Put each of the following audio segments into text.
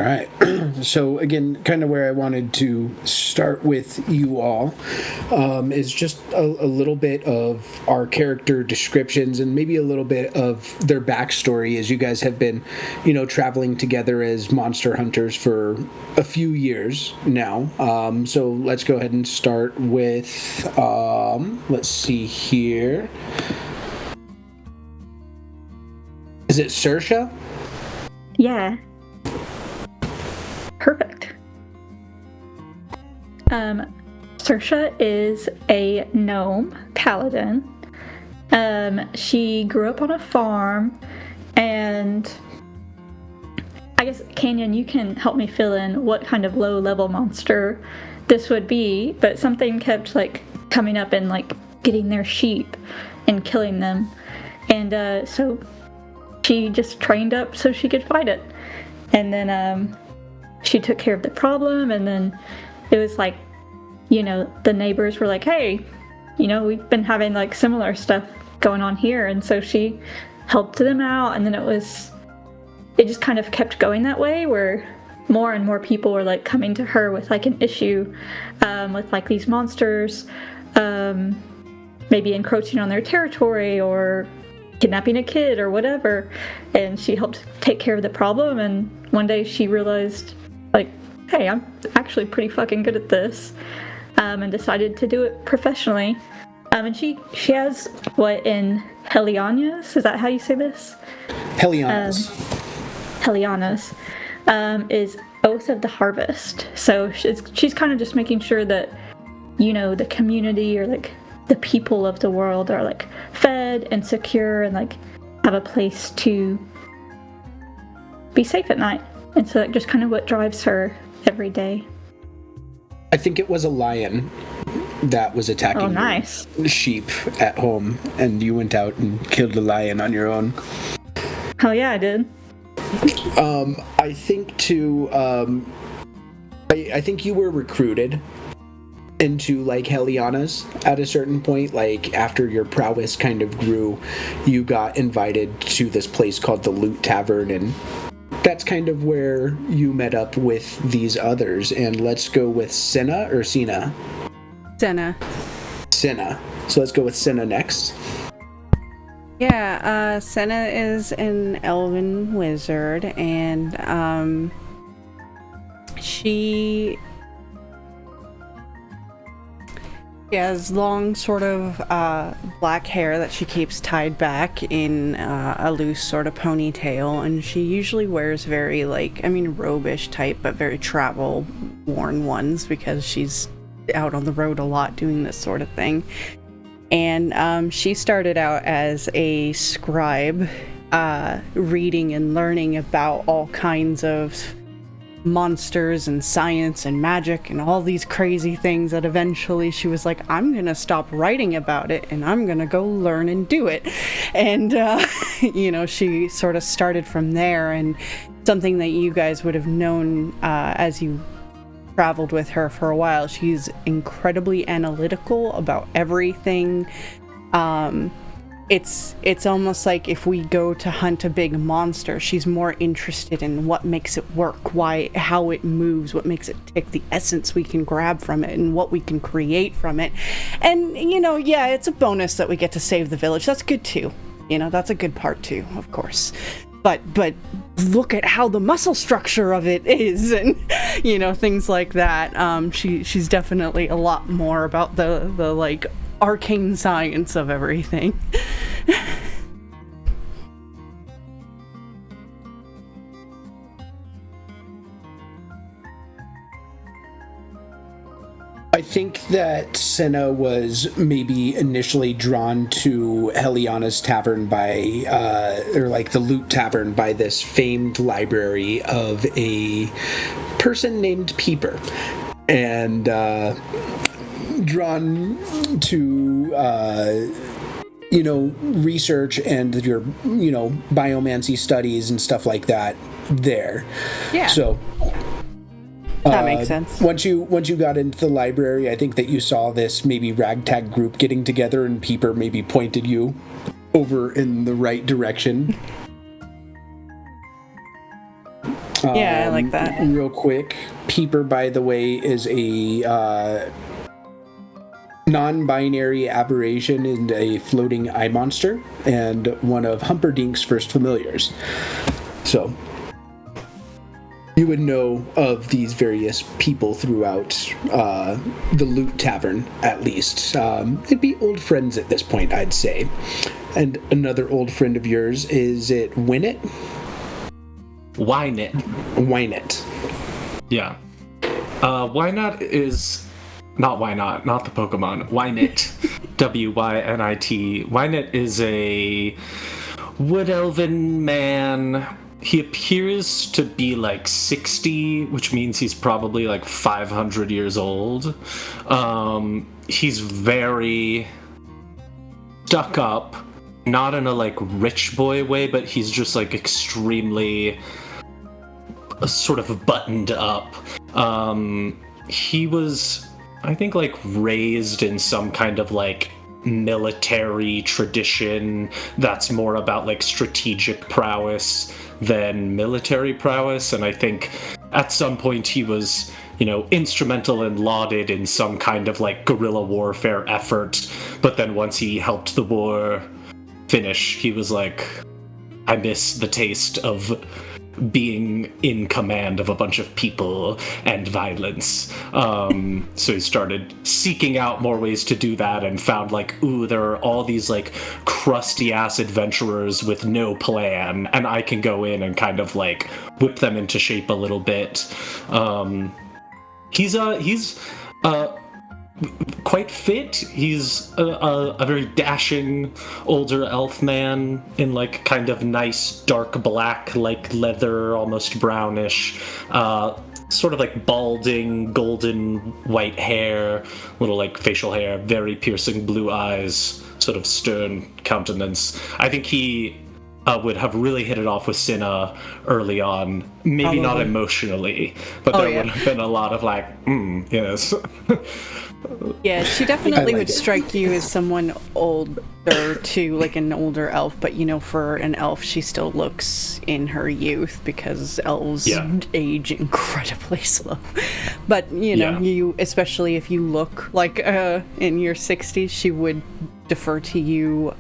right. So again, kind of where I wanted to start with you all is just a little bit of our character descriptions and maybe a little bit of their backstory, as you guys have been, traveling together as monster hunters for a few years now. So let's go ahead and start with, let's see here. Is it Saoirse? Yeah. Perfect. Saoirse is a gnome paladin. She grew up on a farm, and I guess, Canyon, you can help me fill in what kind of low-level monster this would be, but something kept, coming up and, getting their sheep and killing them. And, so she just trained up so she could fight it. And then, she took care of the problem, and then it was the neighbors were like, hey, we've been having similar stuff going on here, and so she helped them out, and then it just kind of kept going that way, where more and more people were coming to her with an issue with these monsters maybe encroaching on their territory or kidnapping a kid or whatever, and she helped take care of the problem. And one day she realized, hey, I'm actually pretty fucking good at this, and decided to do it professionally. And she has what in Heliana's, is that how you say this? Heliana's. Heliana's is Oath of the Harvest. So she's kind of just making sure that, the community or the people of the world are fed and secure and have a place to be safe at night. And so just kind of what drives her every day. I think it was a lion that was attacking sheep at home, and you went out and killed a lion on your own. Hell yeah, I did. I think too, I think you were recruited into Heliana's at a certain point. After your prowess kind of grew, you got invited to this place called the Loot Tavern, and that's kind of where you met up with these others. And let's go with Senna or Sina? Senna. So let's go with Senna next. Yeah, Senna is an elven wizard, and she has long sort of black hair that she keeps tied back in a loose sort of ponytail, and she usually wears very robe-ish type, but very travel-worn ones, because she's out on the road a lot doing this sort of thing. And she started out as a scribe, reading and learning about all kinds of monsters and science and magic and all these crazy things, that eventually she was like, I'm gonna stop writing about it and I'm gonna go learn and do it. And she sort of started from there. And something that you guys would have known as you traveled with her for a while, she's incredibly analytical about everything. It's almost like if we go to hunt a big monster, she's more interested in what makes it work, how it moves, what makes it tick, the essence we can grab from it, and what we can create from it. And, it's a bonus that we get to save the village. That's good too. That's a good part too, of course. But look at how the muscle structure of it is, and, things like that. She's definitely a lot more about the arcane science of everything. I think that Senna was maybe initially drawn to Heliana's tavern the Loot Tavern, by this famed library of a person named Peeper, and drawn to research and your biomancy studies and stuff like that there. Yeah. So that makes sense. Once you got into the library, I think that you saw this maybe ragtag group getting together, and Peeper maybe pointed you over in the right direction. Yeah, I like that. Real quick, Peeper, by the way, is a non-binary aberration and a floating eye monster, and one of Humperdinck's first familiars. So you would know of these various people throughout the Loot Tavern, at least. It'd be old friends at this point, I'd say. And another old friend of yours, is it Winnet? Wynit. Winnet. Yeah. Wynot is... Not Wynot, not the Pokemon. Wynit. W-Y-N-I-T. Wynit is a wood elven man. He appears to be like 60, which means he's probably like 500 years old. He's very stuck up, not in a like rich boy way, but he's just like extremely sort of buttoned up. He was, I think, like raised in some kind of like military tradition that's more about like strategic prowess than military prowess, and I think at some point he was, you know, instrumental and lauded in some kind of like guerrilla warfare effort, but then once he helped the war finish, he was like, I miss the taste of being in command of a bunch of people and violence. So he started seeking out more ways to do that and found like, ooh, there are all these like crusty ass adventurers with no plan, and I can go in and kind of like whip them into shape a little bit. He's quite fit. He's a very dashing older elf man in like kind of nice dark black, like leather, almost brownish, sort of like balding golden white hair, little like facial hair, very piercing blue eyes, sort of stern countenance. I think he would have really hit it off with Cinna early on. Maybe Probably. Not emotionally, but there would have been a lot of like, yes. Yeah, she definitely like would it. strike you as someone older too, like an older elf, but you know, for an elf, she still looks in her youth because elves age incredibly slow. But, you know, you, especially if you look like in your 60s, she would defer to you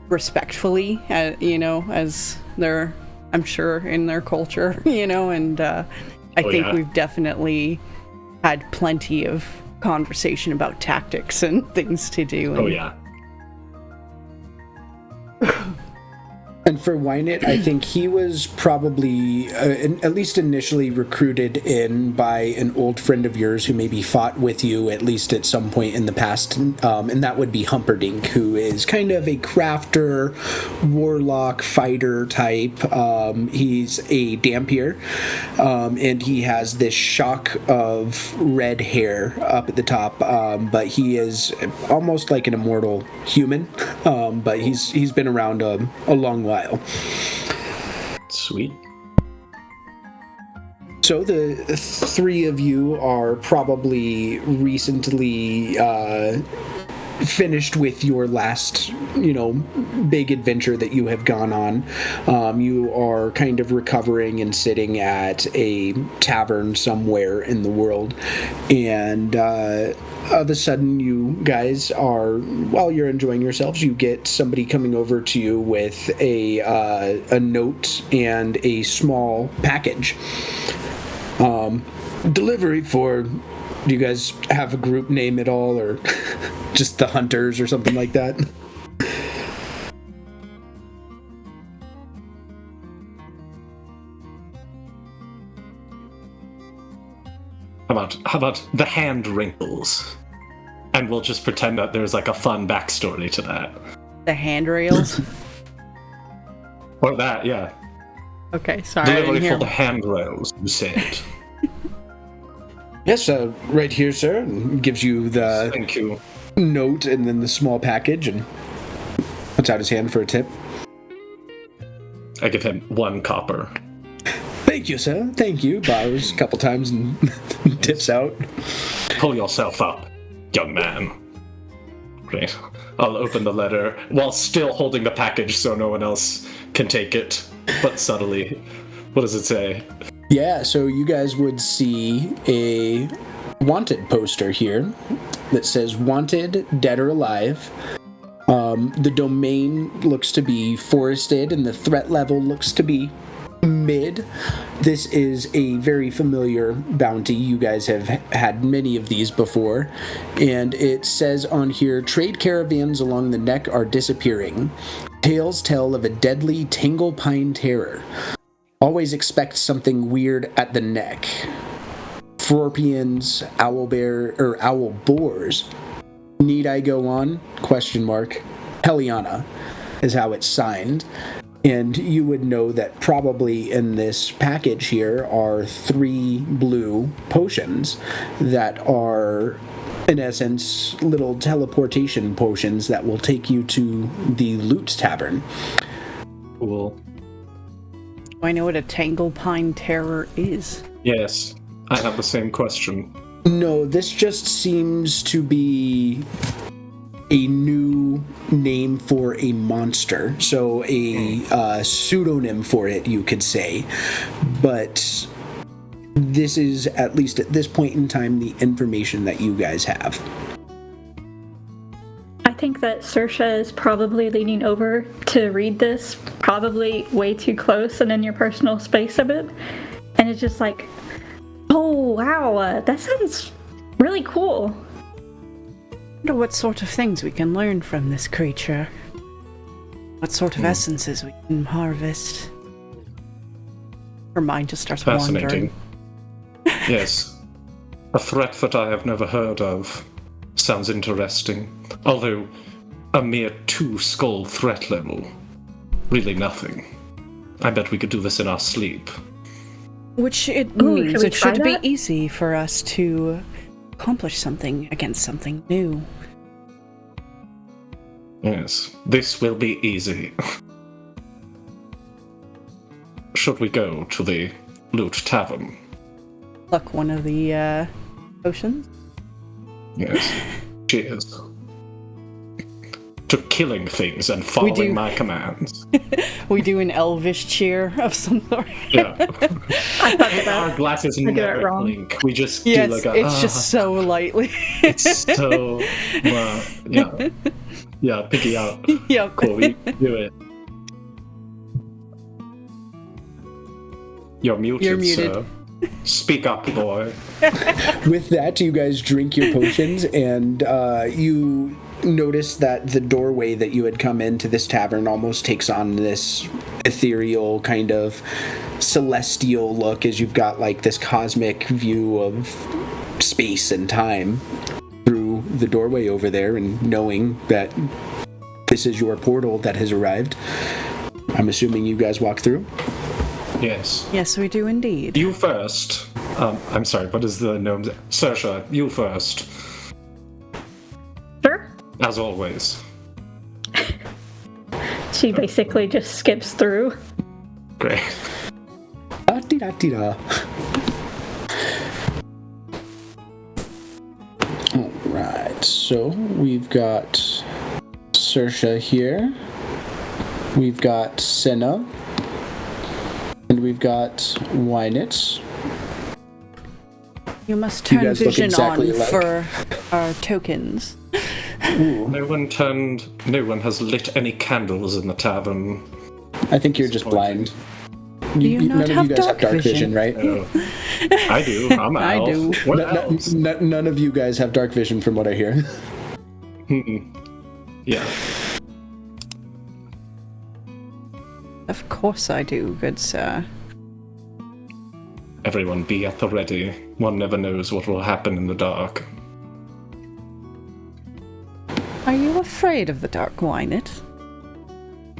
respectfully, you know, as they're, I'm sure, in their culture, you know, and I think we've definitely had plenty of conversation about tactics and things to do. And And for Wynett, I think he was probably, at least initially, recruited in by an old friend of yours who maybe fought with you at least at some point in the past, and that would be Humperdinck, who is kind of a crafter, warlock, fighter type. He's a Dampier, and he has this shock of red hair up at the top, but he is almost like an immortal human, but he's been around a long while. Sweet. So the three of you are probably recently finished with your last, big adventure that you have gone on. You are kind of recovering and sitting at a tavern somewhere in the world, and of a sudden you guys are, while you're enjoying yourselves, you get somebody coming over to you with a note and a small package. Delivery for... Do you guys have a group name at all, or just the Hunters or something like that? How about the hand wrinkles? And we'll just pretend that there's like a fun backstory to that. the handrails. Or that, yeah. Okay, sorry. I Delivery didn't for the hear. handrails, you said. Yes, right here, sir. And gives you the Thank you. note and then the small package and puts out his hand for a tip. I give him 1 copper. Thank you, sir. Thank you. Bows a couple times and tips out. Pull yourself up, young man. Great. I'll open the letter while still holding the package so no one else can take it, but subtly What does it say? Yeah, so you guys would see a wanted poster here that says wanted, dead or alive. The domain looks to be forested and the threat level looks to be mid. This is a very familiar bounty. You guys have had many of these before. And it says on here, trade caravans along the neck are disappearing. Tales tell of a deadly tangle pine terror. Always expect something weird at the neck. Scorpions, owl boars. Need I go on? Question mark. Heliana is how it's signed. And you would know that probably in this package here are 3 blue potions that are, in essence, little teleportation potions that will take you to the Loot Tavern. Cool. Do I know what a tangle pine terror is? Yes, I have the same question. No, this just seems to be a new name for a monster. So a pseudonym for it, you could say. But this is, at least at this point in time, the information that you guys have. I think that Saoirse is probably leaning over to read this, probably way too close and in your personal space a bit. And it's just like, oh, wow, that sounds really cool. I wonder what sort of things we can learn from this creature. What sort of essences we can harvest. Her mind just starts Fascinating. wandering. Yes. A threat that I have never heard of. Sounds interesting. Although, a mere 2-skull threat level. Really nothing. I bet we could do this in our sleep. Which it Ooh, means should we it should try be that? easy for us to accomplish something against something new. Yes, this will be easy. Should we go to the Loot Tavern? Pluck one of the potions. Yes. Cheers. To killing things and do. following my commands. We do an elvish cheer of some sort. Yeah. I thought of Our that. glasses do it never wrong. blink. We just Yes, do like a... it's just so lightly. It's so... yeah. Yeah, picky out. Yep. Cool, we do it. You're muted, You're muted. sir. Speak up, boy. With that, you guys drink your potions, and you notice that the doorway that you had come into this tavern almost takes on this ethereal kind of celestial look, as you've got like this cosmic view of space and time through the doorway over there, and knowing that this is your portal that has arrived. I'm assuming you guys walk through. Yes. Yes, we do indeed. You first. I'm sorry, what is the gnome? Saoirse, you first. Sure. As always. She basically just skips through. Great. Da-dee-da-dee-da. Alright, so we've got Saoirse here. We've got Senna. And we've got Wynett. You must You turn guys look vision exactly on alike. for our tokens. No one has lit any candles in the tavern. I think you're just blind. you not None of have you guys have dark dark vision, vision? right? Oh. I do. I'm I elf. do. What else? None of you guys have dark vision, from what I hear. Yeah. Of course I do, good sir. Everyone be at the ready. One never knows what will happen in the dark. Are you afraid of the dark, Wynett?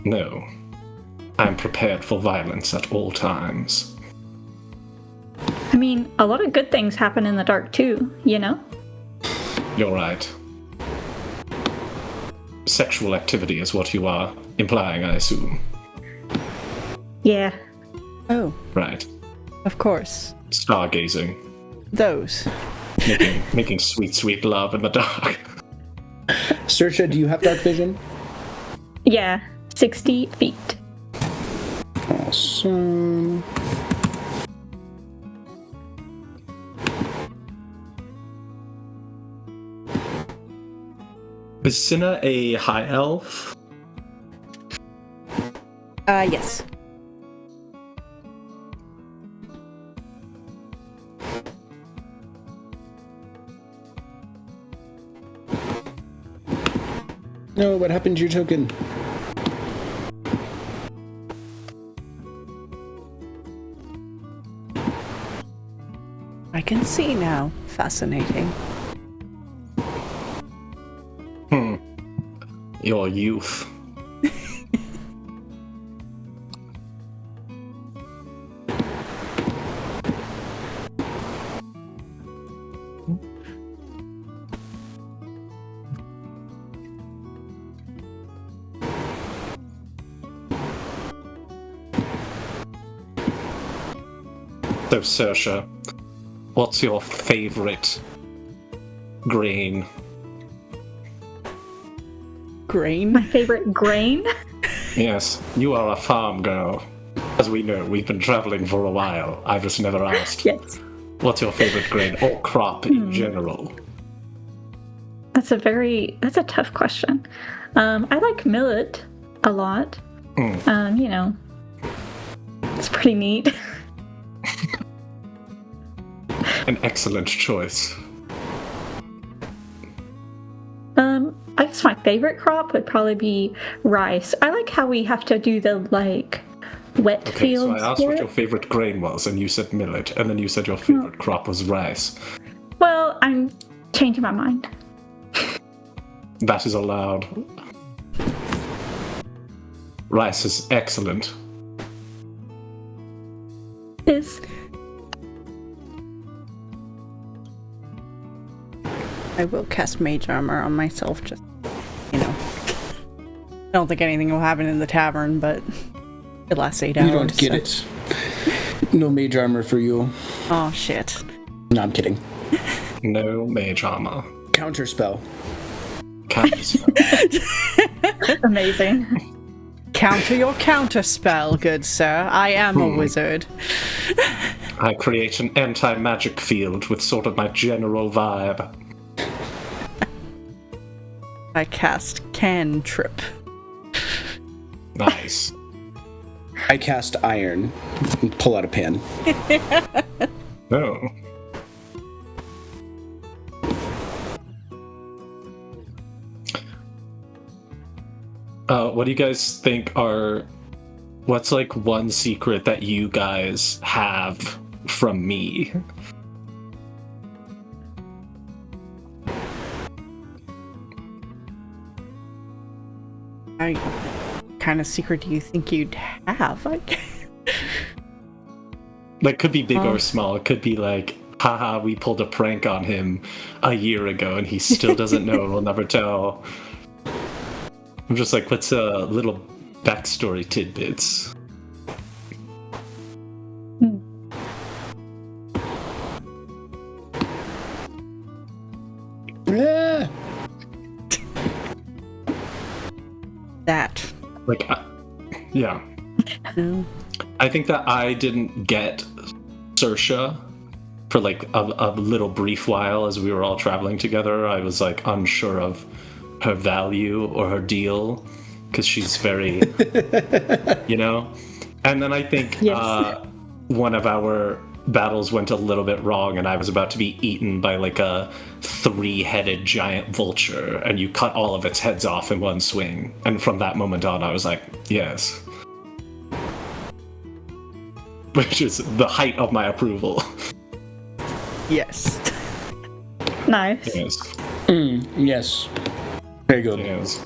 No. I am prepared for violence at all times. I mean, a lot of good things happen in the dark too, you know? You're right. Sexual activity is what you are implying, I assume. Yeah. Oh, Right. of course. Stargazing. Those. Making sweet, sweet love in the dark. Saoirse, do you have dark vision? Yeah. 60 feet. Awesome. Is Cinna a high elf? Yes. No, what happened to your token? I can see now. Fascinating. Your youth. So, Saoirse, what's your favorite grain? Grain? My favorite grain? Yes, you are a farm girl. As we know, we've been traveling for a while. I've just never asked. Yes. What's your favorite grain or crop in general? That's a tough question. I like millet a lot. You know, it's pretty neat. An excellent choice. I guess my favorite crop would probably be rice. I like how we have to do the wet Okay, fields. so I asked for what it. your favorite grain was, and you said millet, and then you said your favorite crop was rice. Well, I'm changing my mind. That is allowed. Rice is excellent. Is I will cast Mage Armor on myself, just, you know. I don't think anything will happen in the tavern, but it lasts 8 hours. You don't get it. No mage armor for you. Oh, shit. No, I'm kidding. No mage armor. Counter spell. amazing. Counter your counter spell, good sir. I am a wizard. I create an anti-magic field with sort of my general vibe. I cast Cantrip. Nice. I cast iron and pull out a pen. Oh. What do you guys think what's like one secret that you guys have from me? What kind of secret do you think you'd have? Like, could be big or small. It could be like, haha, we pulled a prank on him a year ago and he still doesn't know. We'll never tell. I'm just like, what's a little backstory tidbits? Yeah. That. Like, yeah. No. I think that I didn't get Saoirse for like a little brief while as we were all traveling together. I was like unsure of her value or her deal because she's very, you know. And then I think Yes. one of our battles went a little bit wrong, and I was about to be eaten by like a 3-headed giant vulture, and you cut all of its heads off in one swing. And from that moment on, I was like, yes. Which is the height of my approval. Yes. Nice. Yes. Yes. Very good. Yes.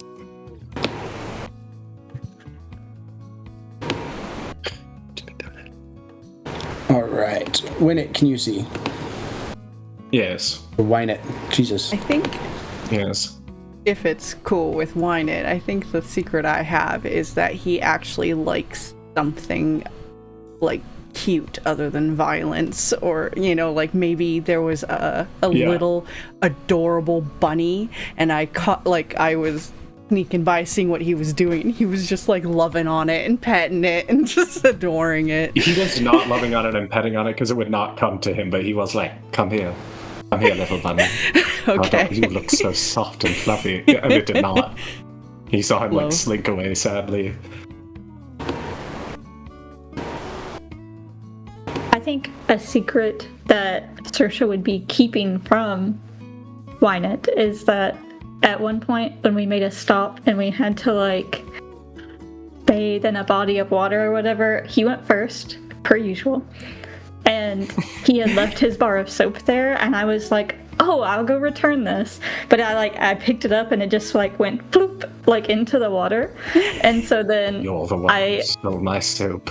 All right. Win it. Can you see? Yes. Wine it. Jesus. I think Yes. if it's cool with Wynette, I think the secret I have is that he actually likes something like cute other than violence, or like maybe there was a little adorable bunny and I was sneaking by seeing what he was doing and he was just like loving on it and petting it and just adoring it. He was not loving on it and petting on it because it would not come to him, but he was like, come here. I'm here, little bunny. Okay. Oh, you look so soft and fluffy. And it did not. He saw him, like, slink away sadly. I think a secret that Saoirse would be keeping from Wynette is that at one point when we made a stop and we had to, like, bathe in a body of water or whatever, he went first, per usual. And he had left his bar of soap there, and I was like, oh, I'll go return this. But I picked it up and it just, like, went bloop, like, into the water. And so then You're the one who stole my soap.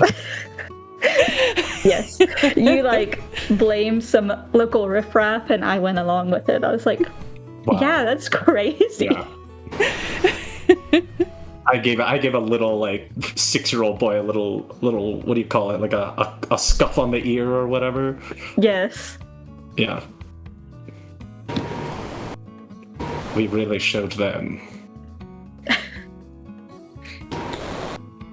Yes. You, like, blamed some local riffraff, and I went along with it. I was like, wow. Yeah, that's crazy. Yeah. I gave a little, like, 6-year-old boy a little what do you call it, like a scuff on the ear or whatever. Yes. Yeah. We really showed them.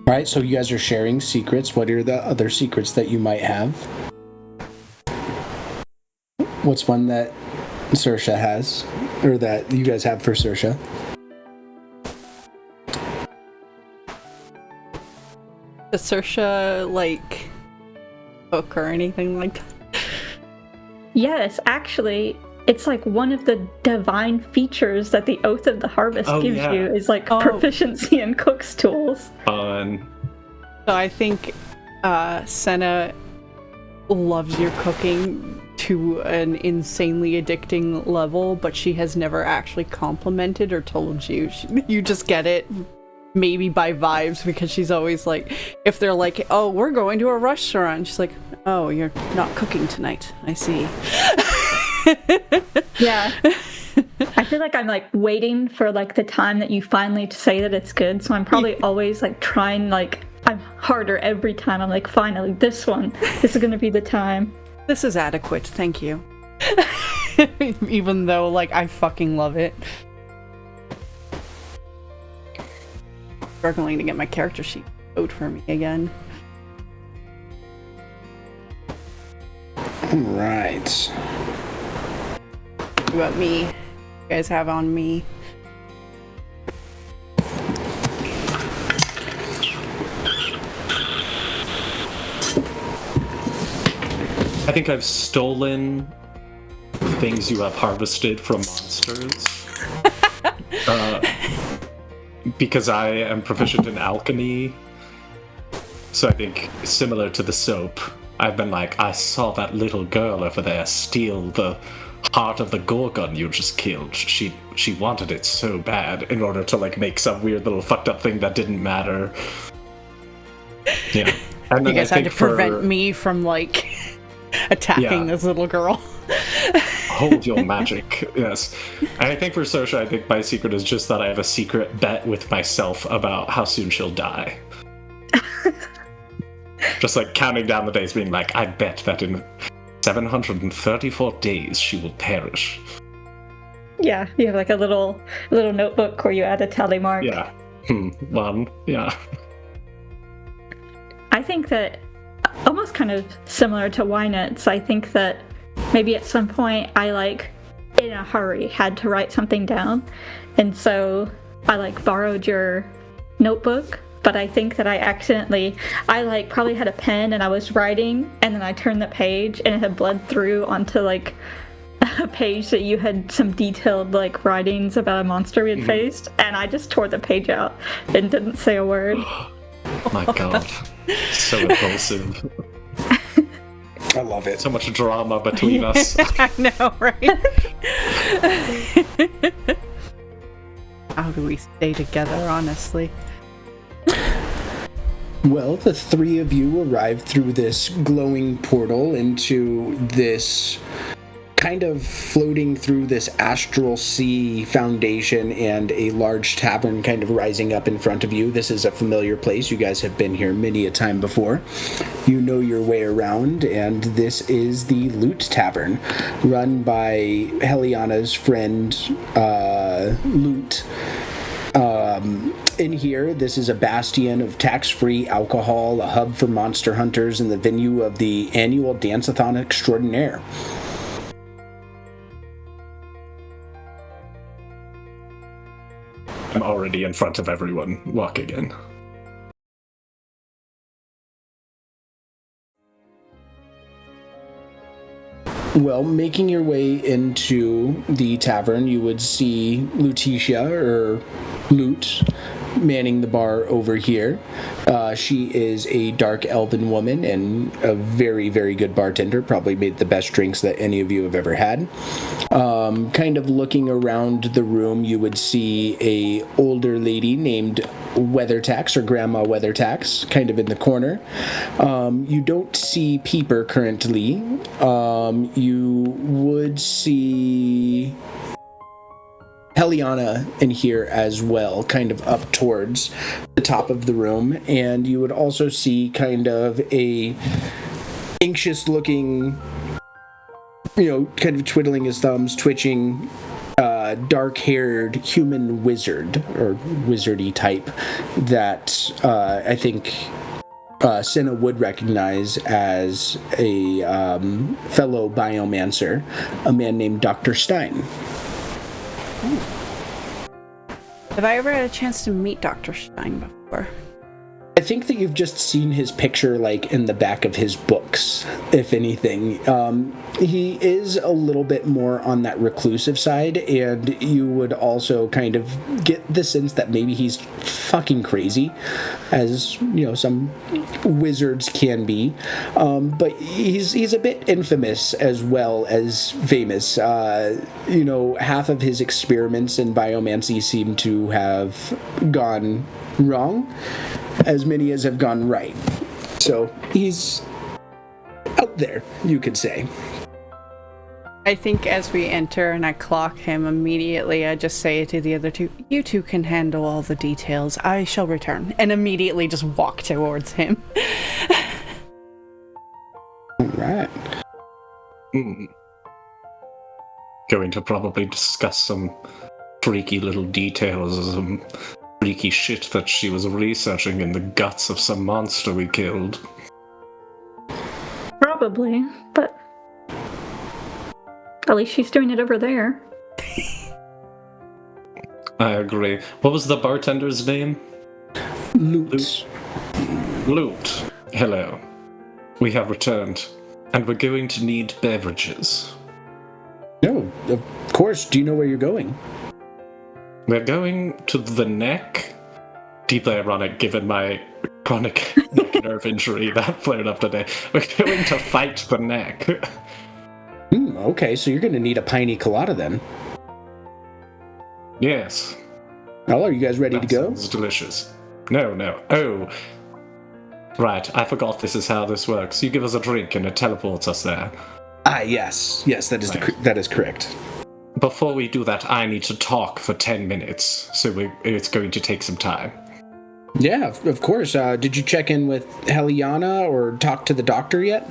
All right, so you guys are sharing secrets. What are the other secrets that you might have? What's one that Saoirse has, or that you guys have for Saoirse? Does Saoirse, like, cook or anything like that? Yes, actually, it's like one of the divine features that the Oath of the Harvest gives you is, like, proficiency in cook's tools. Fun. So I think Senna loves your cooking to an insanely addicting level, but she has never actually complimented or told you. You just get it maybe by vibes, because she's always like, if they're like, oh, we're going to a restaurant, she's like, oh, you're not cooking tonight, I see. Yeah. I feel like I'm, like, waiting for, like, the time that you finally say that it's good, so I'm probably always, like, trying, like, I'm harder every time. I'm like, finally, this is gonna be the time. This is adequate, thank you. Even though, like, I fucking love it. Struggling to get my character sheet out for me again. All right. What about me? You guys have on me? I think I've stolen things you have harvested from monsters. Because I am proficient in alchemy. So I think, similar to the soap, I've been like, I saw that little girl over there steal the heart of the Gorgon you just killed. She wanted it so bad in order to, like, make some weird little fucked up thing that didn't matter. Yeah. And then you guys had to prevent me from, like, attacking this little girl. Hold your magic, yes. And I think for Saoirse, I think my secret is just that I have a secret bet with myself about how soon she'll die. Just, like, counting down the days, being like, I bet that in 734 days she will perish. Yeah, you have, like, a little notebook where you add a tally mark. Yeah. 1. Yeah. I think that, almost kind of similar to Wynette's, I think that maybe at some point I, like, in a hurry had to write something down, and so I, like, borrowed your notebook, but I think that I like probably had a pen and I was writing, and then I turned the page and it had bled through onto, like, a page that you had some detailed, like, writings about a monster we had faced, and I just tore the page out and didn't say a word. Oh my god. So impulsive. I love it. So much drama between us. I know, right? How do we stay together, honestly? Well, the three of you arrive through this glowing portal into this kind of floating through this astral sea foundation and a large tavern kind of rising up in front of you. This is a familiar place. You guys have been here many a time before. You know your way around, and this is the Loot Tavern, run by Heliana's friend, Loot. In here, this is a bastion of tax-free alcohol, a hub for monster hunters, and the venue of the annual Dance-a-thon extraordinaire. I'm already in front of everyone walking in. Well, making your way into the tavern, you would see Lutetia, or Lute, manning the bar over here. She is a dark elven woman and a very, very good bartender. Probably made the best drinks that any of you have ever had. Kind of looking around the room, you would see a older lady named Weathertax, or Grandma Weathertax, kind of in the corner. You don't see Peeper currently. You would see Heliana in here as well, kind of up towards the top of the room, and you would also see kind of a anxious looking, kind of twiddling his thumbs, twitching, dark-haired human wizard, or wizardy type, that I think Senna would recognize as a fellow biomancer, a man named Dr. Stein. Have I ever had a chance to meet Dr. Stein before? I think that you've just seen his picture, like, in the back of his books, if anything. He is a little bit more on that reclusive side, and you would also kind of get the sense that maybe he's fucking crazy, as, some wizards can be. But he's a bit infamous as well as famous. Half of his experiments in biomancy seem to have gone wrong, as many as have gone right. So he's out there, you could say. I think as we enter and I clock him immediately, I just say to the other two, "You two can handle all the details. I shall return." And immediately just walk towards him. All right. Going to probably discuss some freaky little details of some freaky shit that she was researching in the guts of some monster we killed. Probably, but at least she's doing it over there. I agree. What was the bartender's name? Lute. Lute. Hello. We have returned, and we're going to need beverages. No, of course. Do you know where you're going? We're going to the neck. Deeply ironic given my chronic neck nerve injury that flared up today. We're going to fight the neck. Okay, so you're going to need a piney colada then. Yes. Well, are you guys ready to go? Sounds delicious. No. Oh. Right, I forgot this is how this works. You give us a drink and it teleports us there. Yes, that is that is correct. Before we do that, I need to talk for 10 minutes, so it's going to take some time. Yeah, of course. Did you check in with Heliana or talk to the doctor yet?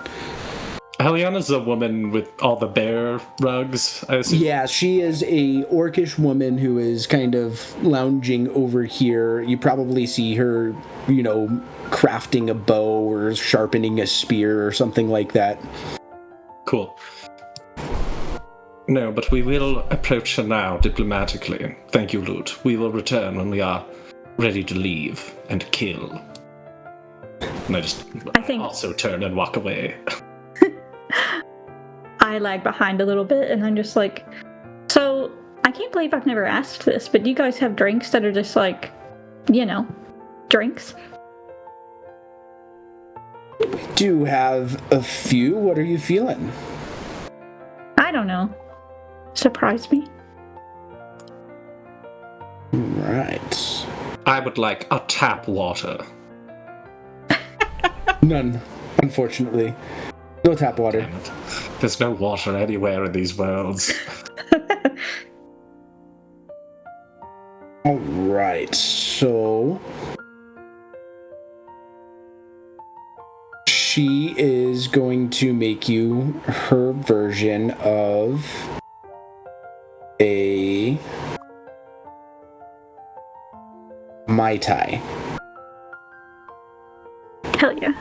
Heliana's a woman with all the bear rugs, I assume? Yeah, she is a orcish woman who is kind of lounging over here. You probably see her, crafting a bow or sharpening a spear or something like that. Cool. No, but we will approach her now diplomatically. Thank you, Lute. We will return when we are ready to leave and kill. And I think also turn and walk away. I lag behind a little bit, and I'm just like, so I can't believe I've never asked this, but do you guys have drinks that are just like, drinks? We do have a few. What are you feeling? I don't know. Surprise me. Right. I would like a tap water. None, unfortunately. No tap water. Damn it. There's no water anywhere in these worlds. All right, so she is going to make you her version of a Mai Tai. Hell yeah.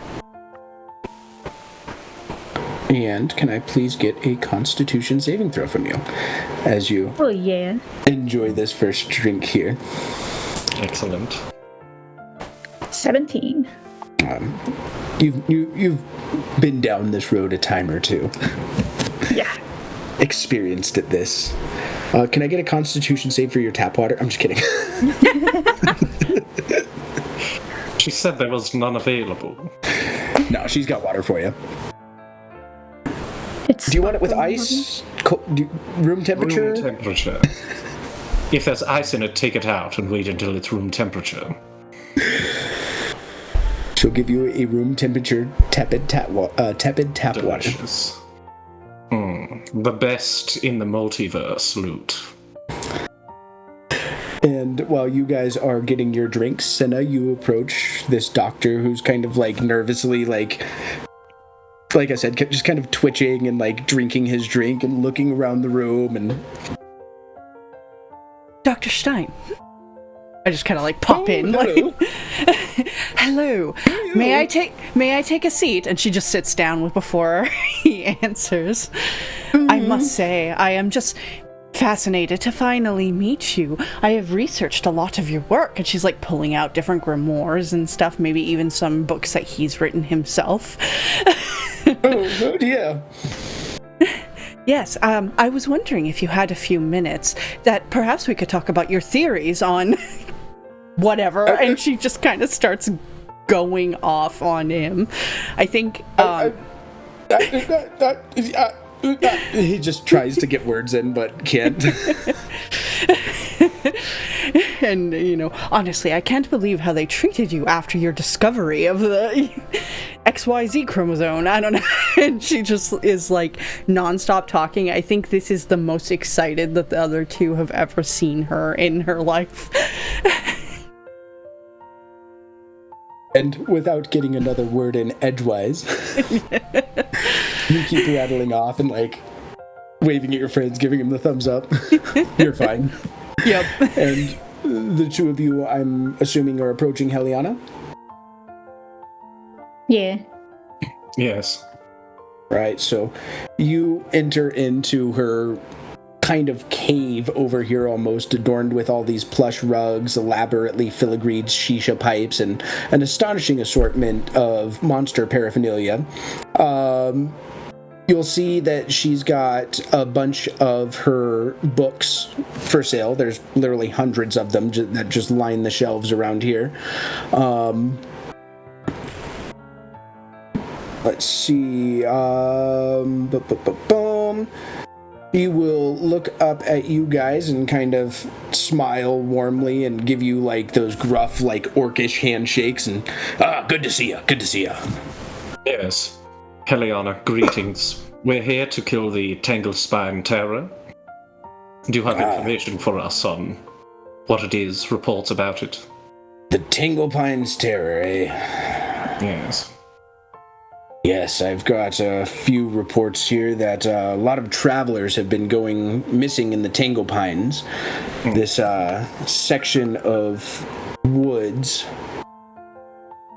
And can I please get a Constitution saving throw from you as you Oh, yeah. enjoy this first drink here? Excellent. 17. You've been down this road a time or two, Yeah. experienced at this. Can I get a Constitution save for your tap water? I'm just kidding. She said there was none available. No, she's got water for you. It's Do you want it with ice? Room temperature? Room temperature. If there's ice in it, take it out and wait until it's room temperature. She'll give you a room temperature tepid tap water. Delicious. The best in the multiverse, Loot. And while you guys are getting your drinks, Senna, you approach this doctor who's kind of like nervously, like I said, just kind of twitching and like drinking his drink and looking around the room. And Dr. Stein. I just kind of like pop in. hello. Like, hello. May I take a seat? And she just sits down before he answers. I must say, I am just fascinated to finally meet you. I have researched a lot of your work, and she's like pulling out different grimoires and stuff, maybe even some books that he's written himself. Oh dear. Yes, I was wondering if you had a few minutes that perhaps we could talk about your theories on whatever. And she just kind of starts going off on him. I think he just tries to get words in but can't. and honestly, I can't believe how they treated you after your discovery of the XYZ chromosome. I don't know. And she just is like nonstop talking. I think this is the most excited that the other two have ever seen her in her life. And without getting another word in edgewise, you keep rattling off and like waving at your friends, giving them the thumbs up. You're fine. Yep. And the two of you, I'm assuming, are approaching Heliana? Yeah. Yes. Right, so you enter into her kind of cave over here, almost adorned with all these plush rugs, elaborately filigreed shisha pipes, and an astonishing assortment of monster paraphernalia. You'll see that she's got a bunch of her books for sale. There's literally hundreds of them that just line the shelves around here. Let's see. He will look up at you guys and kind of smile warmly and give you like those gruff, like orcish handshakes and good to see ya, good to see ya. Yes. Heliana, greetings. We're here to kill the Tangled Spine Terror. Do you have information for us on what it is, reports about it? The Tangled Terror, eh? Yes. Yes, I've got a few reports here that a lot of travelers have been going missing in the Tangle Pines. This section of woods.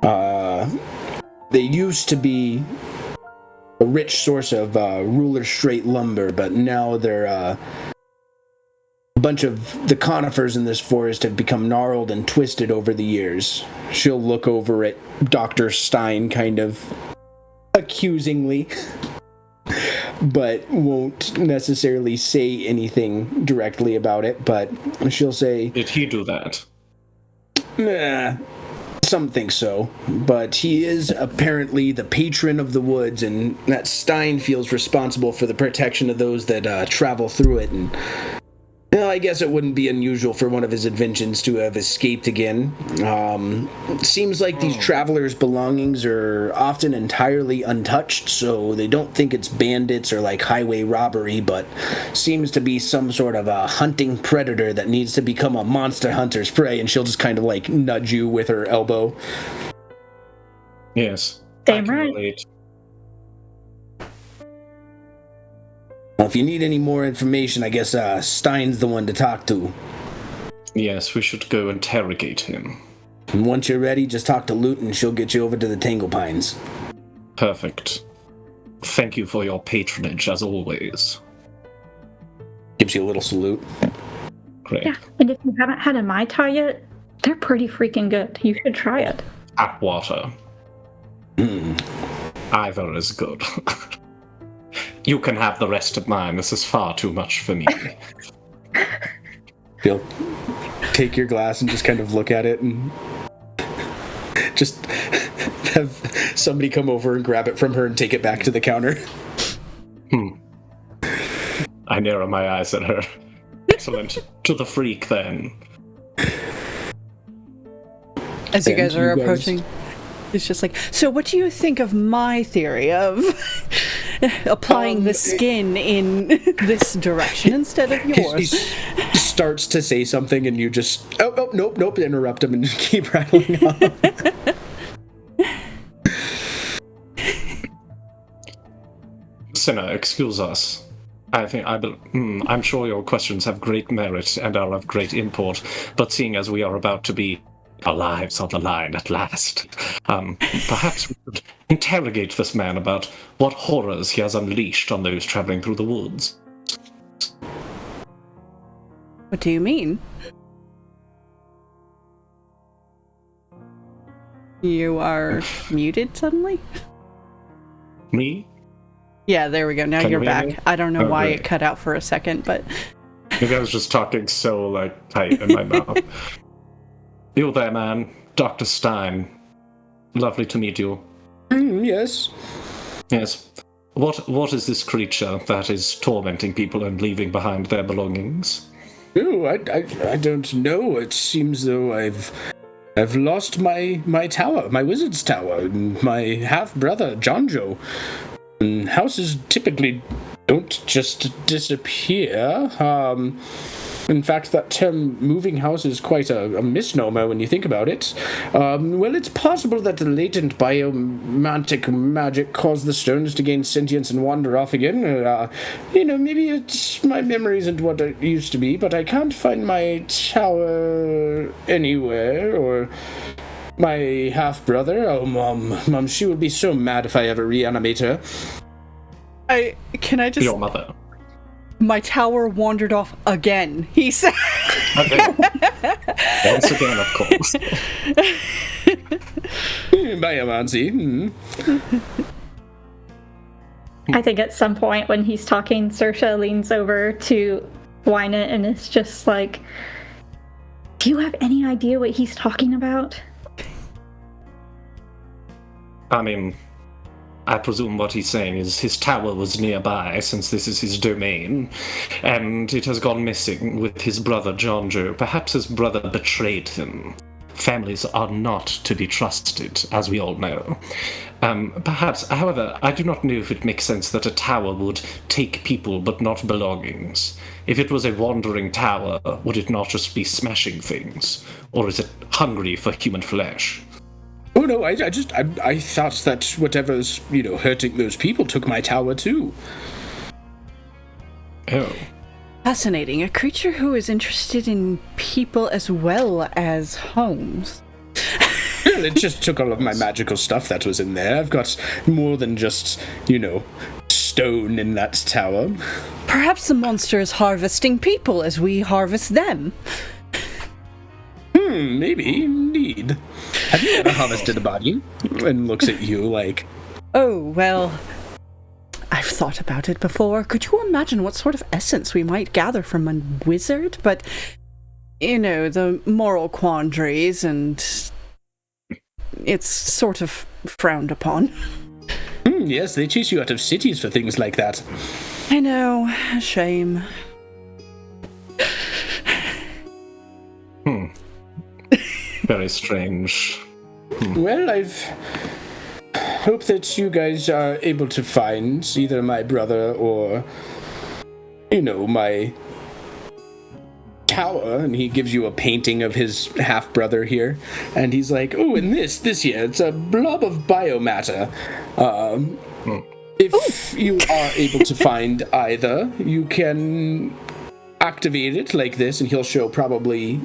They used to be a rich source of ruler straight lumber, but now they're a bunch of the conifers in this forest have become gnarled and twisted over the years. She'll look over at Dr. Stein kind of accusingly, but won't necessarily say anything directly about it, but she'll say, Did he do that? nah, some think so, but he is apparently the patron of the woods, and that Stein feels responsible for the protection of those that travel through it, and well, I guess it wouldn't be unusual for one of his inventions to have escaped again. Seems like these travelers' belongings are often entirely untouched, so they don't think it's bandits or like highway robbery, but seems to be some sort of a hunting predator that needs to become a monster hunter's prey, and she'll just kind of like nudge you with her elbow. Yes. Damn I can right. relate. Well, if you need any more information, I guess Stein's the one to talk to. Yes, we should go interrogate him. And once you're ready, just talk to Luton, she'll get you over to the Tangle Pines. Perfect. thank you for your patronage, as always. Gives you a little salute. Great. Yeah, and if you haven't had a Mai Tai yet, they're pretty freaking good. You should try it. Tap water. Either is good. You can have the rest of mine. This is far too much for me. You'll take your glass and just kind of look at it and just have somebody come over and grab it from her and take it back to the counter. I narrow my eyes at her. Excellent. To the freak, then. As you And guys are you guys- approaching, it's just like, so what do you think of my theory of applying the skin in this direction instead of He yours? starts to say something and you just, nope, interrupt him and just keep rattling on. Sinner, excuse us. I'm sure your questions have great merit and are of great import, but seeing as we are about to be our lives on the line at last, perhaps we could interrogate this man about what horrors he has unleashed on those traveling through the woods. What do you mean? You are muted suddenly? Me? Yeah, there we go. Now Can you're you hear back. me? I don't know why great. it cut out for a second, but Maybe I was just talking so, tight in my mouth. You there, man. Dr. Stein. Lovely to meet you. Yes. Yes. What is this creature that is tormenting people and leaving behind their belongings? Oh, I don't know. It seems though I've lost my tower, my wizard's tower, and my half-brother, Jonjo. And houses typically don't just disappear. In fact, that term moving house is quite a misnomer when you think about it. Well, it's possible that the latent biomantic magic caused the stones to gain sentience and wander off again. Maybe my memory isn't what it used to be, but I can't find my tower anywhere, or my half-brother. Oh, Mom, she would be so mad if I ever reanimate her. can I just... Your mother. My tower wandered off again, he said. Okay. Once again, of course. Biomancy. I think at some point when he's talking, Saoirse leans over to Wynette and is just like, do you have any idea what he's talking about? I mean, I presume what he's saying is his tower was nearby, since this is his domain, and it has gone missing with his brother Jonjo. Perhaps his brother betrayed him. Families are not to be trusted, as we all know. Perhaps, however, I do not know if it makes sense that a tower would take people but not belongings. If it was a wandering tower, would it not just be smashing things? Or is it hungry for human flesh? Oh no, I thought that whatever's, hurting those people took my tower too. Oh. Fascinating. A creature who is interested in people as well as homes. Well, it just took all of my magical stuff that was in there. I've got more than just, stone in that tower. Perhaps the monster is harvesting people as we harvest them. Maybe, indeed. Have you ever harvested a body? And looks at you like, Oh, well, I've thought about it before. Could you imagine what sort of essence we might gather from a wizard? But, the moral quandaries, and it's sort of frowned upon. yes, they chase you out of cities for things like that. I know, a shame. Very strange. Well, I've hope that you guys are able to find either my brother or, my tower. And he gives you a painting of his half-brother here. And he's like, oh, and this here, it's a blob of biomatter. If you are able to find either, you can activate it like this, and he'll show probably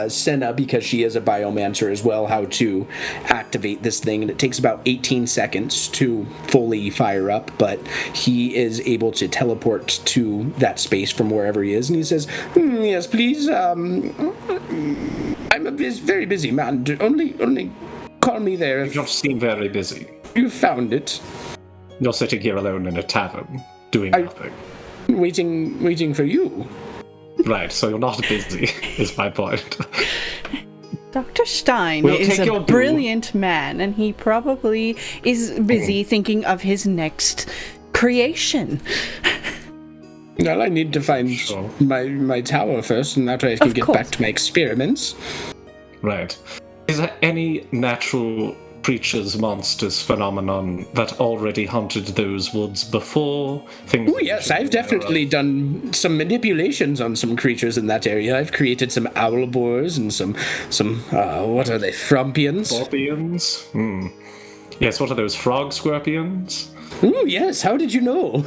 Senna, because she is a biomancer as well, how to activate this thing, and it takes about 18 seconds to fully fire up, but he is able to teleport to that space from wherever he is, and he says, yes, please, I'm a very busy man. Only call me there You if don't seem very busy. you found it. You're sitting here alone in a tavern, doing nothing. Waiting for you. Right, so you're not busy, is my point. Dr. Stein We'll is take your a brilliant man, and he probably is busy thinking of his next creation. Well, I need to find my tower first, and that way I can get back to my experiments. Right. Is there any natural creatures, monsters, phenomenon that already haunted those woods before? Oh yes, I've definitely done some manipulations on some creatures in that area. I've created some owl boars and some what are they, frumpians? Scorpions? Yes, what are those, frog scorpions? Oh yes, how did you know?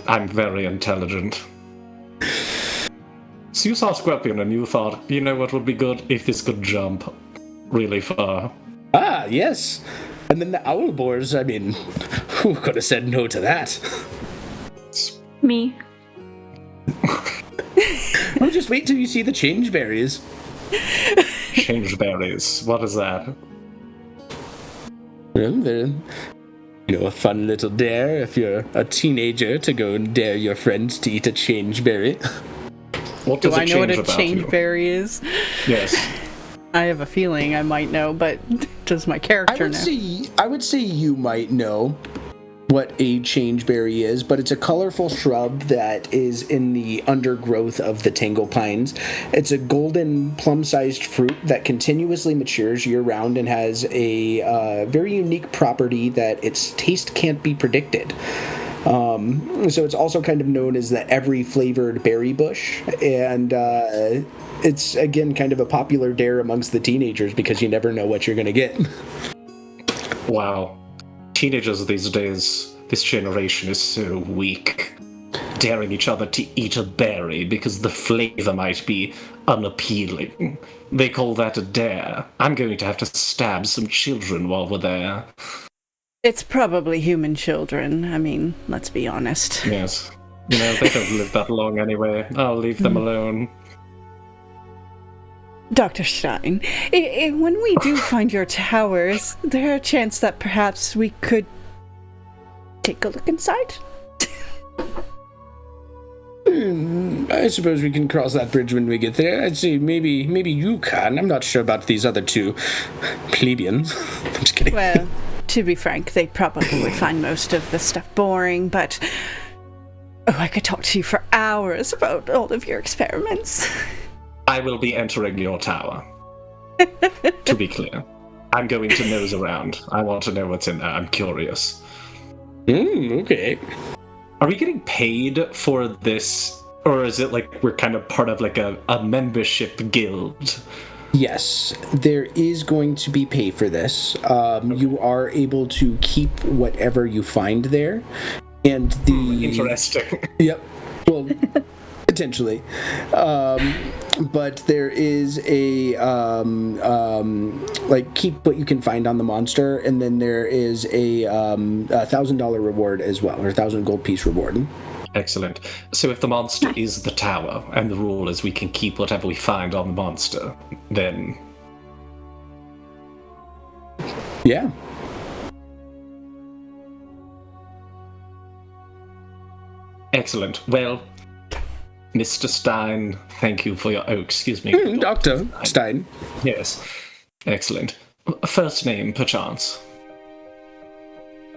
I'm very intelligent. So you saw a scorpion and you thought, you know what would be good if this could jump really far. Ah, yes. And then the owl boars, I mean, who could have said no to that? Me. Well, just wait till you see the change berries. Change berries. What is that? Well, they're, a fun little dare if you're a teenager to go and dare your friends to eat a change berry. What Do does I it know what change a about change you? berry is? Yes. I have a feeling I might know, but does my character know? I would say you might know what a changeberry is, but it's a colorful shrub that is in the undergrowth of the tangle pines. It's a golden plum-sized fruit that continuously matures year-round and has a very unique property that its taste can't be predicted. So it's also kind of known as the every flavored berry bush, and it's again kind of a popular dare amongst the teenagers because you never know what you're going to get. Wow. Teenagers these days, this generation is so weak. Daring each other to eat a berry because the flavor might be unappealing. They call that a dare. I'm going to have to stab some children while we're there. It's probably human children. I mean, let's be honest. Yes. They don't live that long anyway. I'll leave them alone. Dr. Stein, when we do find your towers, there a chance that perhaps we could take a look inside? I suppose we can cross that bridge when we get there. I'd say maybe you can. I'm not sure about these other two plebeians. I'm just kidding. Well, to be frank, they probably would find most of the stuff boring, but I could talk to you for hours about all of your experiments. I will be entering your tower. To be clear. I'm going to nose around. I want to know what's in there. I'm curious. Okay. Are we getting paid for this? Or is it like we're kind of part of like a membership guild? Yes, there is going to be pay for this. You are able to keep whatever you find there. And the... Interesting. Yep. Well, potentially. But there is a keep what you can find on the monster, and then there is a $1,000 reward as well, or 1,000 gold piece reward. Excellent. So if the monster is the tower, and the rule is we can keep whatever we find on the monster, then... Yeah. Excellent. Well, Mr. Stein, thank you for your... Oh, excuse me. Dr. Stein. Yes. Excellent. First name, perchance?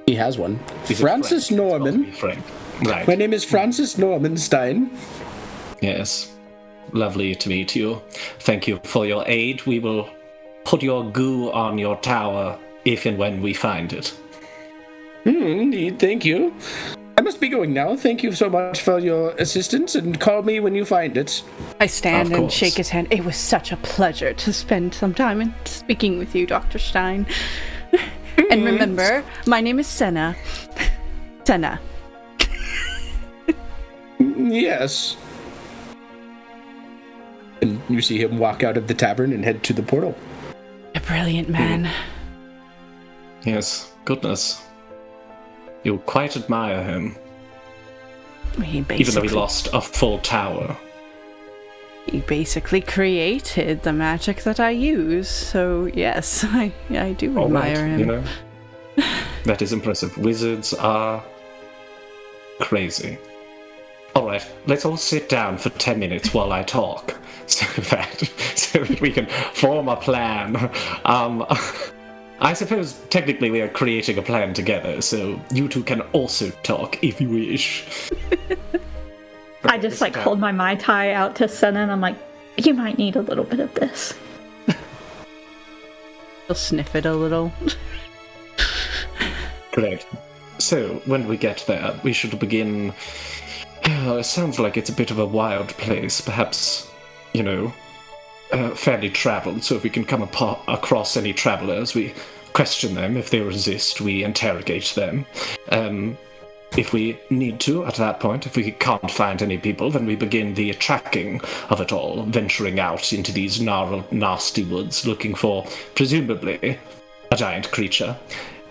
He has one. Is it Francis Frank? Norman. Frank. Right. My name is Francis Norman Stein. Yes. Lovely to meet you. Thank you for your aid. We will put your goo on your tower if and when we find it. Indeed, thank you. I must be going now. Thank you so much for your assistance, and call me when you find it. I stand Of and course. shake his hand. It was such a pleasure to spend some time in speaking with you, Dr. Stein. And remember, my name is Senna. Senna. Yes. And you see him walk out of the tavern and head to the portal. A brilliant man. Yes, goodness. You quite admire him. Even though he lost a full tower. He basically created the magic that I use, so yes, I do admire him. You know, that is impressive. Wizards are crazy. Alright, let's all sit down for 10 minutes while I talk, so that we can form a plan. I suppose technically we are creating a plan together, so you two can also talk if you wish. I just hold my Mai Tai out to Senna and I'm like, you might need a little bit of this. He'll sniff it a little. Great. So, when we get there, we should begin... it sounds like it's a bit of a wild place, perhaps, fairly traveled, so if we can come across any travelers, we question them. If they resist, we interrogate them. If we need to, at that point, if we can't find any people, then we begin the tracking of it all, venturing out into these nasty woods, looking for, presumably, a giant creature.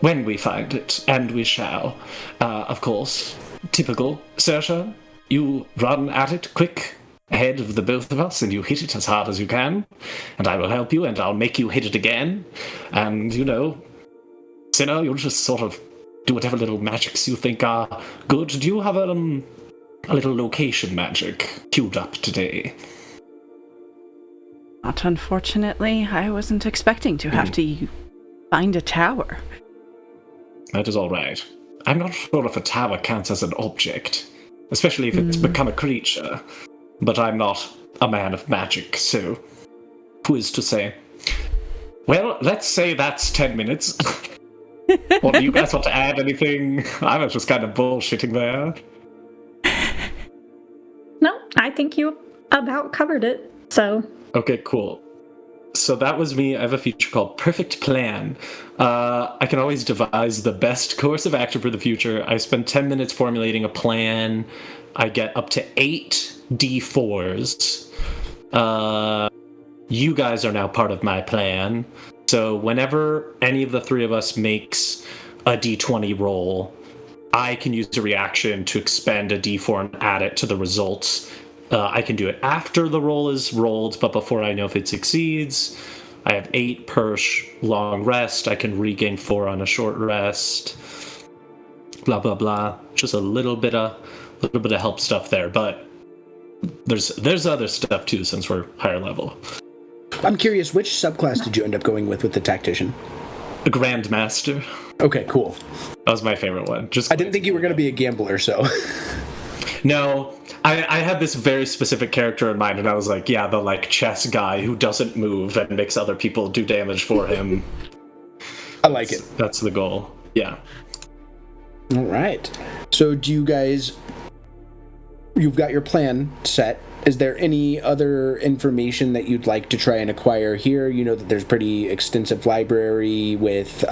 When we find it, and we shall, of course, typical, Saoirse, you run at it quick, ahead of the both of us, and you hit it as hard as you can, and I will help you, and I'll make you hit it again, and, Sinner, you'll just sort of do whatever little magics you think are good. Do you have a little location magic queued up today? Not unfortunately. I wasn't expecting to have to find a tower. That is all right. I'm not sure if a tower counts as an object, especially if it's become a creature. But I'm not a man of magic, so who is to say? Well, let's say that's 10 minutes. Or do you guys want to add anything? I was just kind of bullshitting there. No, I think you about covered it, so... Okay, cool. So that was me. I have a feature called Perfect Plan. I can always devise the best course of action for the future. I spend 10 minutes formulating a plan. I get up to 8 D4s. You guys are now part of my plan. So whenever any of the three of us makes a D20 roll, I can use a reaction to expend a D4 and add it to the results. I can do it after the roll is rolled, but before I know if it succeeds. I have 8 per long rest. I can regain 4 on a short rest. Blah blah blah. Just a little bit of help stuff there, but there's other stuff too since we're higher level. I'm curious, which subclass did you end up going with the tactician? A Grandmaster. Okay, cool. That was my favorite one. I didn't think you were going to be a gambler, so... No, I had this very specific character in mind, and I was like, yeah, the chess guy who doesn't move and makes other people do damage for him. I like it. That's the goal. Yeah. All right. So do you guys... You've got your plan set. Is there any other information that you'd like to try and acquire here? You know that there's pretty extensive library with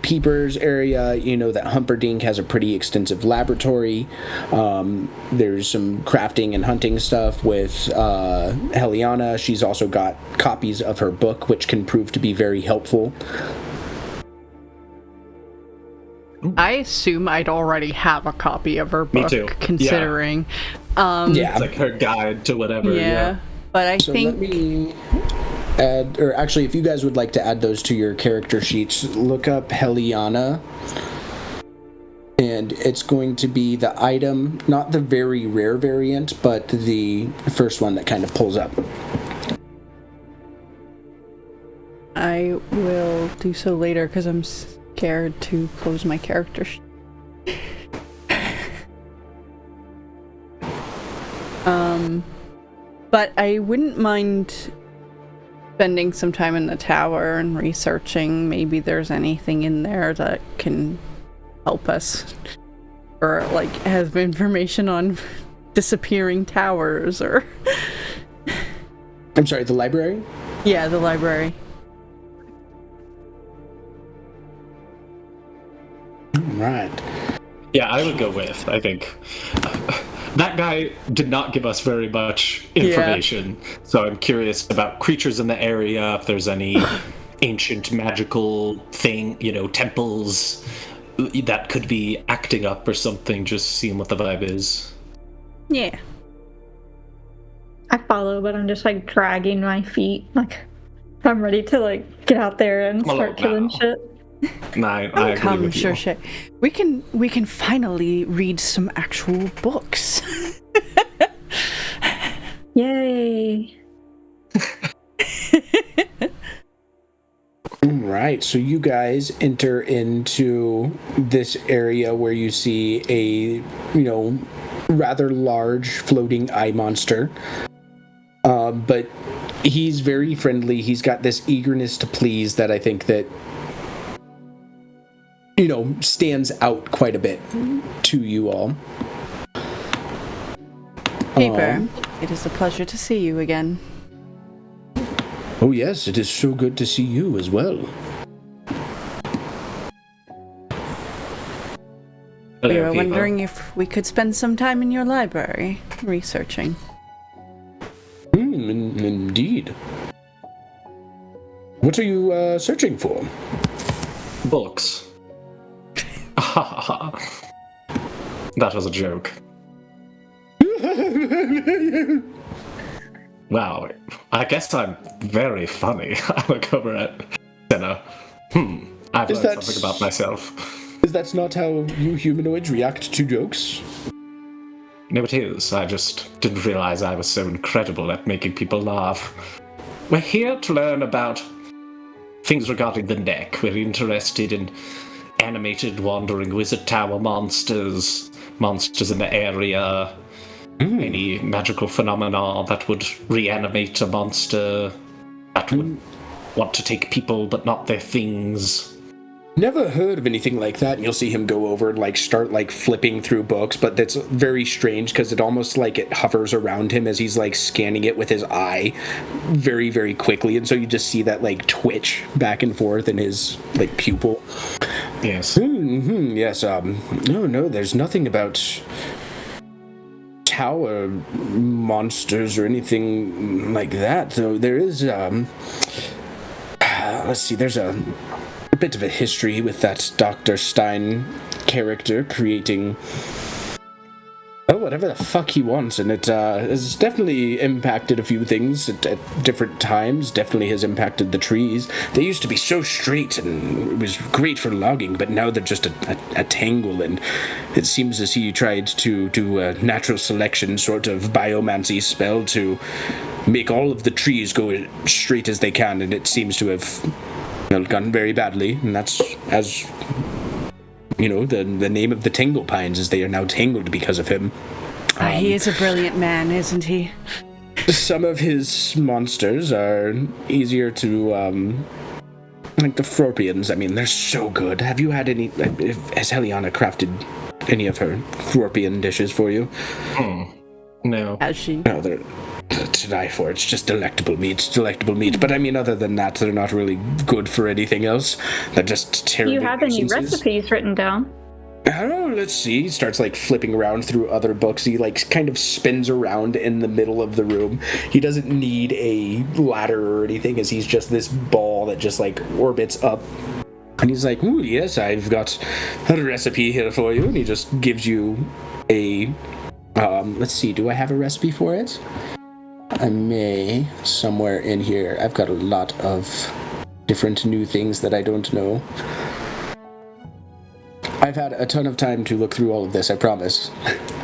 Peeper's area. You know that Humperdinck has a pretty extensive laboratory. There's some crafting and hunting stuff with Heliana. She's also got copies of her book, which can prove to be very helpful. I assume I'd already have a copy of her book. Me too. Considering. Yeah. It's like her guide to whatever. Yeah. But I think... Let me add, or actually, if you guys would like to add those to your character sheets, look up Heliana. And it's going to be the item, not the very rare variant, but the first one that kind of pulls up. I will do so later because I'm scared to close my character sheet. But I wouldn't mind spending some time in the tower and researching. Maybe there's anything in there that can help us. Or, has information on disappearing towers, or... I'm sorry, the library? Yeah, the library. Right. Yeah, I would go with, I think. That guy did not give us very much information, so I'm curious about creatures in the area, if there's any ancient magical thing, temples that could be acting up or something, just seeing what the vibe is. Yeah. I follow, but I'm just like dragging my feet. Like I'm ready to like get out there and start killing shit. I agree with you. Sure. We can finally read some actual books. Yay! Right, so you guys enter into this area where you see a, rather large floating eye monster. But he's very friendly. He's got this eagerness to please that I think that, stands out quite a bit to you all. Keeper, it is a pleasure to see you again. Oh yes, it is so good to see you as well. We were wondering if we could spend some time in your library researching. Indeed. What are you searching for? Books. That was a joke. Wow, I guess I'm very funny. I look over at Senna. I've learned something about myself. Is that not how you humanoids react to jokes? No, it is. I just didn't realize I was so incredible at making people laugh. We're here to learn about things regarding the neck. We're interested in animated wandering wizard tower monsters in the area, any magical phenomena that would reanimate a monster, that would want to take people but not their things. Never heard of anything like that. And you'll see him go over and start flipping through books, but that's very strange because it almost it hovers around him as he's scanning it with his eye very, very quickly, and so you just see that twitch back and forth in his pupil. Yes. Yes. No, there's nothing about tower monsters or anything like that. Though there is let's see, there's a bit of a history with that Dr. Stein character creating whatever the fuck he wants, and it has definitely impacted a few things at different times. Definitely has impacted the trees. They used to be so straight and it was great for logging, but now they're just a tangle, and it seems as he tried to do a natural selection sort of biomancy spell to make all of the trees go as straight as they can, and it seems to have gone very badly, and that's as the name of the Tangle Pines is they are now tangled because of him. He is a brilliant man, isn't he? Some of his monsters are easier to the Thorpians. I mean, they're so good. Have you had any? Has Heliana crafted any of her Thorpian dishes for you? No. Has she? No, they're to die for. It's just delectable meat. But I mean, other than that, they're not really good for anything else. They're just terrible. Do you have any nuisances. recipes written down? Oh, let's see. He starts flipping around through other books. He kind of spins around in the middle of the room. He doesn't need a ladder or anything, as he's just this ball that just orbits up. And he's like, "Ooh, yes, I've got a recipe here for you." And he just gives you a let's see, do I have a recipe for it? I may, somewhere in here. I've got a lot of different new things that I don't know. I've had a ton of time to look through all of this, I promise.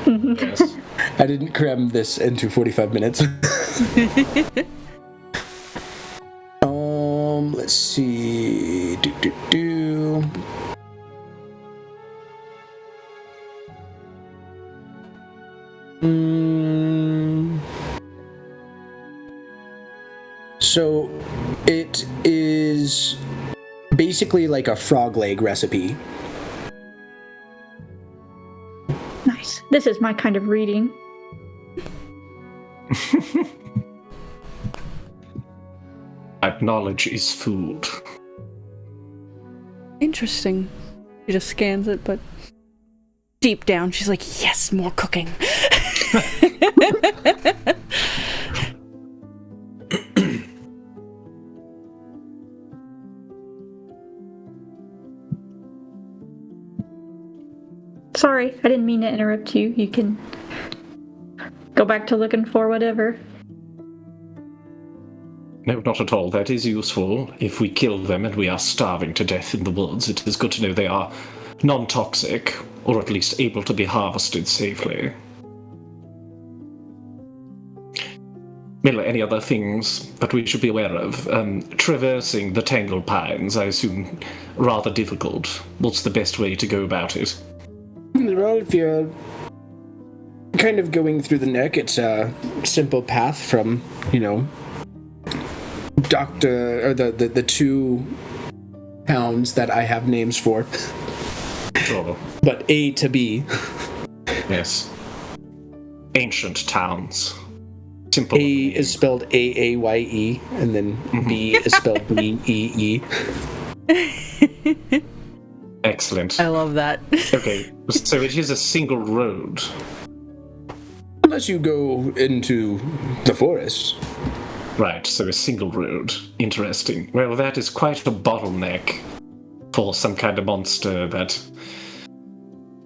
Yes. I didn't cram this into 45 minutes. Let's see. So it is basically a frog leg recipe. Nice. This is my kind of reading. Knowledge is food. Interesting. She just scans it, but deep down she's like, yes, more cooking. Sorry, I didn't mean to interrupt you. You can go back to looking for whatever. No, not at all. That is useful. If we kill them and we are starving to death in the woods, it is good to know they are non-toxic, or at least able to be harvested safely. Miller, any other things that we should be aware of? Traversing the tangled pines, I assume, rather difficult. What's the best way to go about it? Well, if you're kind of going through the neck, it's a simple path from, Doctor, or the two towns that I have names for. Sure. But A to B. Yes. Ancient towns. Simple. A is spelled A-A-Y-E, and then B is spelled B-E-E. Excellent. I love that. Okay, so it is a single road. Unless you go into the forest. Right, so a single road. Interesting. Well, that is quite a bottleneck for some kind of monster that...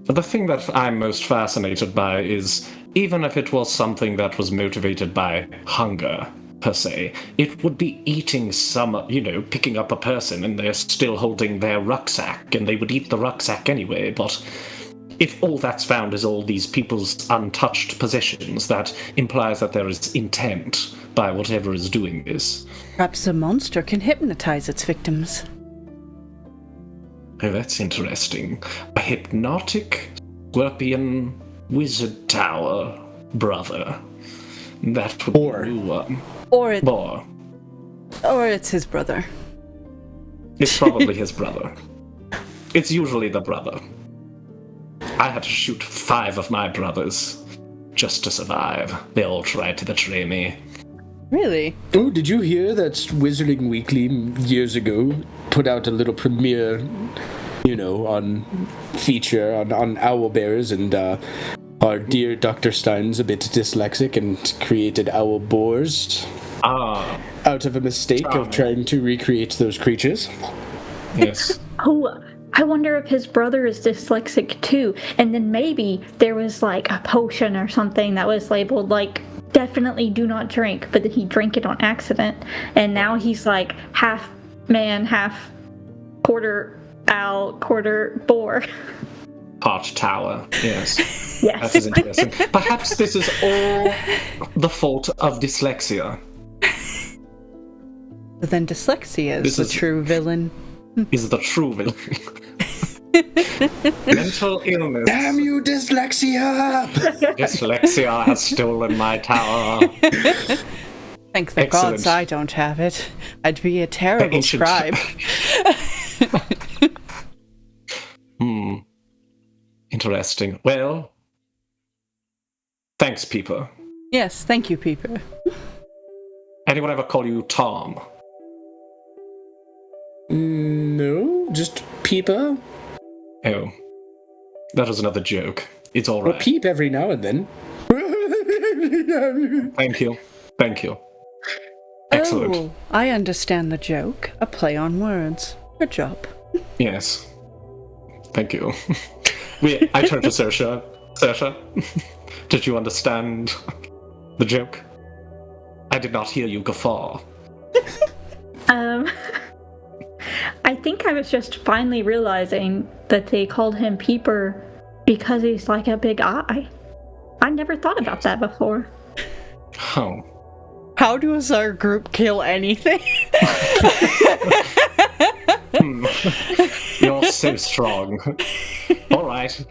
But the thing that I'm most fascinated by is, even if it was something that was motivated by hunger, per se, it would be eating some, picking up a person and they're still holding their rucksack, and they would eat the rucksack anyway, but... If all that's found is all these people's untouched possessions, that implies that there is intent by whatever is doing this. Perhaps the monster can hypnotize its victims. Oh, that's interesting. A hypnotic scorpion wizard tower brother. That would be a new one. Or it's his brother. It's probably his brother. It's usually the brother. I had to shoot 5 of my brothers just to survive. They all tried to betray me. Really? Oh, did you hear that Wizarding Weekly years ago put out a little premiere, on feature on owlbears, and our dear Dr. Stein's a bit dyslexic and created owl boars out of a mistake of trying to recreate those creatures. Yes. Oh, I wonder if his brother is dyslexic too, and then maybe there was like a potion or something that was labeled like definitely do not drink, but then he drank it on accident, and now he's like half man, half quarter owl, quarter boar. Part tower, yes. Yes. That is interesting. Perhaps this is all the fault of dyslexia. But then dyslexia is the true villain. Is the true villain. Mental illness. Damn you, dyslexia! Dyslexia has stolen my tower. Thank the gods I don't have it. I'd be a terrible scribe. Interesting. Well, thanks, Peeper. Yes, thank you, Peeper. Anyone ever call you Tom? No, just Peepa. Oh, that was another joke. It's all right. Well, peep every now and then. Thank you. Excellent. Oh, I understand the joke. A play on words. Good job. Yes. Thank you. I turned to Saoirse. Saoirse, did you understand the joke? I did not hear you guffaw. I think I was just finally realizing that they called him Peeper because he's like a big eye. I never thought about that before. Oh. How does our group kill anything? You're so strong. All right.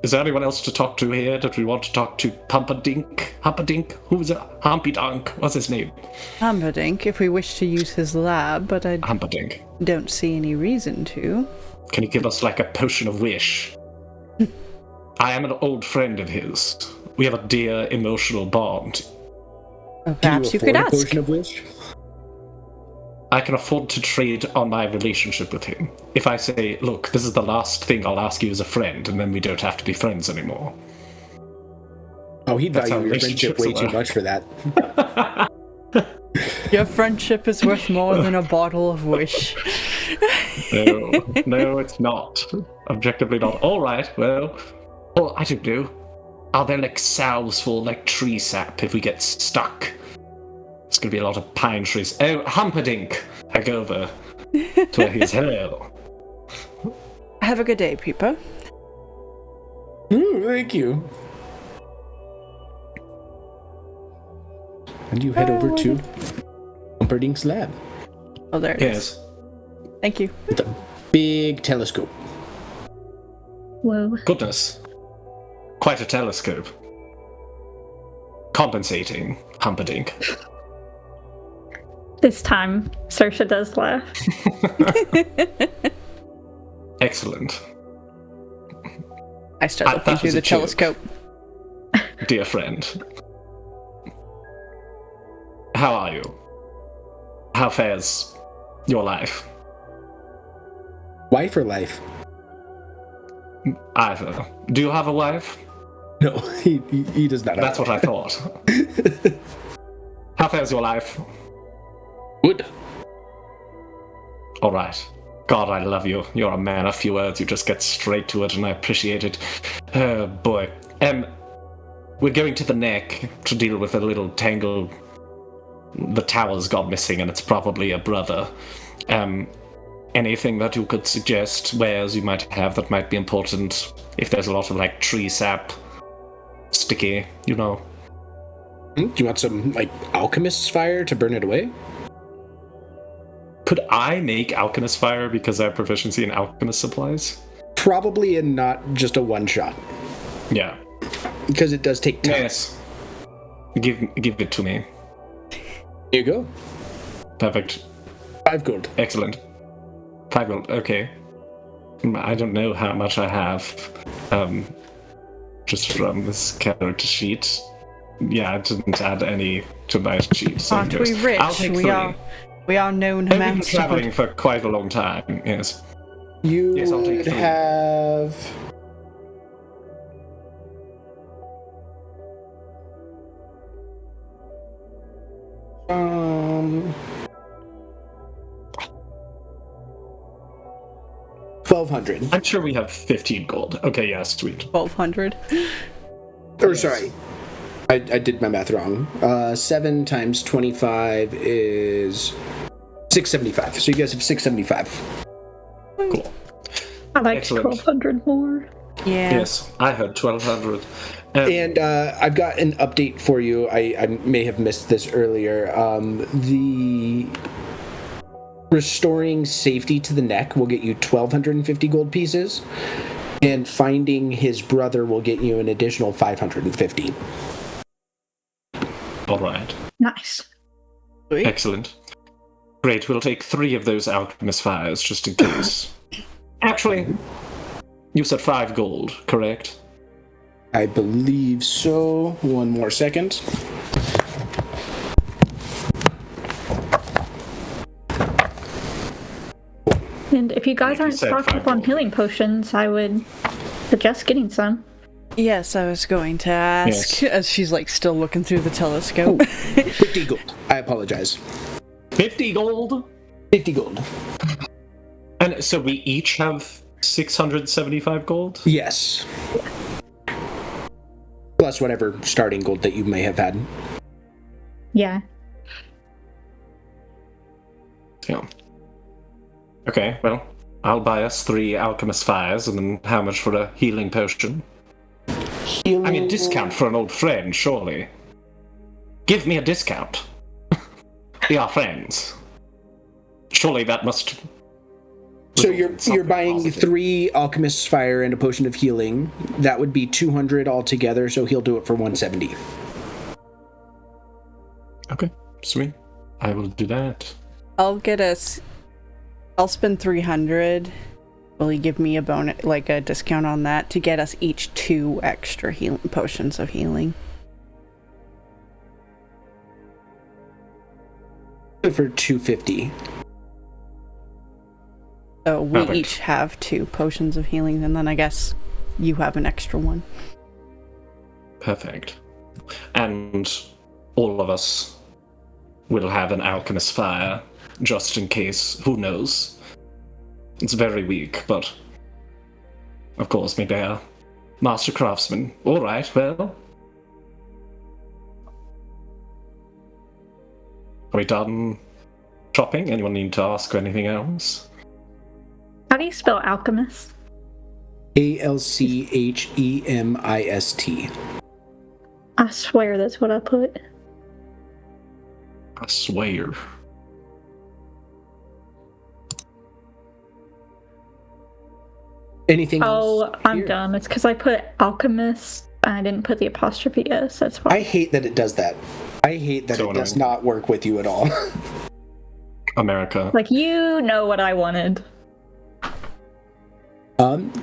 Is there anyone else to talk to here? Did we want to talk to Humperdink? Who's it? Humpy Dunk. What's his name? Humperdink, if we wish to use his lab, but I Humperdink. don't see any reason to. Can you give us like a potion of wish? I am an old friend of his. We have a dear emotional bond. Perhaps you could ask. Potion of wish? I can afford to trade on my relationship with him. If I say, look, this is the last thing I'll ask you as a friend, and then we don't have to be friends anymore. Oh, he'd That's value how your friendship way too relationships much for that. Your friendship is worth more than a bottle of Wish. No, it's not. Objectively not. All right, well, I don't know. Are there like salves for like tree sap if we get stuck? It's gonna be a lot of pine trees. Oh, Humperdinck! I go over to where he's hello. Have a good day, Peeper. Ooh, thank you. And you head over to Humperdinck's lab Oh, there it is. Yes. Thank you. with a big telescope. Whoa. Goodness. Quite a telescope. Compensating, Humperdinck. This time, Saoirse does laugh. Excellent. I start looking that through was the a joke. telescope. Dear friend. How are you? How fares your life? Wife or life? Either. Do you have a wife? No, he does not. That's what I thought. How fares your life? Good. All right. God, I love you. You're a man of few words. You just get straight to it, and I appreciate it. Oh, boy. We're going to the neck to deal with a little tangle. The tower's gone missing, and it's probably a brother. Anything that you could suggest, wares you might have that might be important? If there's a lot of, like, tree sap, sticky, you know. Do you want some, like, alchemist's fire to burn it away? Could I make alchemist fire because I have proficiency in alchemist supplies? Probably, and not just a one shot. Yeah. Because it does take time. Yes. Give it to me. Here you go. Perfect. 5 gold. Excellent. 5 gold. Okay. I don't know how much I have. Just from this character sheet. Yeah, I didn't add any to my sheet. So Aren't we rich? I'll take 3. We are known I've been amounts. traveling for quite a long time. Yes. You Yes, I'll take would 3. have... Um... 1,200. I'm sure we have 15 gold. Okay, yeah, sweet. 1,200. Or sorry, I did my math wrong. 7 times 25 is 675. So you guys have 675. Cool. I like Excellent. 1,200 more. Yeah. Yes, I heard 1,200. And I've got an update for you. I may have missed this earlier. The restoring safety to the neck will get you 1,250 gold pieces, and finding his brother will get you an additional 550. All right. Nice. Sweet. Excellent. Great, we'll take 3 of those alchemist fires just in case. Actually, you said 5 gold, correct? I believe so. One more second. And if you guys You aren't said stocked 5 up on gold. healing potions, I would suggest getting some. Yes, I was going to ask, Yes. as she's like still looking through the telescope. 50 gold. I apologize. 50 gold? 50 gold. And so we each have 675 gold? Yes. Plus whatever starting gold that you may have had. Yeah. Yeah. Okay, well, I'll buy us 3 alchemist fires, and then how much for a healing potion? Healing... I mean, discount for an old friend, surely. Give me a discount. We are friends. Surely that must... So you're something buying positive. 3 alchemist's fire and a potion of healing. That would be 200 altogether, so he'll do it for 170. Okay, sweet. I will do that. I'll spend 300. Will he give me a bonus, like a discount on that, to get us each 2 extra healing potions of healing? For 250. So we Perfect. each have 2 potions of healing, and then I guess you have an extra one. Perfect. And all of us will have an alchemist fire, just in case. Who knows? It's very weak, but of course, maybe a master craftsman. All right, well. Are we done shopping? Anyone need to ask anything else? How do you spell alchemist? ALCHEMIST. I swear that's what I put. I swear. Anything else? Oh, I'm here? dumb. It's because I put alchemist and I didn't put the apostrophe S. That's why. I hate that it does that. I hate that So it does annoying. not work with you at all. America. Like, you know what I wanted.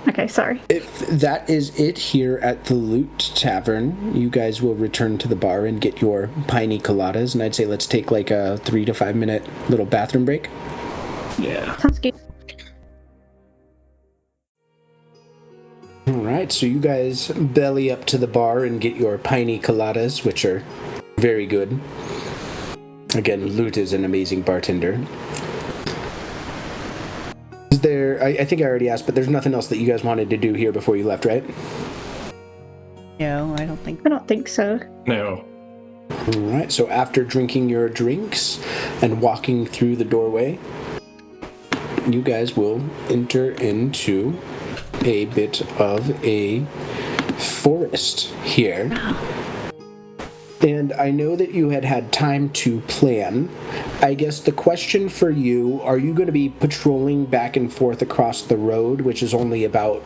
Okay, sorry. If that is it here at the Loot Tavern, you guys will return to the bar and get your piney coladas, and I'd say let's take like a 3 to 5 minute little bathroom break. Yeah. Sounds good. All right, so you guys belly up to the bar and get your piney coladas, which are very good. Again, Loot is an amazing bartender. Is there, I think I already asked, but there's nothing else that you guys wanted to do here before you left, right? No, I don't think. I don't think so. No. All right, so after drinking your drinks and walking through the doorway, you guys will enter into a bit of a forest here. And I know that you had time to plan. I guess the question for you, are you going to be patrolling back and forth across the road, which is only about,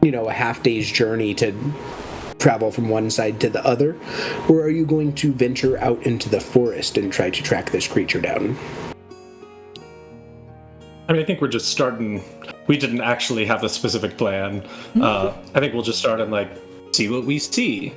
a half day's journey to travel from one side to the other? Or are you going to venture out into the forest and try to track this creature down? I mean, I think we're just starting. We didn't actually have a specific plan. I think we'll just start and, see what we see.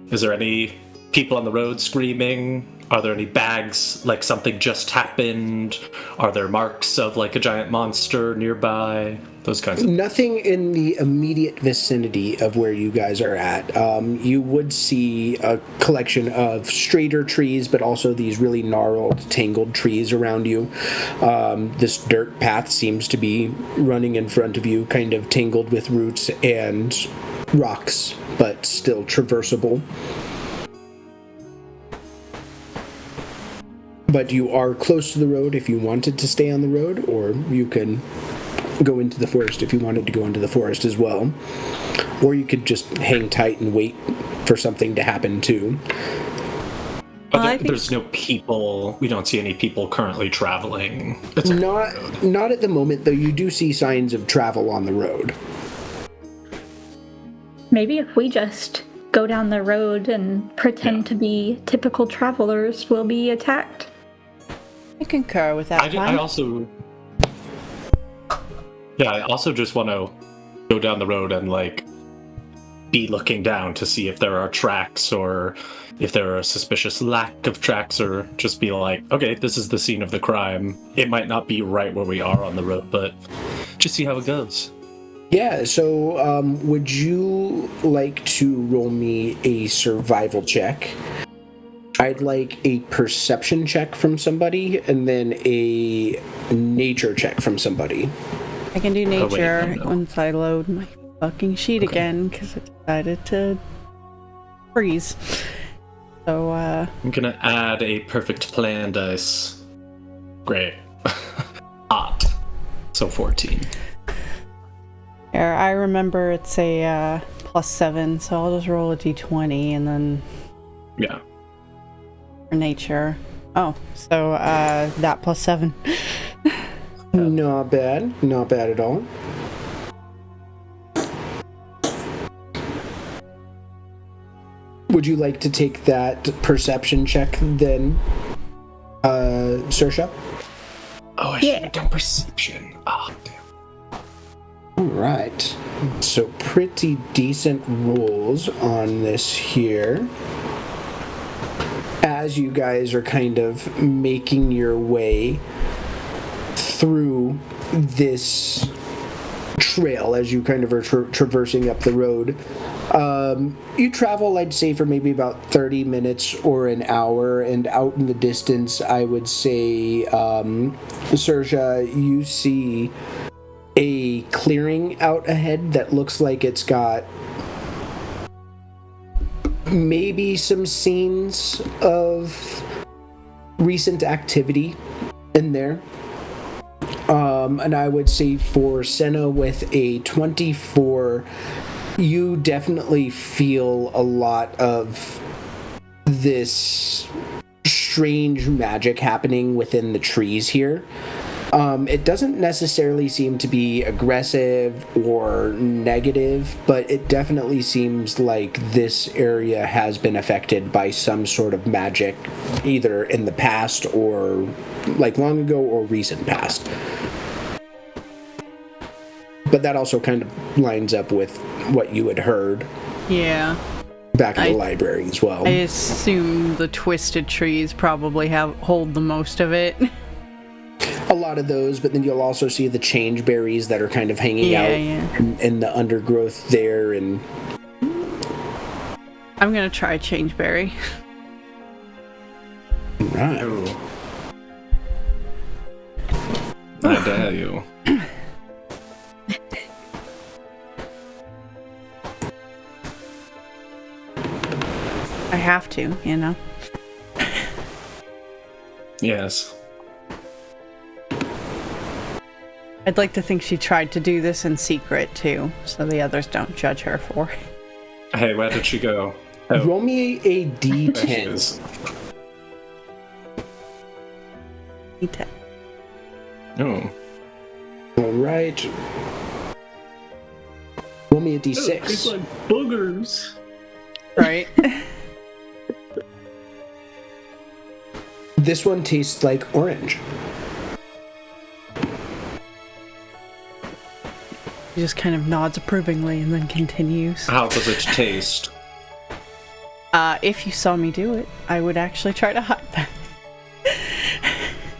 Is there any people on the road screaming? Are there any bags, like something just happened? Are there marks of, a giant monster nearby? Those kinds of... Nothing in the immediate vicinity of where you guys are at. You would see a collection of straighter trees, but also these really gnarled, tangled trees around you. This dirt path seems to be running in front of you, kind of tangled with roots and rocks, but still traversable. But you are close to the road if you wanted to stay on the road, or you can go into the forest if you wanted to go into the forest as well. Or you could just hang tight and wait for something to happen too. There's no people. We don't see any people currently traveling. It's Not at the moment, though. You do see signs of travel on the road. Maybe if we just go down the road and pretend to be typical travelers, we'll be attacked. I concur with that plan. I also just want to go down the road and be looking down to see if there are tracks or if there are a suspicious lack of tracks, or just be okay, this is the scene of the crime. It might not be right where we are on the road, but just see how it goes. Yeah, so would you like to roll me a survival check? I'd like a perception check from somebody, and then a nature check from somebody. I can do nature no. once I load my fucking sheet again, because it decided to freeze. So, I'm gonna add a perfect plan dice. Great. Hot. So 14. here, I remember it's a +7, so I'll just roll a d20 and then Yeah. for nature. Oh, so that +7. Not bad at all. Would you like to take that perception check then, Saoirse? Oh, I should have done perception. Oh, damn. Alright. So pretty decent rolls on this here. As you guys are kind of making your way through this trail, as you kind of are traversing up the road, You travel, I'd say, for maybe about 30 minutes or an hour, and out in the distance, I would say, Saoirse, you see a clearing out ahead that looks like it's got maybe some scenes of recent activity in there. And I would say for Senna with a 24, you definitely feel a lot of this strange magic happening within the trees here. It doesn't necessarily seem to be aggressive or negative, but it definitely seems like this area has been affected by some sort of magic, either in the past or like long ago or recent past. But that also kind of lines up with what you had heard. Yeah. Back in the library as well. I assume the twisted trees probably hold the most of it. A lot of those, but then you'll also see the change berries that are kind of hanging out in the undergrowth there. And I'm gonna try changeberry. Right. Ooh. I dare you. I have to, you know. Yes. I'd like to think she tried to do this in secret too, so the others don't judge her for it. Hey, where did she go? Oh, roll me a there she D10. is. Oh. All right. Roll me a D6. It's like boogers. Right? This one tastes like orange. She just kind of nods approvingly and then continues. How does it taste? If you saw me do it, I would actually try to hide that.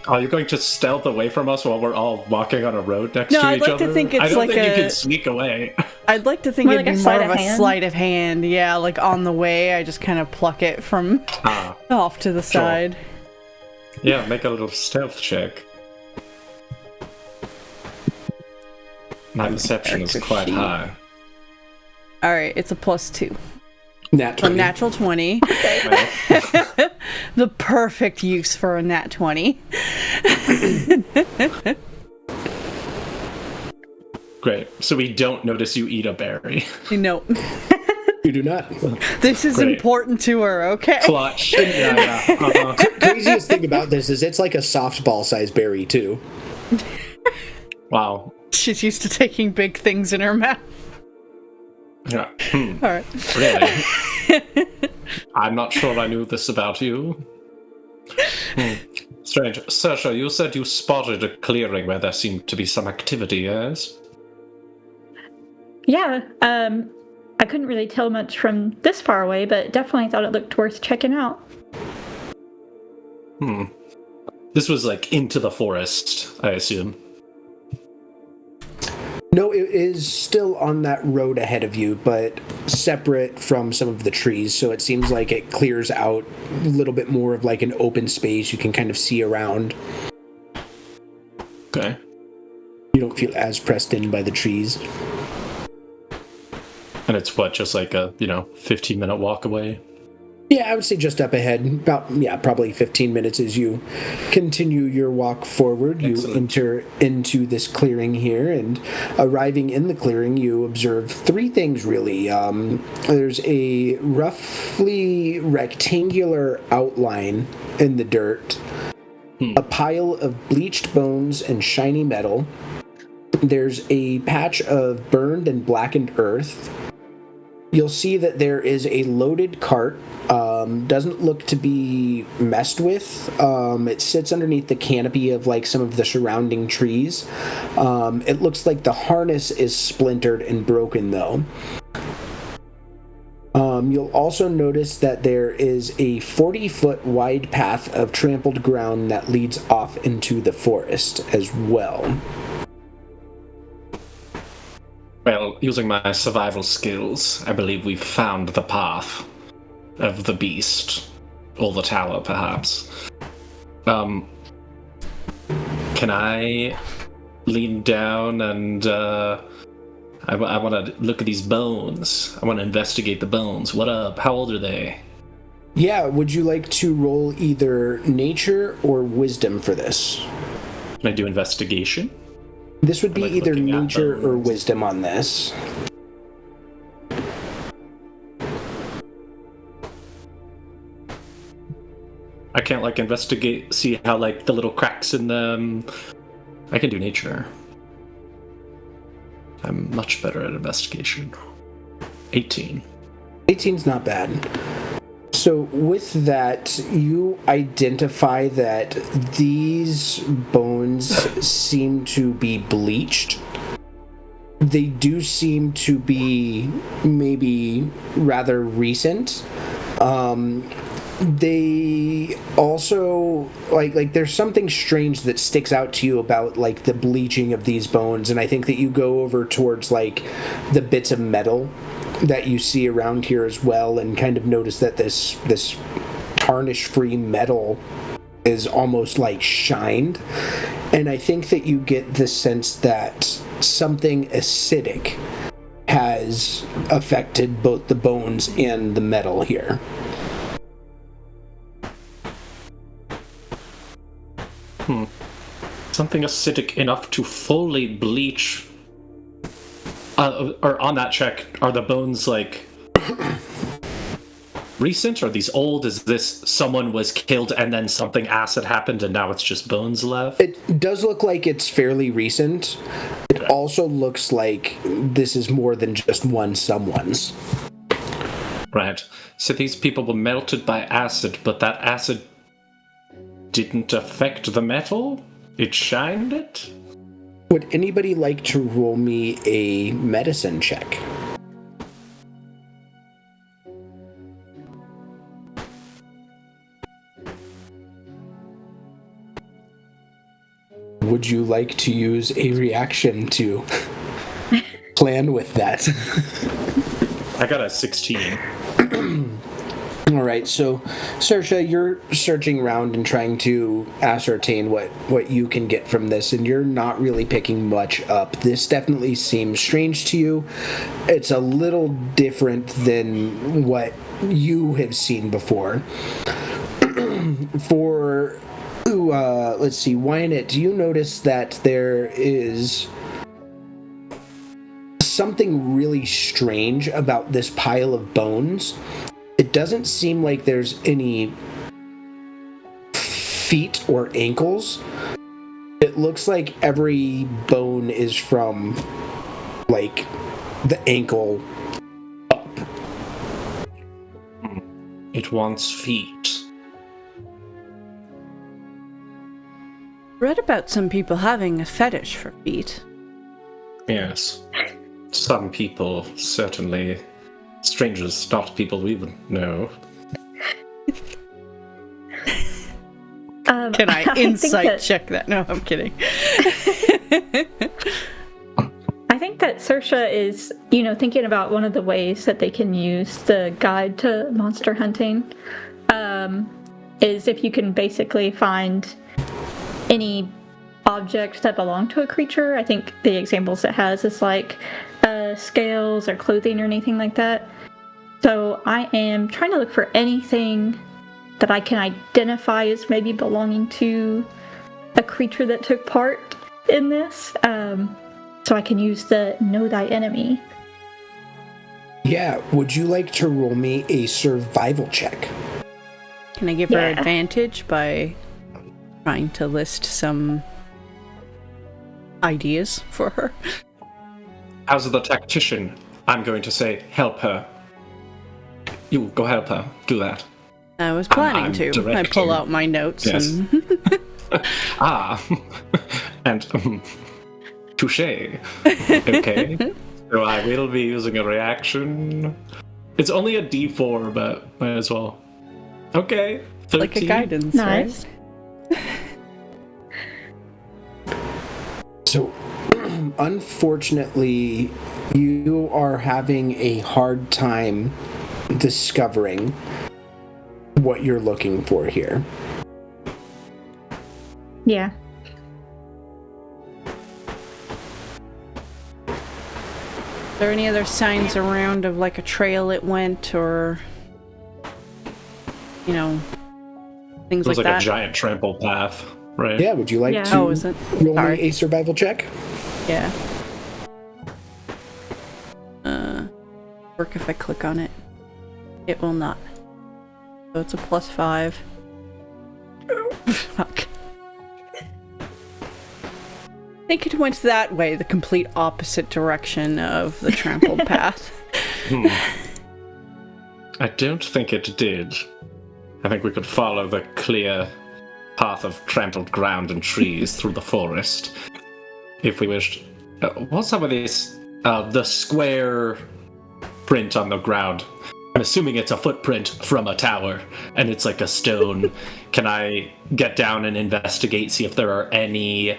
Are you going to stealth away from us while we're all walking on a road next No, to I'd each like other? to think it's I don't like think a- you can sneak away. I'd like to think More it'd like be a more sleight of of a hand? sleight of hand. Yeah, like on the way, I just kind of pluck it from off to the side. Yeah, make a little stealth check. My perception is Character quite sheet. high. Alright, it's a +2. Nat A 20. natural 20. Well, The perfect use for a nat 20. great. So we don't notice you eat a berry. No, You do not. this is Great. important to her, okay? Clutch. Yeah. Uh-huh. Craziest thing about this is it's like a softball-sized berry, too. Wow. She's used to taking big things in her mouth. Yeah. Alright. Really? I'm not sure I knew this about you. Strange. Saoirse, you said you spotted a clearing where there seemed to be some activity, yes? Yeah, I couldn't really tell much from this far away, but definitely thought it looked worth checking out. This was like into the forest, I assume. No, it is still on that road ahead of you, but separate from some of the trees, so it seems like it clears out a little bit more of like an open space you can kind of see around. Okay. You don't feel as pressed in by the trees. And it's what, just like a, 15-minute walk away? Yeah, I would say just up ahead, about, probably 15 minutes as you continue your walk forward. You Excellent. enter into this clearing here, and arriving in the clearing, you observe three things, really. There's a roughly rectangular outline in the dirt, a pile of bleached bones and shiny metal. There's a patch of burned and blackened earth. You'll see that there is a loaded cart. Doesn't look to be messed with. It sits underneath the canopy of like some of the surrounding trees. It looks like the harness is splintered and broken though. You'll also notice that there is a 40-foot wide path of trampled ground that leads off into the forest as well. Well, using my survival skills, I believe we've found the path of the beast. Or the tower, perhaps. Can I lean down and, I want to look at these bones. I want to investigate the bones. What up? How old are they? Yeah, would you like to roll either nature or wisdom for this? Can I do investigation? This would be Like either looking at nature or bones. wisdom on this. I can't, like, investigate, see how, like, the little cracks in them. I can do nature. I'm much better at investigation. 18. 18's not bad. So with that, you identify that these bones seem to be bleached. They do seem to be maybe rather recent. They also like there's something strange that sticks out to you about like the bleaching of these bones, and I think that you go over towards like the bits of metal that you see around here as well, and kind of notice that this tarnish-free metal is almost like shined, and I think that you get the sense that something acidic has affected both the bones and the metal here. Something acidic enough to fully bleach. Or on that check, are the bones like recent? Are these old? Is this someone was killed and then something acid happened and now it's just bones left? It does look like it's fairly recent. It also looks like this is more than just one someone's. Right. So these people were melted by acid, but that acid didn't affect the metal? It shined it? Would anybody like to roll me a medicine check? Would you like to use a reaction to plan with that? I got a 16. All right, so Saoirse, you're searching around and trying to ascertain what you can get from this, and you're not really picking much up. This definitely seems strange to you. It's a little different than what you have seen before. For, let's see, Wynette, do you notice that there is something really strange about this pile of bones? It doesn't seem like there's any feet or ankles. It looks like every bone is from, like, the ankle up. It wants feet. Read about some people having a fetish for feet. Yes. Some people, certainly. Strangers, not people we would know. Can I think insight that- check that? No, I'm kidding. I think that Saoirse is, thinking about one of the ways that they can use the guide to monster hunting, is if you can basically find any objects that belong to a creature. I think the examples it has is like scales or clothing or anything like that. So I am trying to look for anything that I can identify as maybe belonging to a creature that took part in this, so I can use the Know Thy Enemy. Yeah, would you like to roll me a survival check? Can I give her Yeah. advantage by trying to list some ideas for her? As the tactician, I'm going to say, help her. You, go help her. Do that. I was planning I'm to. I directing. pull out my notes Yes. and And touche. Okay. So I will be using a reaction. It's only a D4, but might as well. Okay. 13. like a guidance, Nice. right? So, Unfortunately, you are having a hard time discovering what you're looking for here. Yeah. Are there any other signs around of like a trail it went, or you know, things It was like like that? a giant trampled path, right? Yeah, would you like Yeah. to Oh, is it? roll Sorry. me a survival check? Yeah. Work if I click on it. It will not. So it's a +5. Fuck. I think it went that way, the complete opposite direction of the trampled path. I don't think it did. I think we could follow the clear path of trampled ground and trees through the forest, if we wished. What's up with this? The square print on the ground. I'm assuming it's a footprint from a tower, and it's like a stone. Can I get down and investigate, see if there are any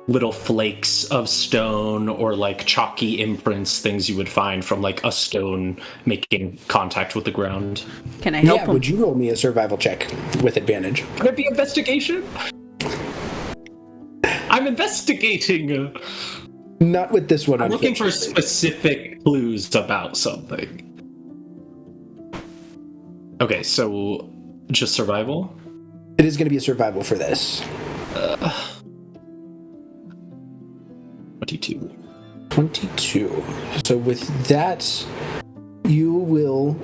little flakes of stone or like chalky imprints, things you would find from like a stone making contact with the ground? Can I help Yeah, him? would you roll me a survival check with advantage? Could it be investigation? I'm investigating. Not with this one, I'm looking for unfortunately. specific clues about something. Okay, so just survival? It is going to be a survival for this. 22. 22. So with that, you will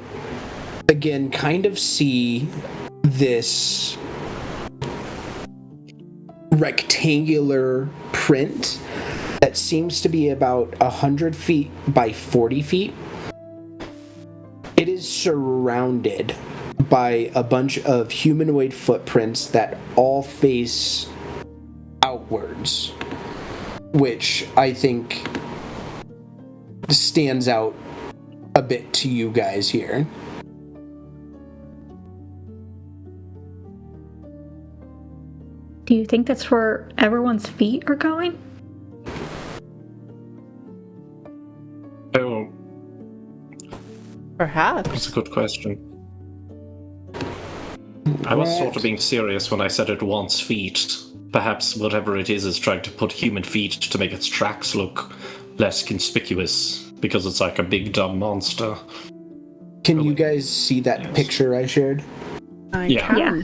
again kind of see this rectangular print that seems to be about 100 feet by 40 feet. It is surrounded by a bunch of humanoid footprints that all face outwards, which I think stands out a bit to you guys here. Do you think that's where everyone's feet are going? Oh, Perhaps. that's a good question. I was sort of being serious when I said it wants feet. Perhaps whatever it is trying to put human feet to make its tracks look less conspicuous, because it's like a big dumb monster. Can you guys see that Yes. picture I shared? I Yeah. can. Yeah.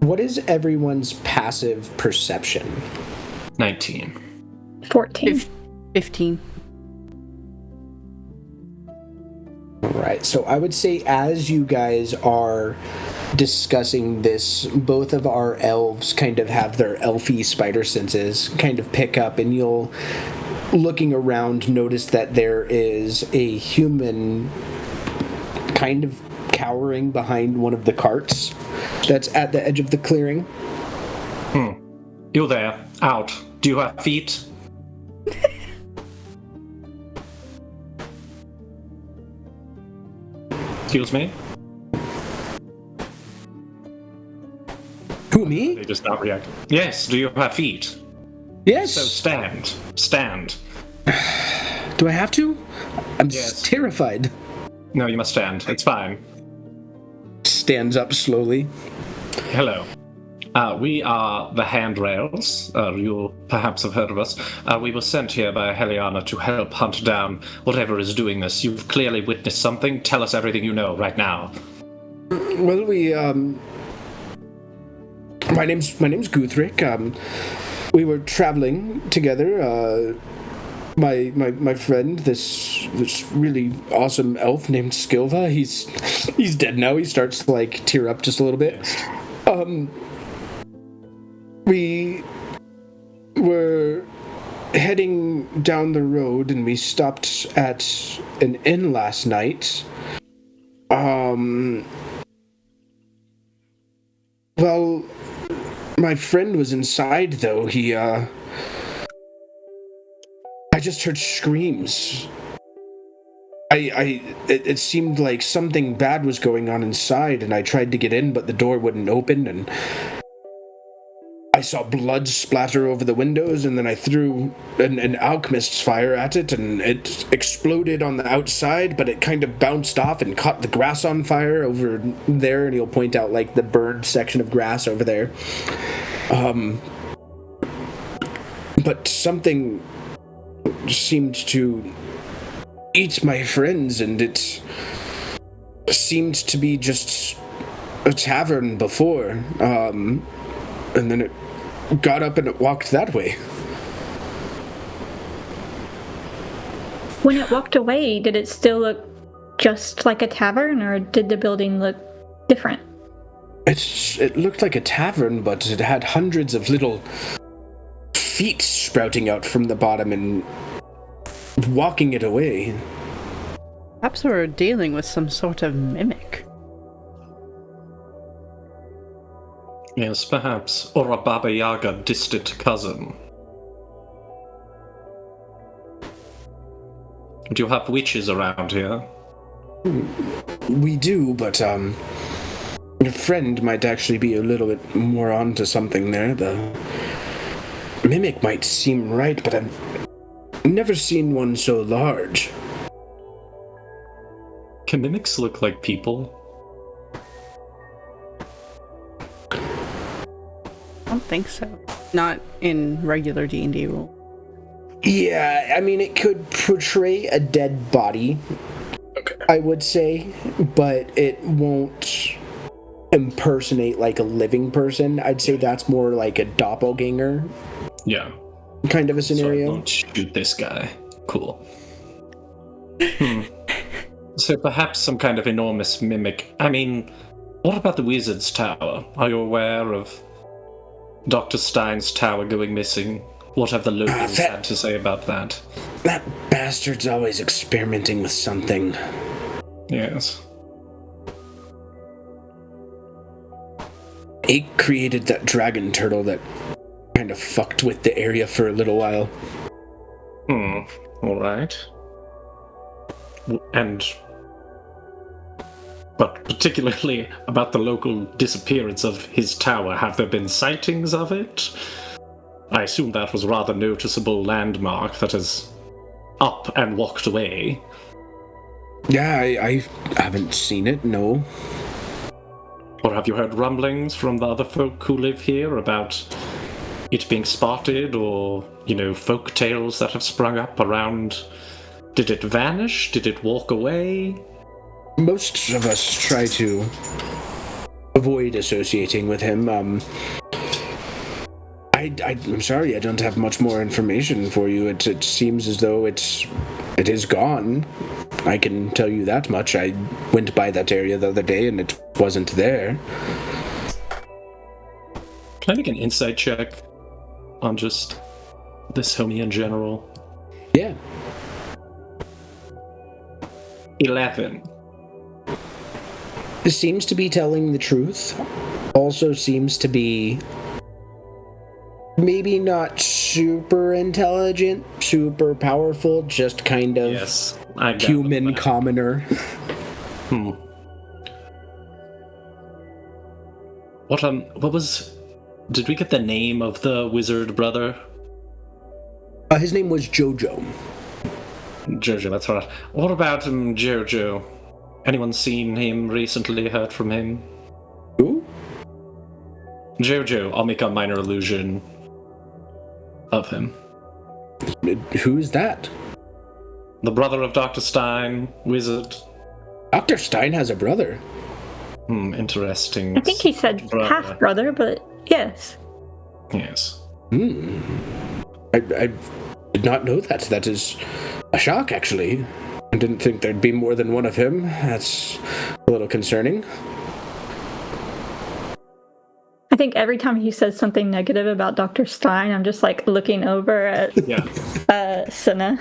What is everyone's passive perception? 19. 14. 15. Right, so I would say as you guys are discussing this, both of our elves kind of have their elfy spider senses kind of pick up, and you'll, looking around, notice that there is a human kind of cowering behind one of the carts that's at the edge of the clearing. You there, out. Do you have feet? Excuse me? Who, me? They just not react. Yes, do you have feet? Yes. So stand. Stand. Do I have to? I'm Yes. terrified. No, you must stand. It's fine. Stands up slowly. Hello. We are the Handrails. You perhaps have heard of us. We were sent here by Heliana to help hunt down whatever is doing this. You've clearly witnessed something. Tell us everything you know right now. Well, my name's Guthric. We were traveling together. My friend, this really awesome elf named Skilva. He's dead now. He starts to like tear up just a little bit. We were heading down the road and we stopped at an inn last night. Well, my friend was inside though. I just heard screams. it seemed like something bad was going on inside, and I tried to get in, but the door wouldn't open, and I saw blood splatter over the windows, and then I threw an alchemist's fire at it, and it exploded on the outside, but it kind of bounced off and caught the grass on fire over there, and he'll point out, like, the bird section of grass over there. But something seemed to eat my friends, and it seemed to be just a tavern before, and then it got up and it walked that way. When it walked away, did it still look just like a tavern, or did the building look different? It looked like a tavern, but it had hundreds of little feet sprouting out from the bottom and walking it away. Perhaps we're dealing with some sort of mimic. Yes, perhaps. Or a Baba Yaga distant cousin. Do you have witches around here? We do, but your friend might actually be a little bit more onto something there. The mimic might seem right, but I've never seen one so large. Can mimics look like people? I don't think so. Not in regular D&D rule. Yeah, I mean, it could portray a dead body, I would say, but it won't impersonate like a living person. I'd say that's more like a doppelganger. Yeah. Kind of a scenario. So don't shoot this guy. Cool. So perhaps some kind of enormous mimic. I mean, what about the Wizard's Tower? Are you aware of Dr. Stein's tower going missing? What have the locals had to say about that? That bastard's always experimenting with something. Yes. He created that dragon turtle that kind of fucked with the area for a little while. Alright. But particularly about the local disappearance of his tower, have there been sightings of it? I assume that was a rather noticeable landmark that is up and walked away. Yeah, I haven't seen it, no. Or have you heard rumblings from the other folk who live here about it being spotted, or, folk tales that have sprung up around? Did it vanish? Did it walk away? Most of us try to avoid associating with him. I'm sorry, I don't have much more information for you. It seems as though it is gone. I can tell you that much. I went by that area the other day and it wasn't there. Can I make an insight check on just this homie in general? Yeah. 11. It seems to be telling the truth. Also seems to be maybe not super intelligent, super powerful, just kind of human commoner. What was... Did we get the name of the wizard brother? His name was Jojo. Jojo, that's right. What about Jojo? Anyone seen him recently, heard from him? Who? Jojo, I'll make a minor illusion of him. Who's that? The brother of Dr. Stein, wizard. Dr. Stein has a brother. Interesting. I think he said half-brother, but yes. Yes. I did not know that. That is a shock, actually. I didn't think there'd be more than one of him. That's a little concerning. I think every time he says something negative about Dr. Stein, I'm just like looking over at Senna.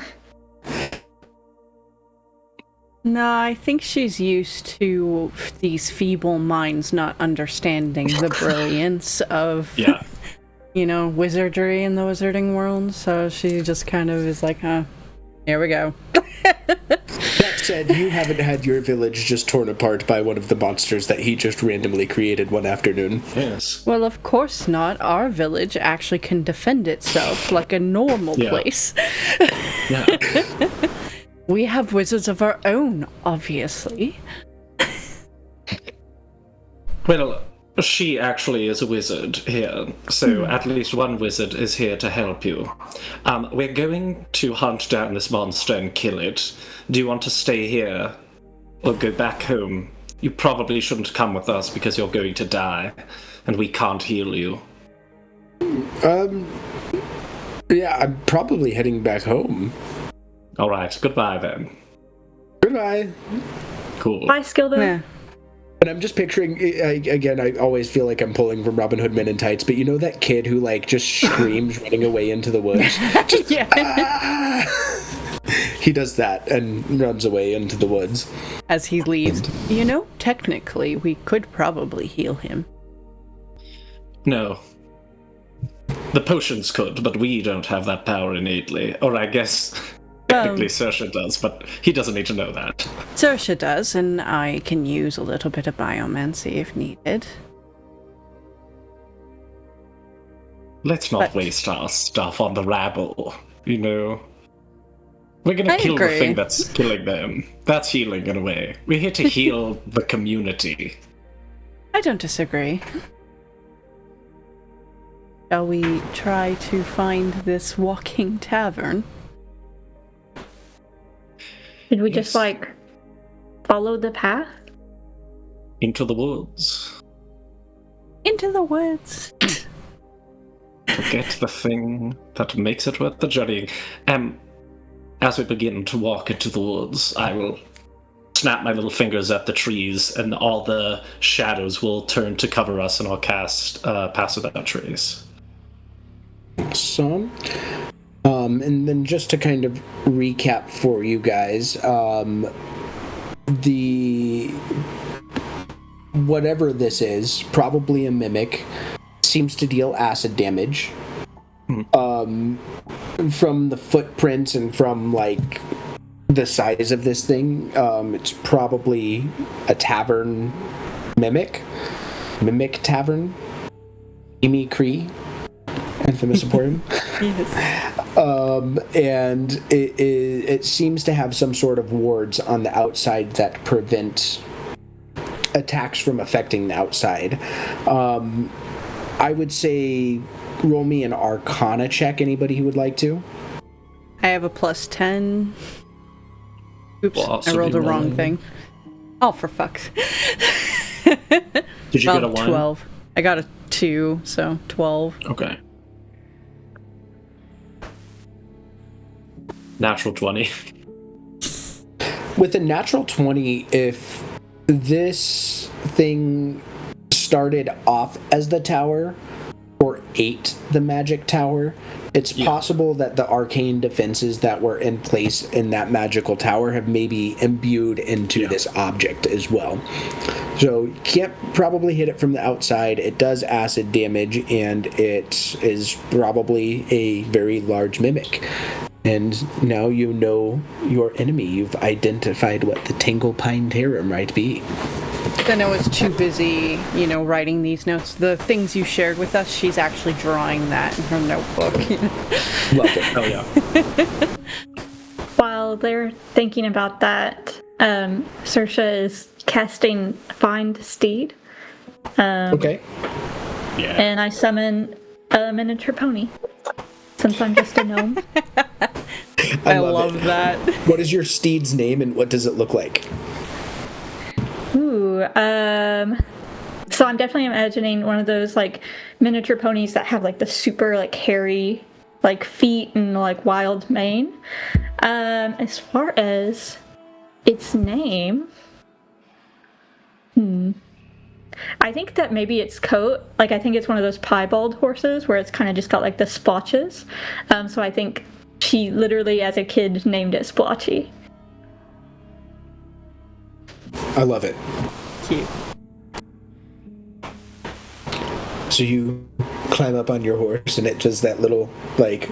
No, I think she's used to these feeble minds not understanding the brilliance of, wizardry in the wizarding world. So she just kind of is like, here we go. said you haven't had your village just torn apart by one of the monsters that he just randomly created one afternoon. Yes. Well, of course not. Our village actually can defend itself like a normal place. Yeah. We have wizards of our own, obviously. Well, she actually is a wizard here, so at least one wizard is here to help you. We're going to hunt down this monster and kill it. Do you want to stay here or go back home? You probably shouldn't come with us because you're going to die, and we can't heal you. Yeah, I'm probably heading back home. All right, goodbye then. Goodbye. Cool. Bye, Skilda. Yeah. And I'm just picturing, again, I always feel like I'm pulling from Robin Hood Men in Tights, but you know that kid who, like, just screams running away into the woods? Just, Yeah. He does that and runs away into the woods. As he leaves. You know, technically, we could probably heal him. No. The potions could, but we don't have that power innately. Or I guess technically Saoirse does, but he doesn't need to know that. Saoirse does, and I can use a little bit of biomancy if needed. Let's not waste our stuff on the rabble, you know? We're gonna I kill agree. the thing that's killing them. That's healing in a way. We're here to heal the community. I don't disagree. Shall we try to find this walking tavern? Did we just, like, follow the path? Into the woods. Into the woods. Forget the thing that makes it worth the journey. As we begin to walk into the woods, I will snap my little fingers at the trees, and all the shadows will turn to cover us, and I'll cast Pass Without Trace. So, and then just to kind of recap for you guys, the whatever this is, probably a mimic, seems to deal acid damage. From the footprints and from, like, the size of this thing, it's probably a tavern mimic tavern, Amy Cree, infamous emporium. And it seems to have some sort of wards on the outside that prevent attacks from affecting the outside. I would say roll me an Arcana check, anybody who would like to. I have a +10. Oops, Well, I rolled a wrong rolling. thing. Oh, for fuck's. Did you get a 1? 12. I got a 2, so 12. Okay. Natural 20. With a natural 20, if this thing started off as the tower or ate the magic tower, it's possible that the arcane defenses that were in place in that magical tower have maybe imbued into this object as well. So you can't probably hit it from the outside. It does acid damage, and it is probably a very large mimic. And now you know your enemy. You've identified what the Tangle Pine Terror might be. I know it's too busy, writing these notes. The things you shared with us, she's actually drawing that in her notebook. Love it. Oh, yeah. While they're thinking about that, Saoirse is casting Find Steed. Okay. Yeah. And I summon a miniature pony, since I'm just a gnome. I love that. What is your steed's name, and what does it look like? Ooh, so I'm definitely imagining one of those, like, miniature ponies that have, like, the super, like, hairy, like, feet and, like, wild mane. As far as its name, I think that maybe its coat, like, I think it's one of those piebald horses where it's kind of just got, like, the splotches. So I think she literally, as a kid, named it Splotchy. I love it. Cute. So you climb up on your horse, and it does that little, like,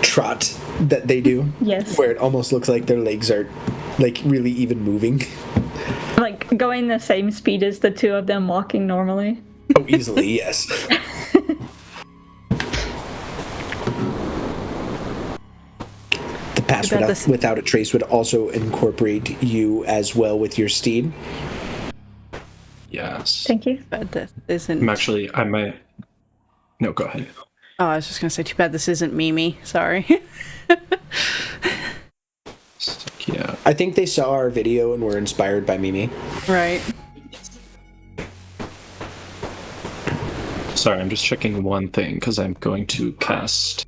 trot that they do. Yes. Where it almost looks like their legs are Like, really even moving? Like, going the same speed as the two of them walking normally. Oh, easily, yes. The pass without a trace would also incorporate you as well with your steed. Yes. Thank you. But this isn't... I might... No, go ahead. Oh, I was just going to say, too bad this isn't Mimi. Sorry. Yeah. I think they saw our video and were inspired by Mimi. Right. Sorry, I'm just checking one thing, because I'm going to cast...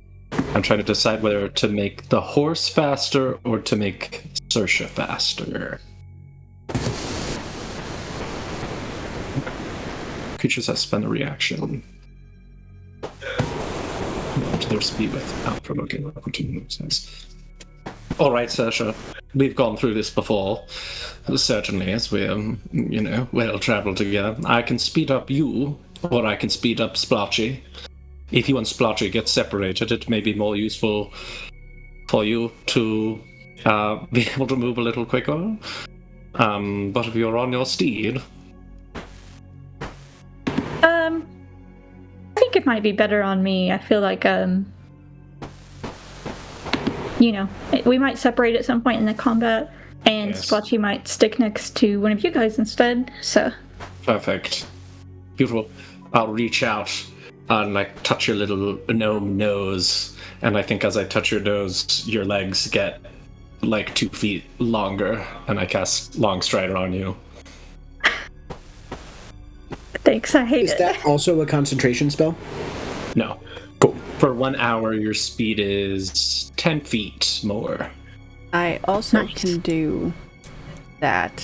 I'm trying to decide whether to make the horse faster or to make Saoirse faster. Creatures that spend a reaction to their speed without provoking opportunities. Alright, Saoirse, we've gone through this before. Certainly, as we're, well-traveled together. I can speed up you, or I can speed up Splotchy. If you and Splotchy get separated, it may be more useful for you to be able to move a little quicker. But if you're on your steed... I think it might be better on me. I feel like, we might separate at some point in the combat, and Yes. Splotchy might stick next to one of you guys instead, so... Perfect. Beautiful. I'll reach out and touch your little gnome nose, and I think as I touch your nose, your legs get 2 feet longer, and I cast Long Strider on you. Thanks, I hate Is it. that also a concentration spell? No. Cool. For 1 hour, your speed is 10 feet more. I also Nice. can do that.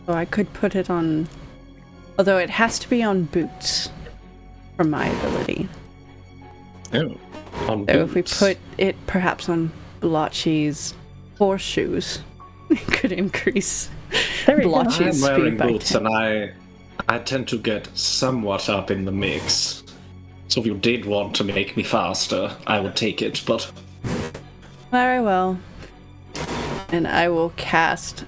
So I could put it on... Although it has to be on boots for my ability. Oh. On So if we boots. put it perhaps on Blotchy's horseshoes, it could increase There we go. Blotchy's I'm wearing speed by boots, 10. and I tend to get somewhat up in the mix. So if you did want to make me faster, I would take it, but... Very well. And I will cast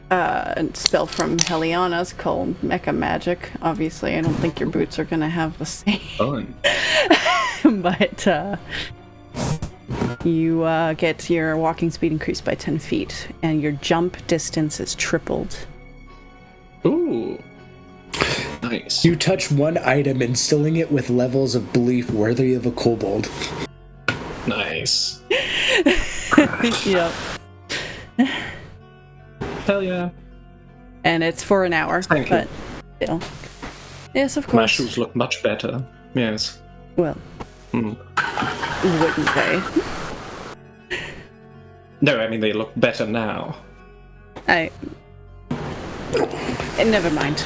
a spell from Heliana's called Mecha Magic. Obviously, I don't think your boots are going to have the same. Fun. But you get your walking speed increased by 10 feet, and your jump distance is tripled. Ooh. Nice. You touch one item, instilling it with levels of belief worthy of a kobold. Nice. Yep. Hell yeah. And it's for an hour. Thank you. But still. Yes, of My course. shoes look much better. Yes. Well, Mm. wouldn't they? No, I mean, they look better now. Never mind.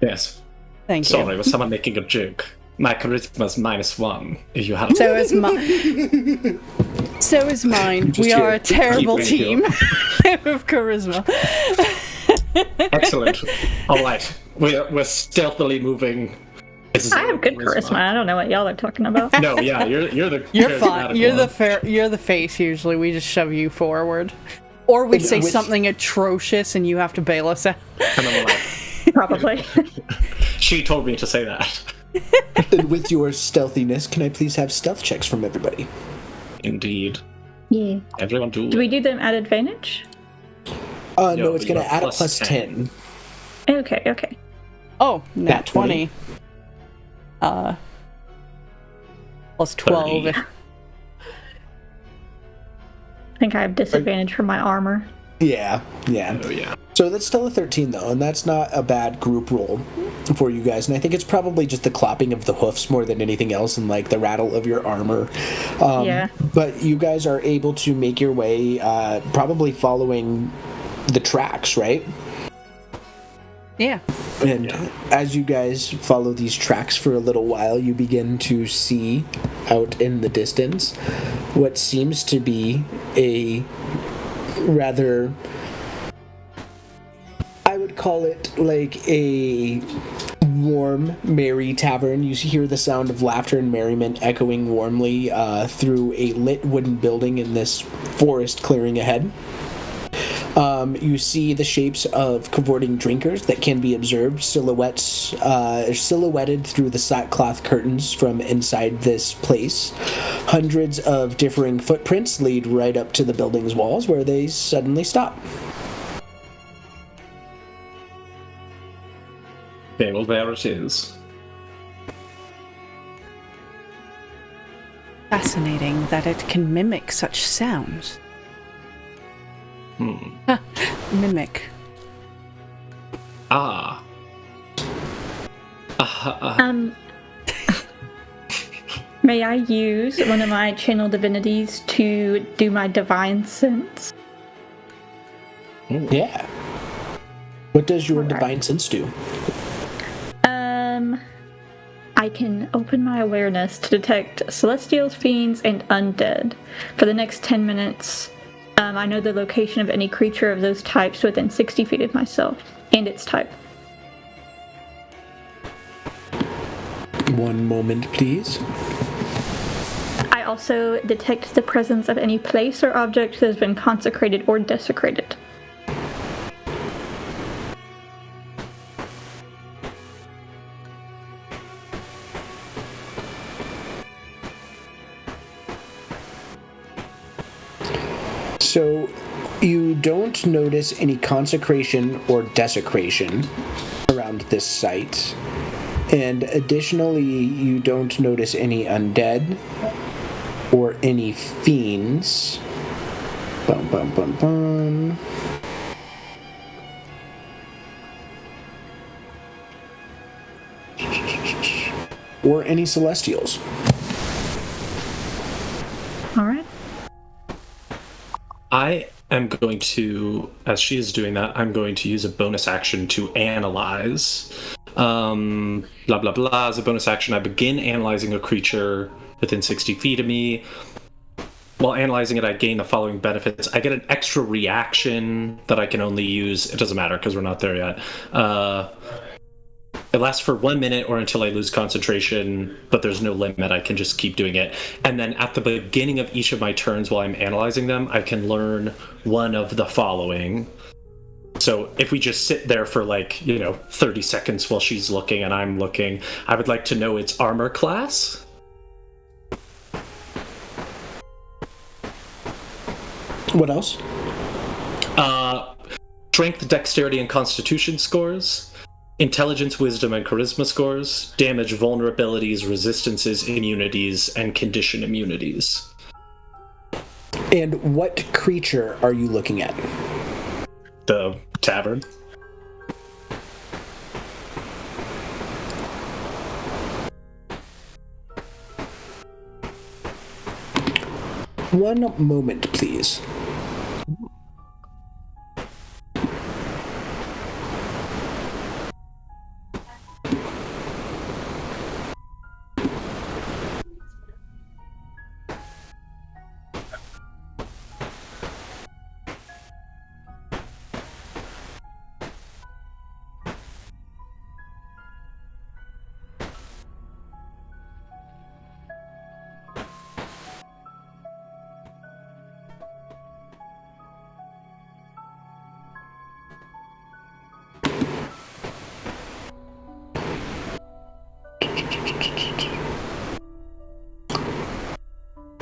Yes. Thank Sorry, you. was someone making a joke? My charisma's -1, if you have... So is mine. So is mine. Just We are here. a terrible Keep it team of charisma. Excellent. All right. We're stealthily moving. It's I have good charisma. I don't know what y'all are talking about. No, yeah, you're the You're fine. charismatic You're one. You're the face. Usually, we just shove you forward, or we say with- something atrocious and you have to bail us out. And I'm like, Probably. she told me to say that. And with your stealthiness, can I please have stealth checks from everybody? Indeed. Yeah. Everyone do. Do we do them at advantage? No, No, it's you going to have add a plus plus 10. 10. Okay. Oh, Nat nat 20. 20. Plus 12. 30. I think I have disadvantage from my armor. Yeah. Oh, yeah. So that's still a 13, though, and that's not a bad group roll for you guys. And I think it's probably just the clopping of the hoofs more than anything else, and the rattle of your armor. Yeah. But you guys are able to make your way, probably following the tracks, right? Yeah. And as you guys follow these tracks for a little while, you begin to see out in the distance what seems to be a rather, I would call it like a warm, merry tavern. You hear the sound of laughter and merriment echoing warmly through a lit wooden building in this forest clearing ahead. You see the shapes of cavorting drinkers that can be observed, silhouetted through the sackcloth curtains from inside this place. Hundreds of differing footprints lead right up to the building's walls, where they suddenly stop. Okay, well, there it is. Fascinating that it can mimic such sounds. Mimic. Ah. May I use one of my channel divinities to do my divine sense? Yeah. What does your divine sense do? I can open my awareness to detect celestials, fiends, and undead. For the next 10 minutes, I know the location of any creature of those types within 60 feet of myself, and its type. One moment, please. I also detect the presence of any place or object that has been consecrated or desecrated. So, you don't notice any consecration or desecration around this site. And additionally, you don't notice any undead or any fiends. Bum, bum, bum, bum. Or any celestials. All right. I am going to, as she is doing that, I'm going to use a bonus action to analyze. Blah, blah, blah. As a bonus action, I begin analyzing a creature within 60 feet of me. While analyzing it, I gain the following benefits. I get an extra reaction that I can only use. It doesn't matter because we're not there yet. It lasts for 1 minute or until I lose concentration, but there's no limit. I can just keep doing it. And then at the beginning of each of my turns while I'm analyzing them, I can learn one of the following. So if we just sit there for 30 seconds while she's looking and I'm looking, I would like to know its armor class. What else? Strength, dexterity, and constitution scores. Intelligence, wisdom, and charisma scores. Damage, vulnerabilities, resistances, immunities, and condition immunities. And what creature are you looking at? The tavern. One moment, please.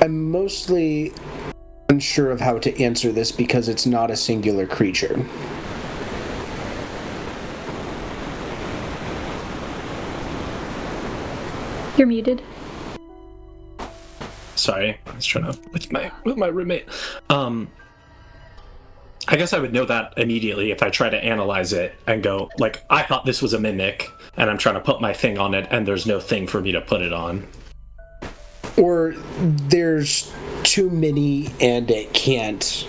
I'm mostly unsure of how to answer this because it's not a singular creature. You're muted. Sorry, I was trying to with my roommate. I guess I would know that immediately if I try to analyze it and go, I thought this was a mimic, and I'm trying to put my thing on it, and there's no thing for me to put it on. Or there's too many and it can't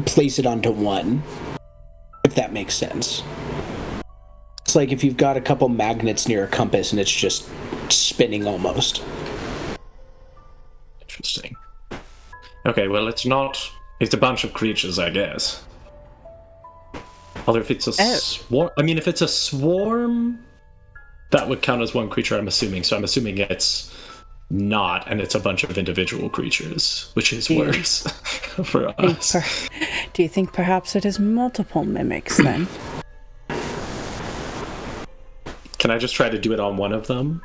place it onto one, if that makes sense. It's like if you've got a couple magnets near a compass and it's just spinning almost. Interesting. Okay, well, it's a bunch of creatures, I guess. Although if it's a swarm, I mean, if it's a swarm, that would count as one creature, I'm assuming. So I'm assuming it's not, and it's a bunch of individual creatures, which is worse for us. Do you think perhaps it is multiple mimics then? Can I just try to do it on one of them?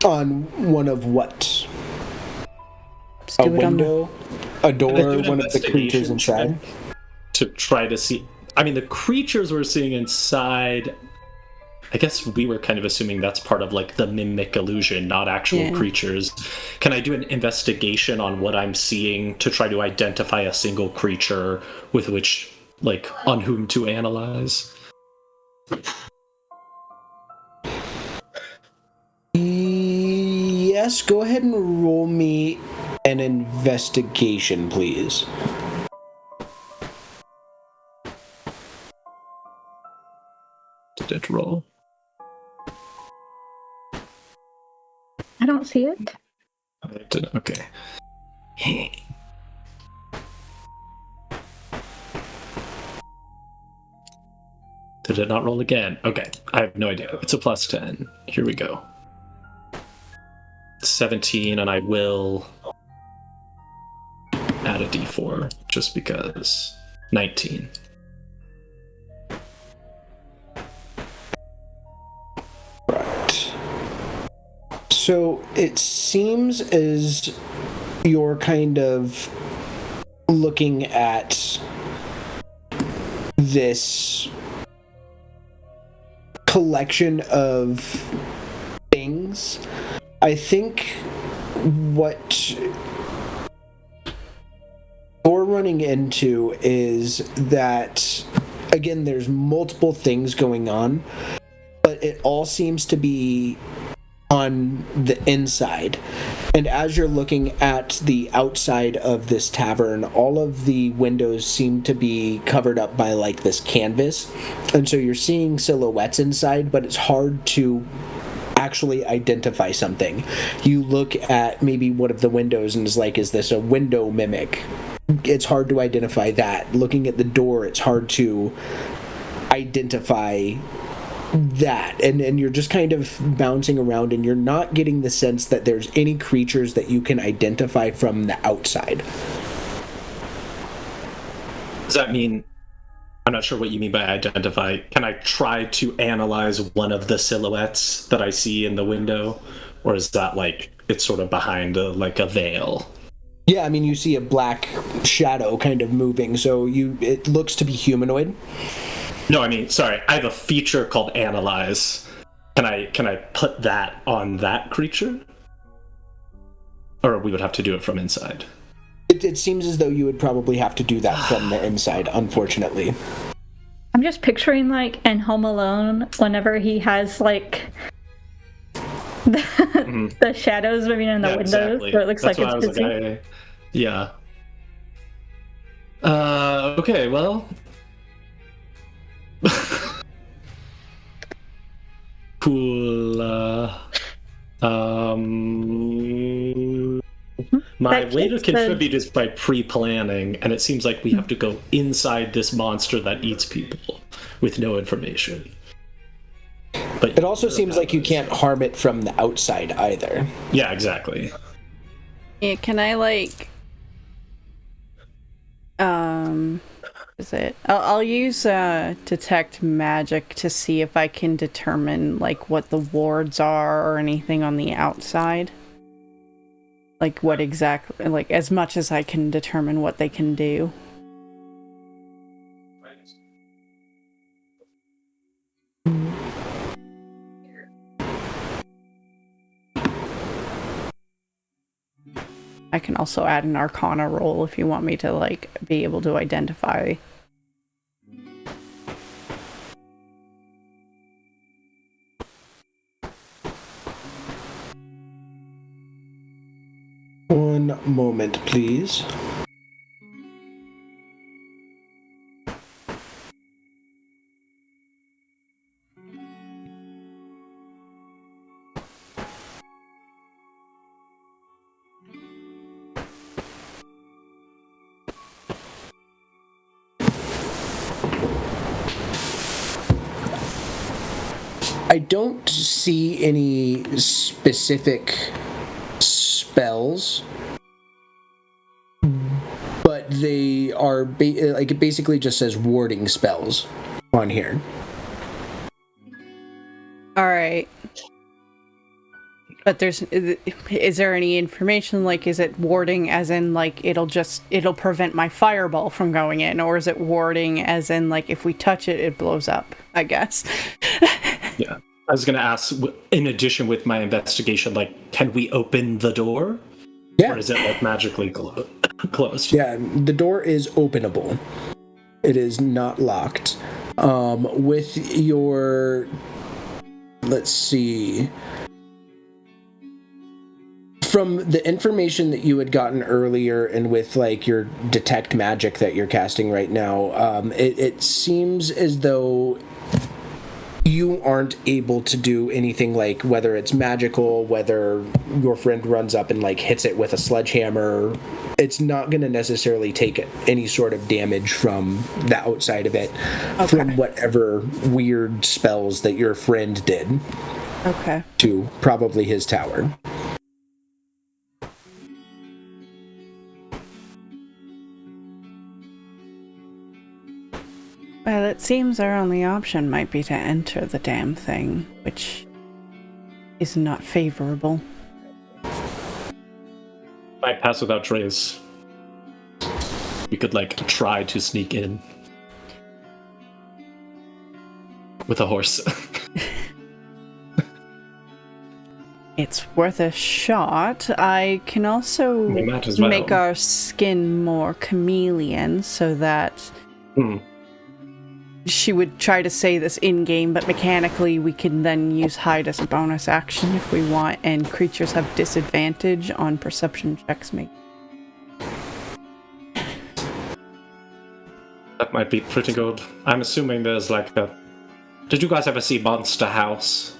On one of what? Let's A do it on window? A door? One of the creatures Investigation inside? check to try to see. I mean, the creatures we're seeing inside, I guess we were kind of assuming that's part of like the mimic illusion, not actual creatures. Can I do an investigation on what I'm seeing to try to identify a single creature with which, like, on whom to analyze? Yes, go ahead and roll me an investigation, please. Did it roll? I don't see it. Okay. Did it not roll again? Okay, I have no idea. It's a +10. Here we go. 17, and I will add a d4 just because. 19. Right. So it seems as you're kind of looking at this collection of things. I think what you're running into is that, again, there's multiple things going on, but it all seems to be on the inside. And as you're looking at the outside of this tavern, all of the windows seem to be covered up by like this canvas. And so you're seeing silhouettes inside, but it's hard to actually identify something. You look at maybe one of the windows and is like, is this a window mimic? It's hard to identify that. Looking at the door, it's hard to identify that. And you're just kind of bouncing around, and you're not getting the sense that there's any creatures that you can identify from the outside. Does that mean, I'm not sure what you mean by identify. Can I try to analyze one of the silhouettes that I see in the window? Or is that like, it's sort of behind like a veil? Yeah, I mean, you see a black shadow kind of moving, so it looks to be humanoid. No, I mean, sorry, I have a feature called Analyze. Can I put that on that creature? Or we would have to do it from inside? It seems as though you would probably have to do that from the inside, unfortunately. I'm just picturing, like, in Home Alone, whenever he has, like, the shadows moving in the windows, exactly. so it looks That's like it's busy. Yeah. Okay, well... Cool. My way to contribute is by pre-planning, and it seems like we have to go inside this monster that eats people with no information. But it also seems like you can't harm it from the outside either. Yeah, exactly. Yeah, can I like is it? I'll use detect magic to see if I can determine like what the wards are or anything on the outside. Like what exactly, like as much as I can determine what they can do. I can also add an Arcana roll if you want me to like be able to identify. One moment, please. I don't see any specific spells, but they are like it basically just says warding spells on here. All right. But is there any information, like, is it warding as in, like, it'll prevent my fireball from going in, or is it warding as in, like, if we touch it, it blows up, I guess? Yeah. I was going to ask, in addition with my investigation, like, can we open the door? Yeah. Or is it, like, magically closed? Yeah, the door is openable. It is not locked. With your... Let's see... From the information that you had gotten earlier and with, like, your detect magic that you're casting right now, it seems as though you aren't able to do anything, like, whether it's magical, whether your friend runs up and, like, hits it with a sledgehammer. It's not going to necessarily take any sort of damage from the outside of it, from whatever weird spells that your friend did. Okay. To probably his tower. Well, it seems our only option might be to enter the damn thing, which is not favorable. Might pass without trace. We could, like, try to sneak in. With a horse. It's worth a shot. I can also might as well. make our skin more chameleon so that she would try to say this in-game, but mechanically we can then use hide as a bonus action if we want, and creatures have disadvantage on perception checks made. That might be pretty good. I'm assuming there's, like, a... Did you guys ever see Monster House?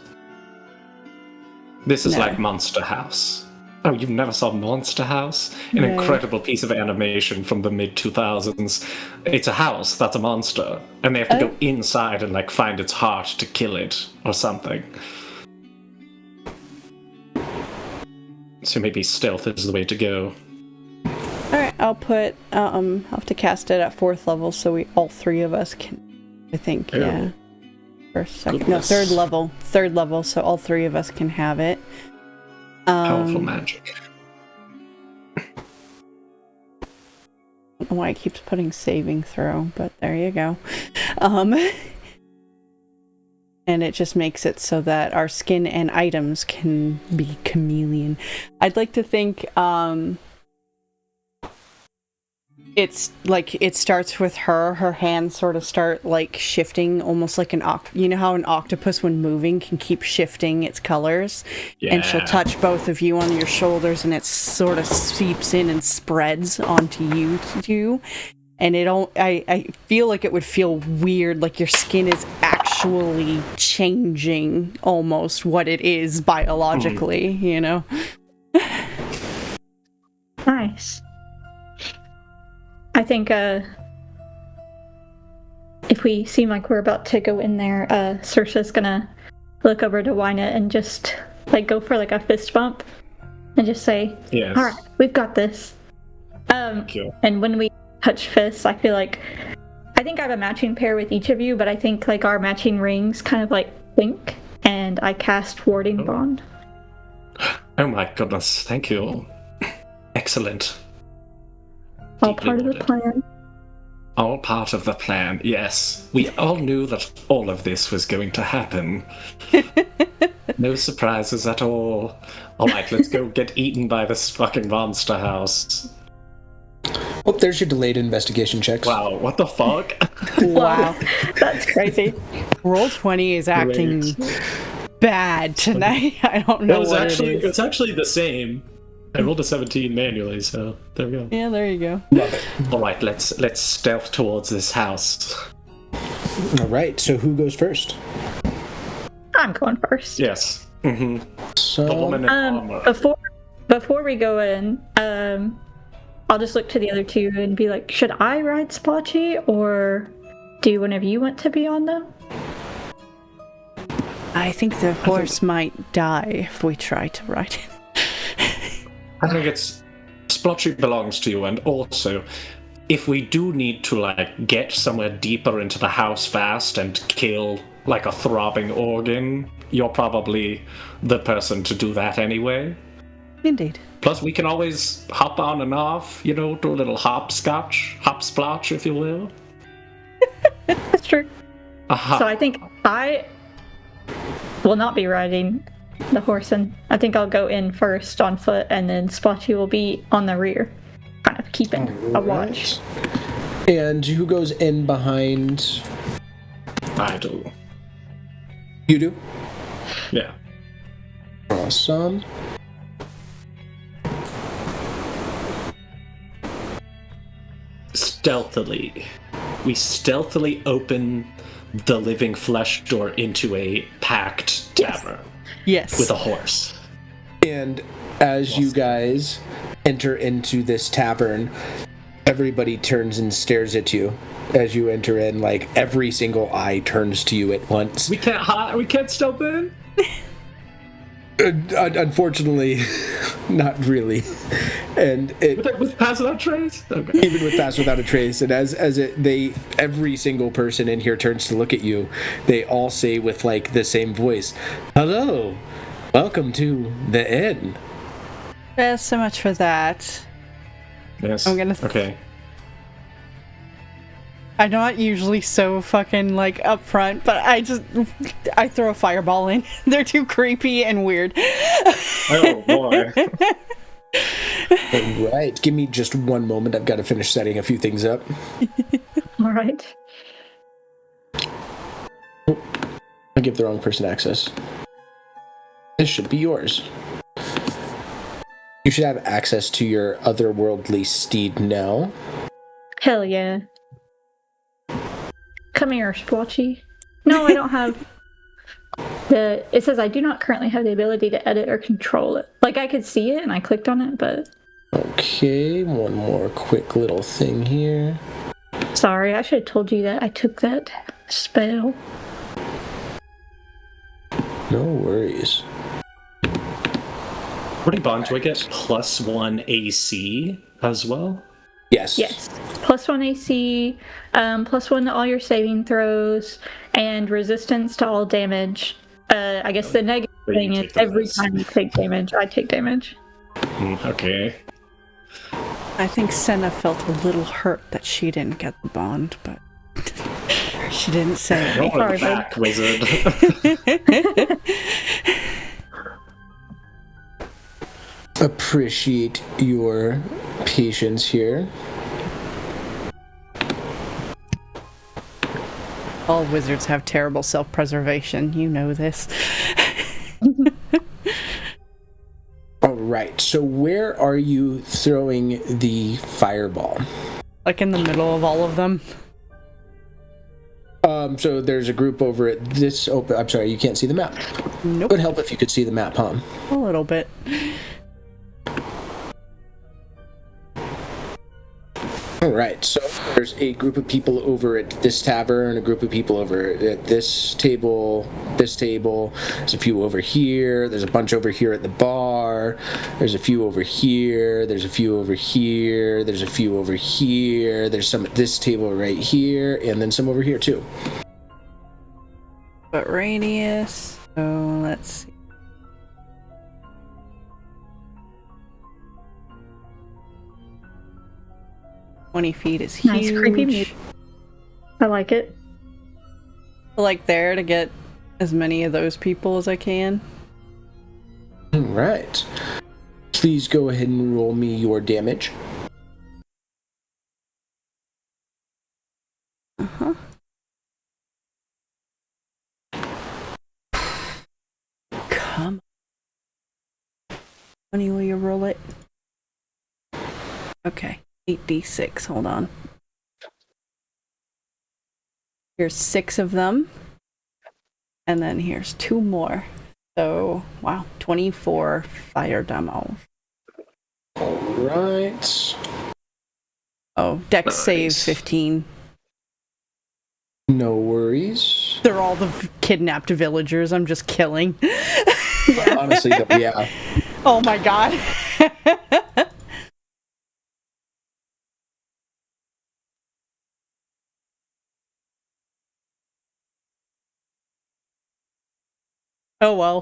This is No. like Monster House. Oh, you've never saw Monster House? An No. incredible piece of animation from the mid-2000s. It's a house that's a monster, and they have to go inside and, like, find its heart to kill it, or something. So maybe stealth is the way to go. Alright, I'll have to cast it at 4th level so all three of us can, I think, yeah. First, second, Goodness. no, 3rd level, so all three of us can have it. Powerful magic. I don't know why it keeps putting saving throw, but there you go. And it just makes it so that our skin and items can be chameleon. I'd like to think it's like it starts with her hands sort of start like shifting almost like you know how an octopus when moving can keep shifting its colors, and she'll touch both of you on your shoulders and it sort of seeps in and spreads onto you too. And I feel like it would feel weird, like your skin is actually changing almost what it is biologically, you know? Nice. I think if we seem like we're about to go in there, Saoirse's gonna look over to Wynette and just like go for like a fist bump and just say, Yes. "All right, we've got this." Thank you. And when we touch fists, I feel like I think I have a matching pair with each of you, but I think like our matching rings kind of like blink, and I cast Warding Bond. Oh my goodness, thank you. Excellent. All part of the plan. All part of the plan, yes. We all knew that all of this was going to happen. No surprises at all. Alright, let's go get eaten by this fucking monster house. Oh, there's your delayed investigation checks. Wow, what the fuck? Wow. That's crazy. Roll20 is acting bad tonight. I don't know what it is. It's actually the same. I rolled a 17 manually, so there we go. Yeah, there you go. Love it. Alright, let's stealth towards this house. All right, so who goes first? I'm going first. Yes. The So, woman in armor. Before we go in, I'll just look to the other two and be like, should I ride Splotchy, or do one of you want to be on them? I think the horse might die if we try to ride it. I think it's Splotchy belongs to you, and also, if we do need to like get somewhere deeper into the house fast and kill like a throbbing organ, you're probably the person to do that anyway. Indeed. Plus, we can always hop on and off, do a little hopsplotch, if you will. That's true. Aha. So I think I will not be riding the horse, and I think I'll go in first on foot, and then Splotchy will be on the rear, kind of keeping a watch. And who goes in behind? I do. You do? Yeah. Awesome. We stealthily open the living flesh door into a packed tavern. Yes. With a horse. And as you guys enter into this tavern, everybody turns and stares at you as you enter in. Like, every single eye turns to you at once. We can't step in? Unfortunately, not really. And with pass without trace? Okay. Even with pass without a trace, and every single person in here turns to look at you, they all say with like the same voice, "Hello, welcome to the inn." So much for that. Yes. I'm gonna. Okay. I'm not usually so fucking like upfront, but I throw a fireball in. They're too creepy and weird. Oh boy. All right, give me just one moment. I've got to finish setting a few things up. All right. I give the wrong person access. This should be yours. You should have access to your otherworldly steed now. Hell yeah. Come here, Splotchy. No, I don't have it says I do not currently have the ability to edit or control it. Like, I could see it and I clicked on it, but... Okay, one more quick little thing here. Sorry, I should have told you that I took that spell. No worries. Pretty bond, do I get +1 AC as well? Yes. Yes. +1 AC, +1 to all your saving throws, and resistance to all damage. I guess the negative thing is every time you take damage, I take damage. Okay. I think Senna felt a little hurt that she didn't get the bond, but she didn't say it. Sorry, back, wizard. Appreciate your patience here. All wizards have terrible self-preservation. You know this. All right, so where are you throwing the fireball? Like in the middle of all of them. So there's a group over at this I'm sorry, you can't see the map. Nope. It would help if you could see the map, huh? A little bit. All right, so there's a group of people over at this tavern, a group of people over at this table. There's a few over here. There's a bunch over here at the bar. There's a few over here. There's a few over here. There's a few over here. There's some at this table right here, and then some over here too. But radius. So let's see. $20 is huge. Nice, creepy music. I like it. I like there to get as many of those people as I can. All right. Please go ahead and roll me your damage. Uh-huh. Come on. Funny, will you roll it? Okay. 8d6, hold on. Here's 6 of them. And then here's 2 more. So, wow, 24 fire demo. All right. Oh, dex Nice. save 15. No worries. They're all the kidnapped villagers I'm just killing. Honestly, yeah. Oh my god. Oh well.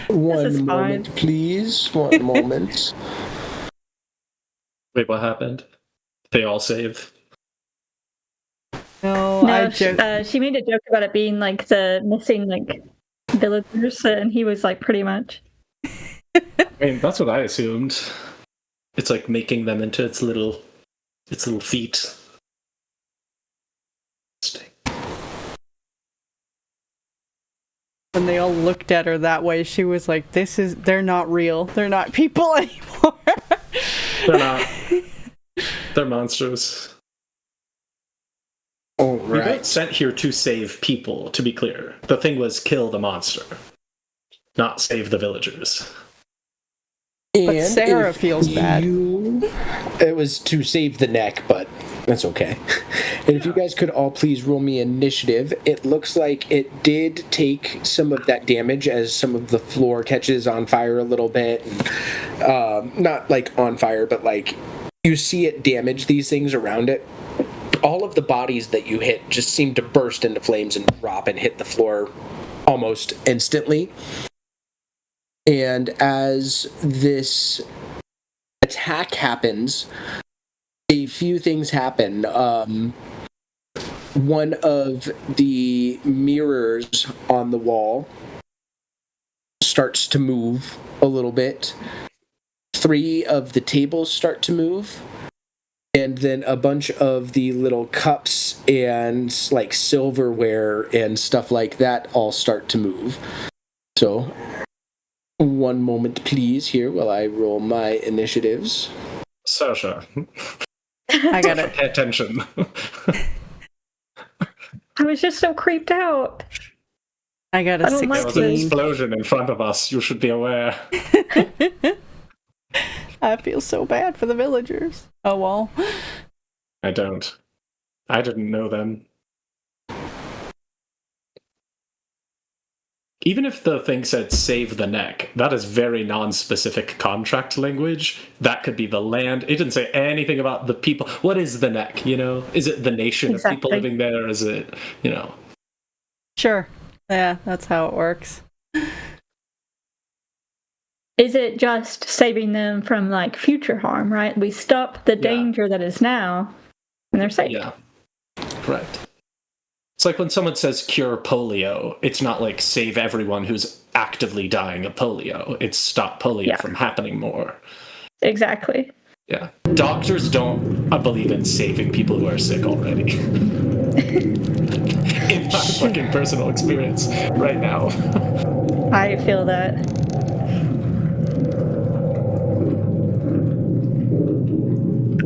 One fine. moment, please. One moment. Wait, what happened? They all save? No, No, I joke. she made a joke about it being like the missing like villagers, and he was like pretty much. I mean, that's what I assumed. It's like making them into its little feet. When they all looked at her that way, she was like, they're not real. They're not people anymore. They're not. They're monsters. All We weren't right. sent here to save people, to be clear. The thing was kill the monster, not save the villagers. And Sarah if feels bad. It was to save the neck, but that's okay. And if you guys could all please roll me initiative, it looks like it did take some of that damage as some of the floor catches on fire a little bit. Not like on fire, but like you see it damage these things around it. All of the bodies that you hit just seem to burst into flames and drop and hit the floor almost instantly. And as this attack happens, a few things happen. One of the mirrors on the wall starts to move a little bit. 3 of the tables start to move. And then a bunch of the little cups and like silverware and stuff like that all start to move. So, one moment please here while I roll my initiatives. Sasha, I got it. pay attention. I was just so creeped out. I got a I don't like There was an 16. explosion in front of us. You should be aware. I feel so bad for the villagers. Oh well. I don't. I didn't know them. Even if the thing said save the neck, that is very non-specific contract language. That could be the land. It didn't say anything about the people. What is the neck, you know? Is it the nation of people Exactly. living there? Is it, you know? Sure. Yeah, that's how it works. Is it just saving them from like future harm, right? We stop the danger that is now, and they're safe. Yeah. Correct. It's like when someone says cure polio, it's not like save everyone who's actively dying of polio. It's stop polio from happening more. Exactly. Yeah. Doctors don't believe in saving people who are sick already. In my fucking personal experience right now. I feel that.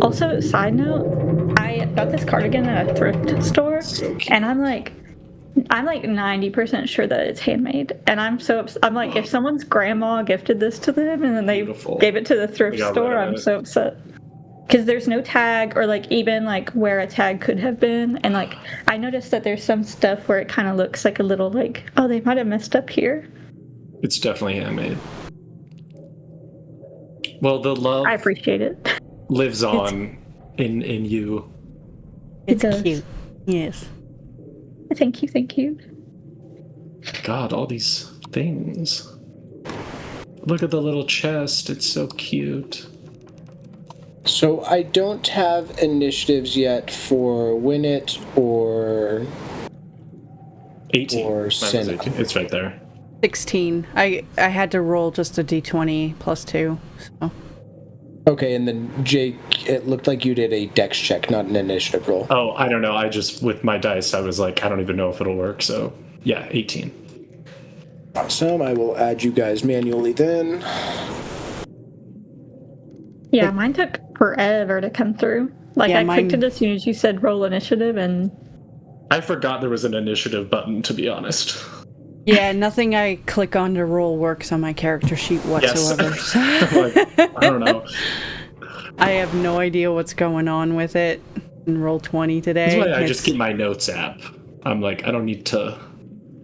Also, side note, I got this cardigan at a thrift store, and I'm like 90% sure that it's handmade. And I'm like, if someone's grandma gifted this to them and then they gave it to the thrift store, I'm so upset. Because there's no tag or like even like where a tag could have been. And like, I noticed that there's some stuff where it kind of looks like a little like, oh, they might have messed up here. It's definitely handmade. Well, the love I appreciate it. lives on in you. It's does. cute. Yes. Thank you. God, all these things. Look at the little chest. It's so cute. So I don't have initiatives yet for Win It or 18. Or Mine was Senna. 18. It's right there. 16. I had to roll just a d20 plus 2. So. Okay, and then Jake, it looked like you did a dex check, not an initiative roll. Oh, I don't know. I just, with my dice, I was like, I don't even know if it'll work. So, yeah, 18. Awesome. I will add you guys manually then. Yeah, mine took forever to come through. Like, Yeah, I clicked mine- it as soon as you said roll initiative, and I forgot there was an initiative button, to be honest. Yeah, nothing I click on to roll works on my character sheet whatsoever. Like, I don't know. I have no idea what's going on with it. And roll 20 today. That's why I just keep my notes app. I'm like, I don't need to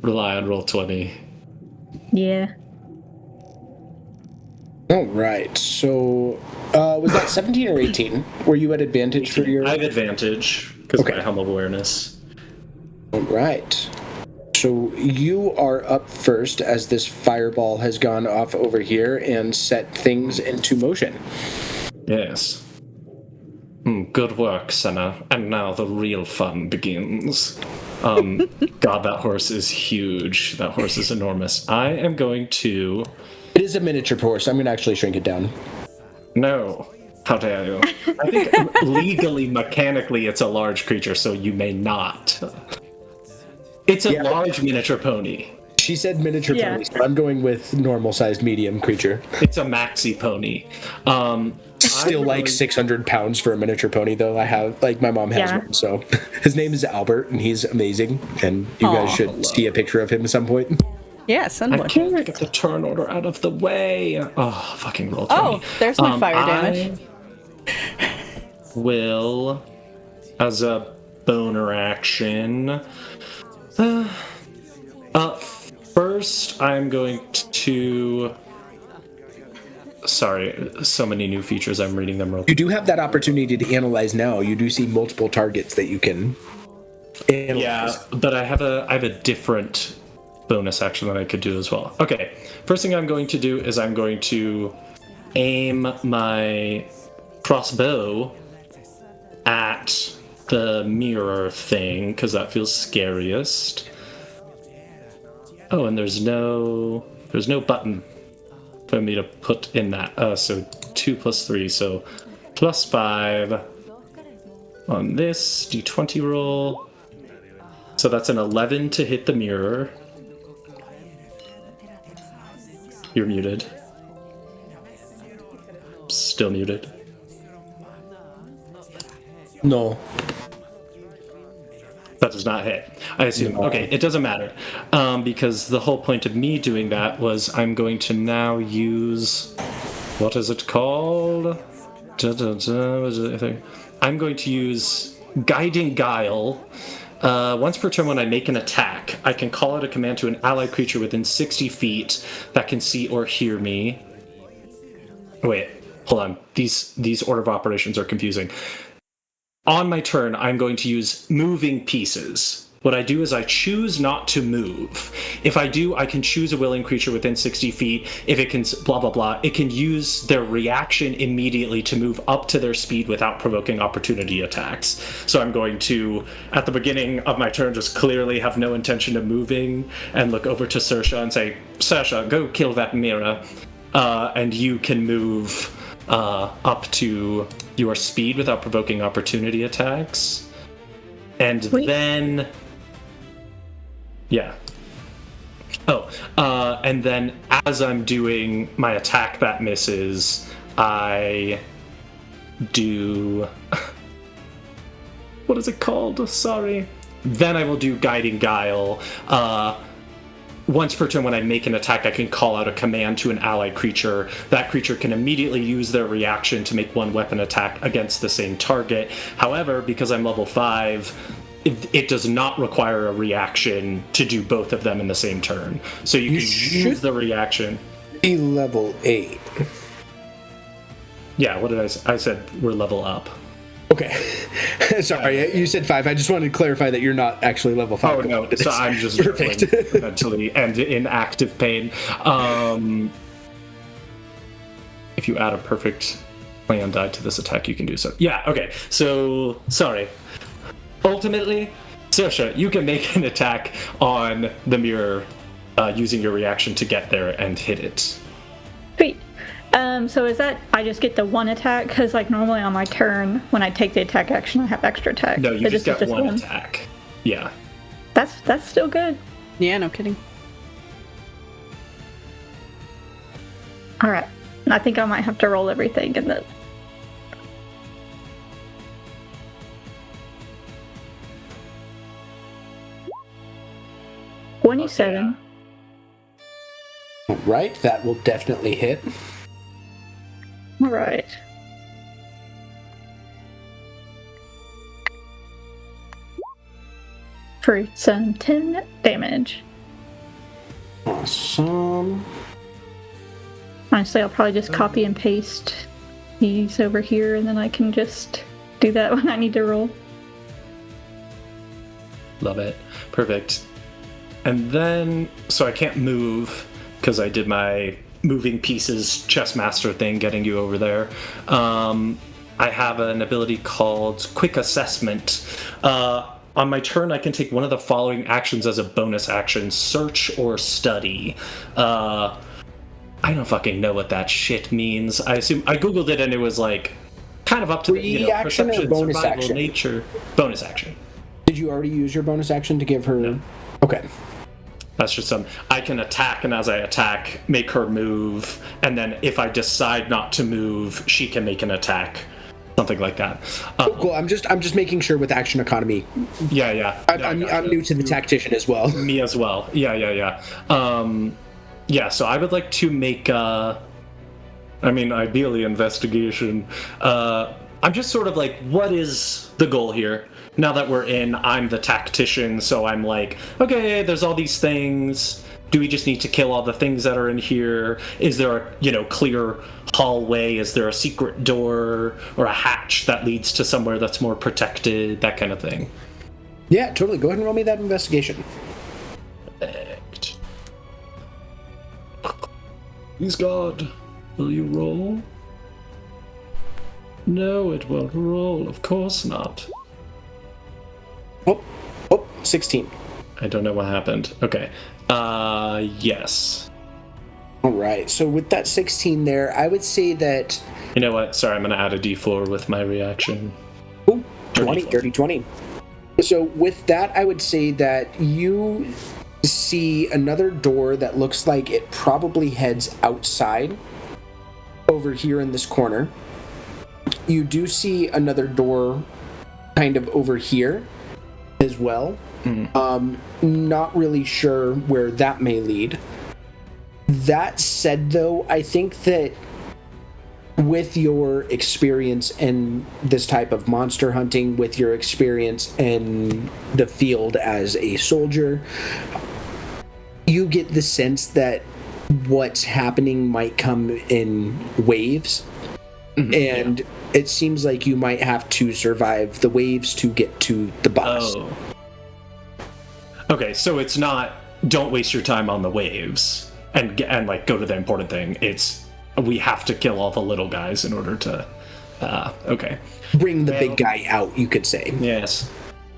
rely on Roll20. Yeah. All right. So, was that 17 or 18? Were you at advantage for your? I have advantage because of my helm of awareness. All right. So you are up first as this fireball has gone off over here and set things into motion. Yes. Good work, Senna. And now the real fun begins. God, that horse is huge. That horse is enormous. I am going to... It is a miniature horse. I'm going to actually shrink it down. No. How dare you? I think legally, mechanically, it's a large creature, so you may not. It's a large miniature pony. She said miniature pony, so I'm going with normal-sized medium creature. It's a maxi pony. Still like 600 pounds for a miniature pony, though. I have, like, my mom has one, so. His name is Albert, and he's amazing, and you guys should see a picture of him at some point. Yeah, send one. I can't get the turn order out of the way. Oh, fucking roll 20. Oh, there's my fire damage. Will, as a boner action, first I'm going to... Sorry, so many new features. I'm reading them real quick. You do have that opportunity to analyze now. You do see multiple targets that you can analyze. Yeah, but I have a different bonus action that I could do as well. Okay, first thing I'm going to do is I'm going to aim my crossbow at the mirror thing, because that feels scariest. Oh, and there's no button for me to put in that. So 2 + 3, so +5 on this d20 roll. So that's an 11 to hit the mirror. You're muted. Still muted. No. That does not hit. I assume. No. Okay, it doesn't matter. Because the whole point of me doing that was I'm going to now use... What is it called? I'm going to use Guiding Guile. Once per turn when I make an attack, I can call out a command to an allied creature within 60 feet that can see or hear me. Wait, hold on. These order of operations are confusing. On my turn, I'm going to use moving pieces. What I do is I choose not to move. If I do, I can choose a willing creature within 60 feet. If it can blah, blah, blah, it can use their reaction immediately to move up to their speed without provoking opportunity attacks. So I'm going to, at the beginning of my turn, just clearly have no intention of moving and look over to Saoirse and say, Saoirse, go kill that mirror. And you can move up to your speed without provoking opportunity attacks. And then... Yeah. Oh, and then as I'm doing my attack that misses, I do... What is it called? Sorry. Then I will do Guiding Guile. Once per turn when I make an attack, I can call out a command to an allied creature. That creature can immediately use their reaction to make one weapon attack against the same target. However, because I'm level 5, it does not require a reaction to do both of them in the same turn. So you can use the reaction. Be level 8. Yeah, what did I say? I said we're level up. Okay. Sorry, you said 5. I just wanted to clarify that you're not actually level 5. Oh, no. So I'm just mentally and in active pain. If you add a perfect plan die to this attack, you can do so. Yeah, okay. So, sorry. Ultimately, Saoirse, you can make an attack on the mirror using your reaction to get there and hit it. Sweet. So is that I just get the one attack? Because like normally on my turn, when I take the attack action, I have extra attack. No, you just get one attack. Yeah. That's still good. Yeah, no kidding. All right. I think I might have to roll everything in the... $27. All right, that will definitely hit. All right. for some 10 damage. Awesome. Honestly, I'll probably just copy and paste these over here, and then I can just do that when I need to roll. Love it. Perfect. And then, so I can't move because I did my moving pieces chess master thing getting you over there. I have an ability called Quick Assessment. On my turn, I can take one of the following actions as a bonus action: search or study. I don't fucking know what that shit means. I assume I googled it and it was like kind of up to Free action or perception, bonus survival, action? nature. Bonus action. Did you already use your bonus action to give her? No. Okay. That's just I can attack, and as I attack, make her move, and then if I decide not to move, she can make an attack. Something like that. Cool. I'm just making sure with action economy. Yeah. I'm new to the tactician as well. Me as well. Yeah. So I would like to make ideally investigation. I'm just sort of like, what is the goal here? Now that we're in, I'm the tactician, so I'm like, okay, there's all these things. Do we just need to kill all the things that are in here? Is there a, clear hallway? Is there a secret door or a hatch that leads to somewhere that's more protected? That kind of thing. Yeah, totally. Go ahead and roll me that investigation. Perfect. Please God, will you roll? No, it won't roll. Of course not. Oh, 16. I don't know what happened. Okay. Yes. All right. So with that 16 there, I would say that... You know what? Sorry, I'm going to add a d4 with my reaction. Oh, 20, dirty 20. So with that, I would say that you see another door that looks like it probably heads outside over here in this corner. You do see another door kind of over here as well. Not really sure where that may lead. That said, though, I think that with your experience in this type of monster hunting, with your experience in the field as a soldier, you get the sense that what's happening might come in waves. And it seems like you might have to survive the waves to get to the boss. Oh. Okay, so it's not don't waste your time on the waves and go to the important thing. It's we have to kill all the little guys in order to okay. Bring the big guy out, you could say. Yes.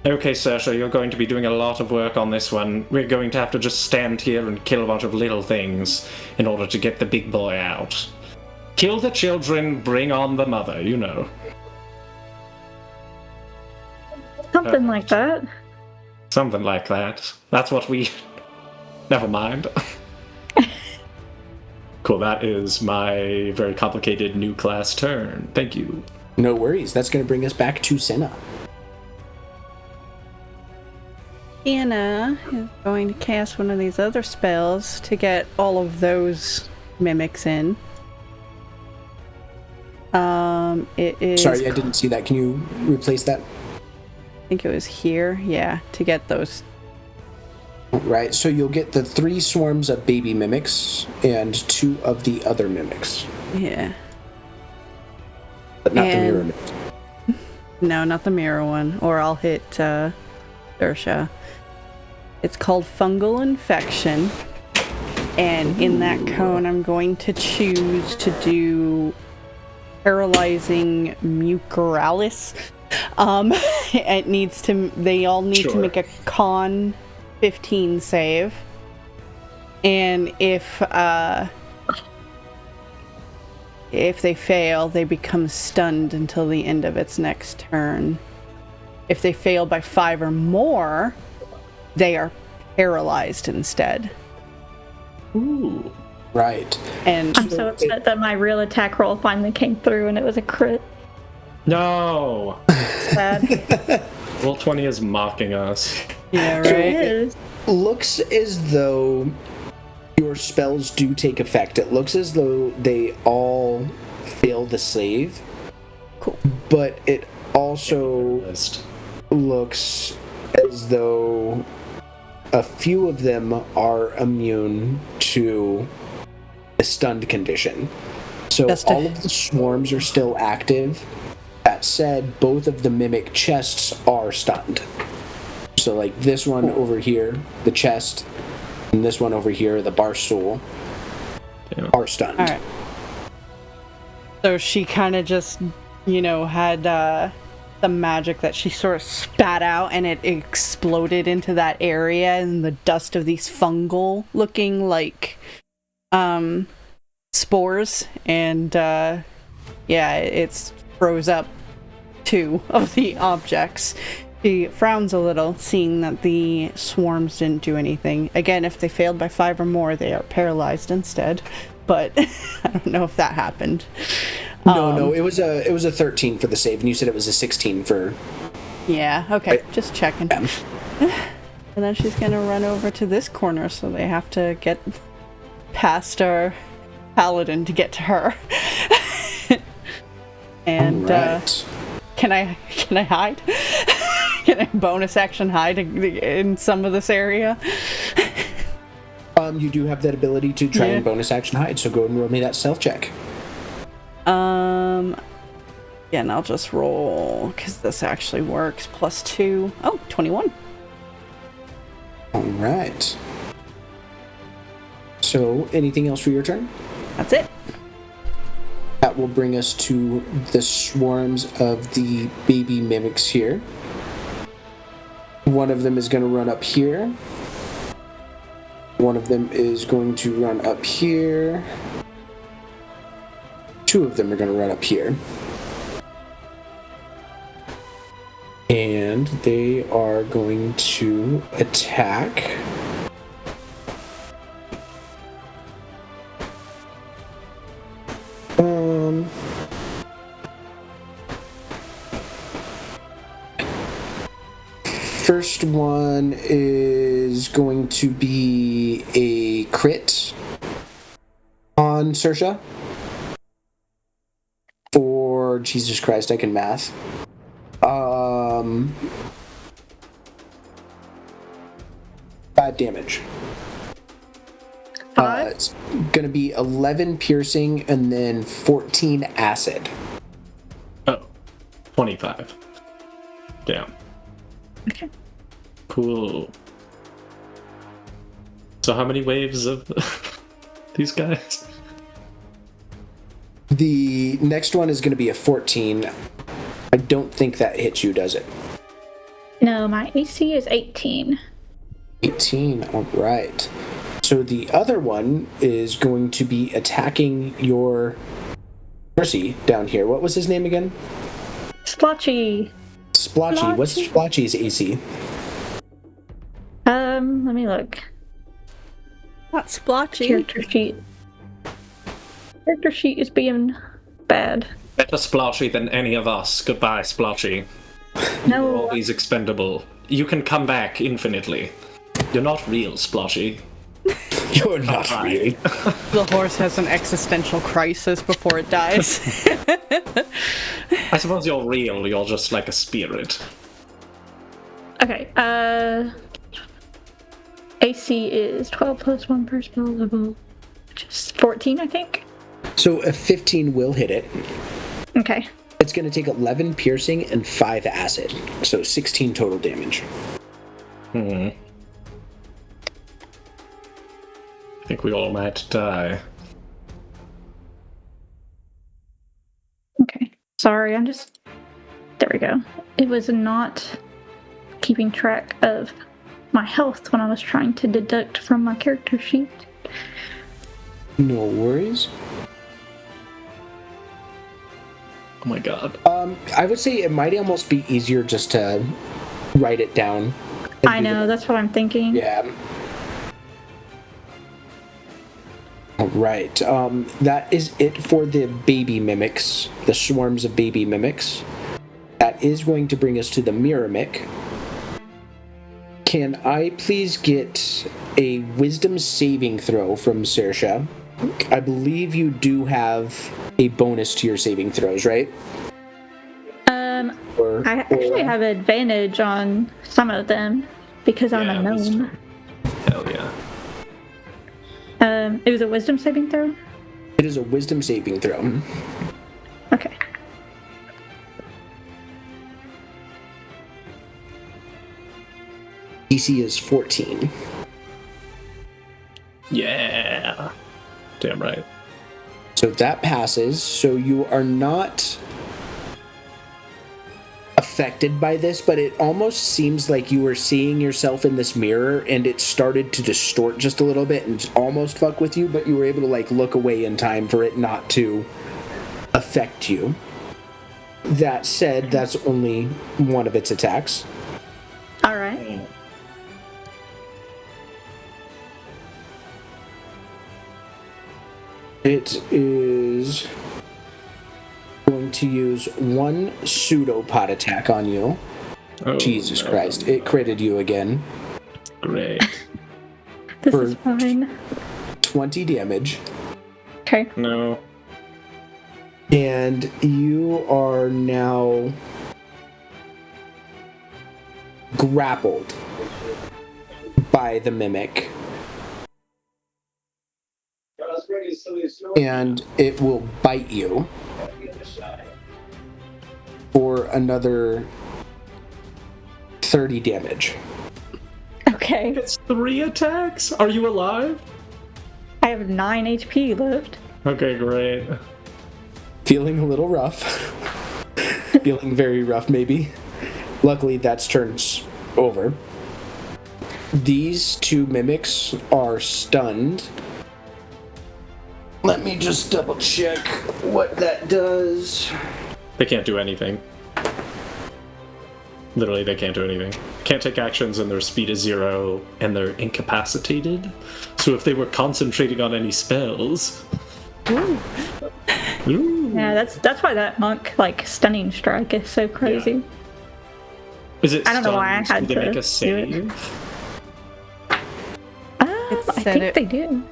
Okay, Saoirse, you're going to be doing a lot of work on this one. We're going to have to just stand here and kill a bunch of little things in order to get the big boy out. Kill the children, bring on the mother, Something like that. Something like that. That's what we... Never mind. Cool, that is my very complicated new class turn. Thank you. No worries. That's going to bring us back to Senna. Anna is going to cast one of these other spells to get all of those mimics in. It is... Sorry, I didn't see that. Can you replace that? I think it was here. Yeah, to get those. Right, so you'll get the 3 swarms of baby mimics and 2 of the other mimics. Yeah. But not the mirror mimics. No, not the mirror one. Or I'll hit Ursha. It's called Fungal Infection. And in that cone, I'm going to choose to do Paralyzing Mucoralis. It needs to. They all need to make a Con 15 save, and if they fail, they become stunned until the end of its next turn. If they fail by 5 or more, they are paralyzed instead. Ooh. Right. And I'm so upset that my real attack roll finally came through and it was a crit. No! Sad. Roll 20 is mocking us. yeah, It right. is. Looks as though your spells do take effect. It looks as though they all fail the save. Cool. But it also List. looks as though a few of them are immune to a stunned condition. So all of the swarms are still active. That said, both of the mimic chests are stunned. So like this one over here, the chest, and this one over here, the bar stool, are stunned. All right. So she kind of just, had the magic that she sort of spat out, and it exploded into that area, and the dust of these fungal looking like spores, and it's froze up 2 of the objects. She frowns a little, seeing that the swarms didn't do anything. Again, if they failed by 5 or more, they are paralyzed instead. But I don't know if that happened. No, it was a 13 for the save, and you said it was a 16 for. Yeah. Okay. Just checking. Yeah. And then she's gonna run over to this corner, so they have to get past our paladin to get to her. And right. Can I hide? Can I bonus action hide in some of this area? You do have that ability to try and bonus action hide, so go ahead and roll me that stealth check. And I'll just roll, because this actually works, +2. Oh, 21. Alright. So, anything else for your turn? That's it. That will bring us to the swarms of the baby mimics here. One of them is going to run up here. One of them is going to run up here. 2 of them are going to run up here. And they are going to attack. First one is going to be a crit on Saoirse. For Jesus Christ, I can math. Bad damage. It's gonna be 11 piercing and then 14 acid. Oh, 25. Damn. Okay. Cool. So how many waves of these guys? The next one is going to be a 14. I don't think that hits you, does it? No, my AC is 18. 18, all right. So the other one is going to be attacking your Mercy down here. What was his name again? Splotchy. Splotchy. What's Splotchy's AC? Let me look. Not splotchy. Character sheet. Character sheet is being bad. Better Splotchy than any of us. Goodbye, Splotchy. You're No. always expendable. You can come back infinitely. You're not real, Splotchy. You're not real. The horse has an existential crisis before it dies. I suppose you're real, you're just like a spirit. Okay, AC is 12 plus 1 per spell level, which is 14, I think. So a 15 will hit it. Okay. It's going to take 11 piercing and 5 acid. So 16 total damage. I think we all might die. Okay. Sorry, I'm just... There we go. It was not keeping track of my health when I was trying to deduct from my character sheet. No worries. Oh my god. I would say it might almost be easier just to write it down. I know, that's what I'm thinking. Yeah. All right. That is it for the baby mimics, the swarms of baby mimics. That is going to bring us to the Miramic. Can I please get a wisdom saving throw from Saoirse? I believe you do have a bonus to your saving throws, right? Or I actually aura. have advantage on some of them because I'm a that's gnome. Hell yeah. It was a wisdom saving throw? It is a wisdom saving throw. Okay. DC is 14. Yeah. Damn right. So that passes. So you are not affected by this, but it almost seems like you were seeing yourself in this mirror and it started to distort just a little bit and almost fuck with you, but you were able to like look away in time for it not to affect you. That said, that's only one of its attacks. All right. It is going to use one pseudopod attack on you. Oh, Jesus no. Christ. It critted you again. Great. This is fine. 20 damage. Okay. No. And you are now grappled by the mimic. And it will bite you for another 30 damage. Okay. It's 3 attacks? Are you alive? I have 9 HP left. Okay, great. Feeling a little rough. Feeling very rough, maybe. Luckily, that's turns over. These two mimics are stunned. Let me just double check what that does. They can't do anything. Literally, they can't do anything. Can't take actions, and their speed is 0, and they're incapacitated. So if they were concentrating on any spells... Ooh. Yeah, that's why that monk like stunning strike is so crazy. Is it I don't know why I stunned? had Do they to make a do it. save? I said think they do.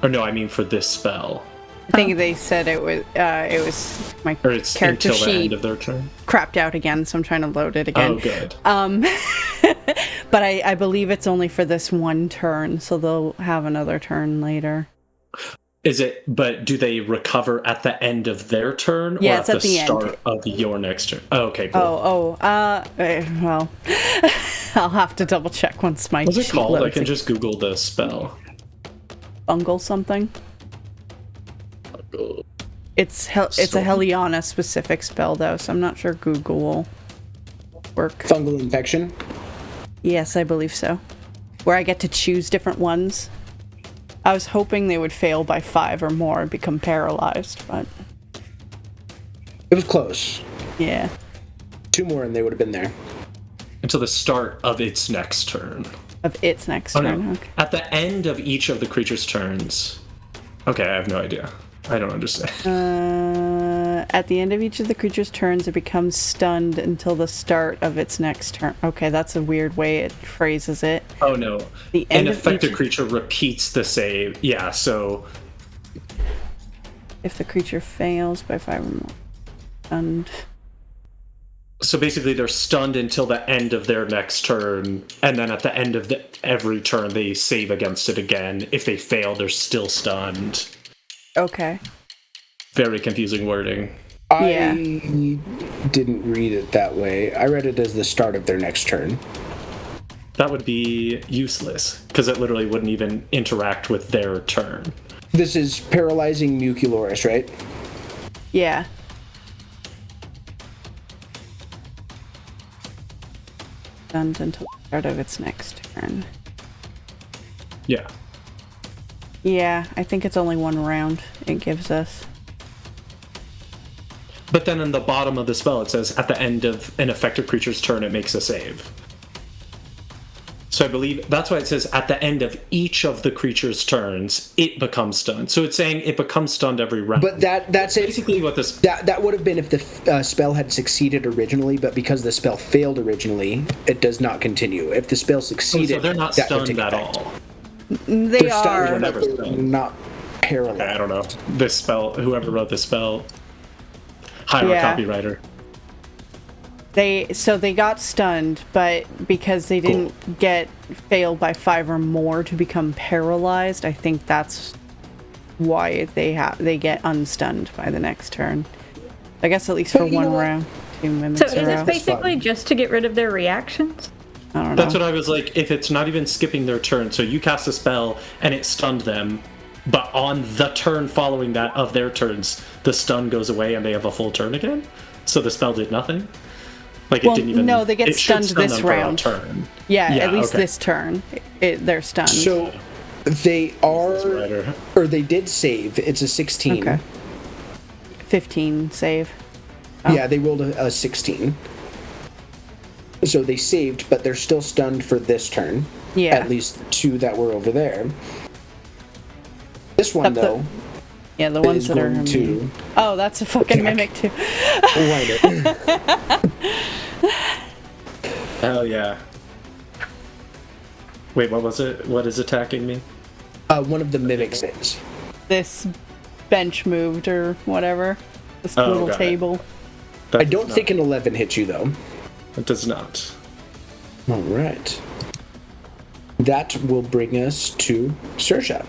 Or no, I mean for this spell. I think they said it was my Or it's character until the sheet end of their turn? crapped out again, so I'm trying to load it again. Oh, good. But I believe it's only for this one turn, so they'll have another turn later. Is it, but do they recover at the end of their turn? Yeah, or it's at at the the end. start of your next turn? Oh, okay, cool. Well, I'll have to double check once my What's it sheet called? I loads can again. just Google the spell. Bungle something. It's a Heliana specific spell though, so I'm not sure Google will work. Fungal infection. Yes, I believe so. Where I get to choose different ones. I was hoping they would fail by 5 or more and become paralyzed, but It was close. yeah. 2 more and they would have been there. Until the start of its next turn. Of its next Oh, turn. no. Okay. At the end of each of the creature's turns. Okay, I have no idea. I don't understand. At the end of each of the creature's turns, it becomes stunned until the start of its next turn. Okay, that's a weird way it phrases it. Oh no. The An end of affected each- creature repeats the save. Yeah, so If the creature fails by 5 or more, stunned. so basically they're stunned until the end of their next turn, and then at the end of every turn they save against it again. If they fail, they're still stunned. Okay. Very confusing wording. Yeah. I didn't read it that way. I read it as the start of their next turn. That would be useless, because it literally wouldn't even interact with their turn. This is paralyzing muculoris, right? Yeah. Stunned until the start of its next turn. Yeah. Yeah, I think it's only 1 round it gives us. But then in the bottom of the spell it says, at the end of an affected creature's turn it makes a save. So I believe that's why it says at the end of each of the creature's turns, it becomes stunned. So it's saying it becomes stunned every round. But that's it. Basically what this... That would have been if the spell had succeeded originally, but because the spell failed originally, it does not continue. If the spell succeeded, so they're not that would stunned take at effect. all. They They're are. stunned, never but they're stunned. not paralyzed. I don't know. This spell, whoever wrote this spell, hire a Yeah. copywriter. They got stunned, but because they didn't get failed by 5 or more to become paralyzed, I think that's why they get unstunned by the next turn. I guess at least for one round. 2 mimics. So is this basically just to get rid of their reactions? I don't know. That's what I was like, if it's not even skipping their turn, so you cast a spell and it stunned them, but on the turn following that of their turns, the stun goes away and they have a full turn again? So the spell did nothing? Like it didn't even... No, they get stunned stun this them for a round. Turn. Yeah, at least this turn. They're stunned. So they are... Or they did save. It's a 16. Okay. 15 save. Yeah, they rolled a 16. So they saved, but they're still stunned for this turn. Yeah. At least 2 that were over there. This one, though... Yeah, the ones is that are... going to... Oh, that's a fucking mimic, too. Light it. Hell yeah. Wait, what was it? What is attacking me? One of the mimics is. This bench moved or whatever. This little table. I don't think an 11 hits you, though. It does not. All right. That will bring us to Saoirse.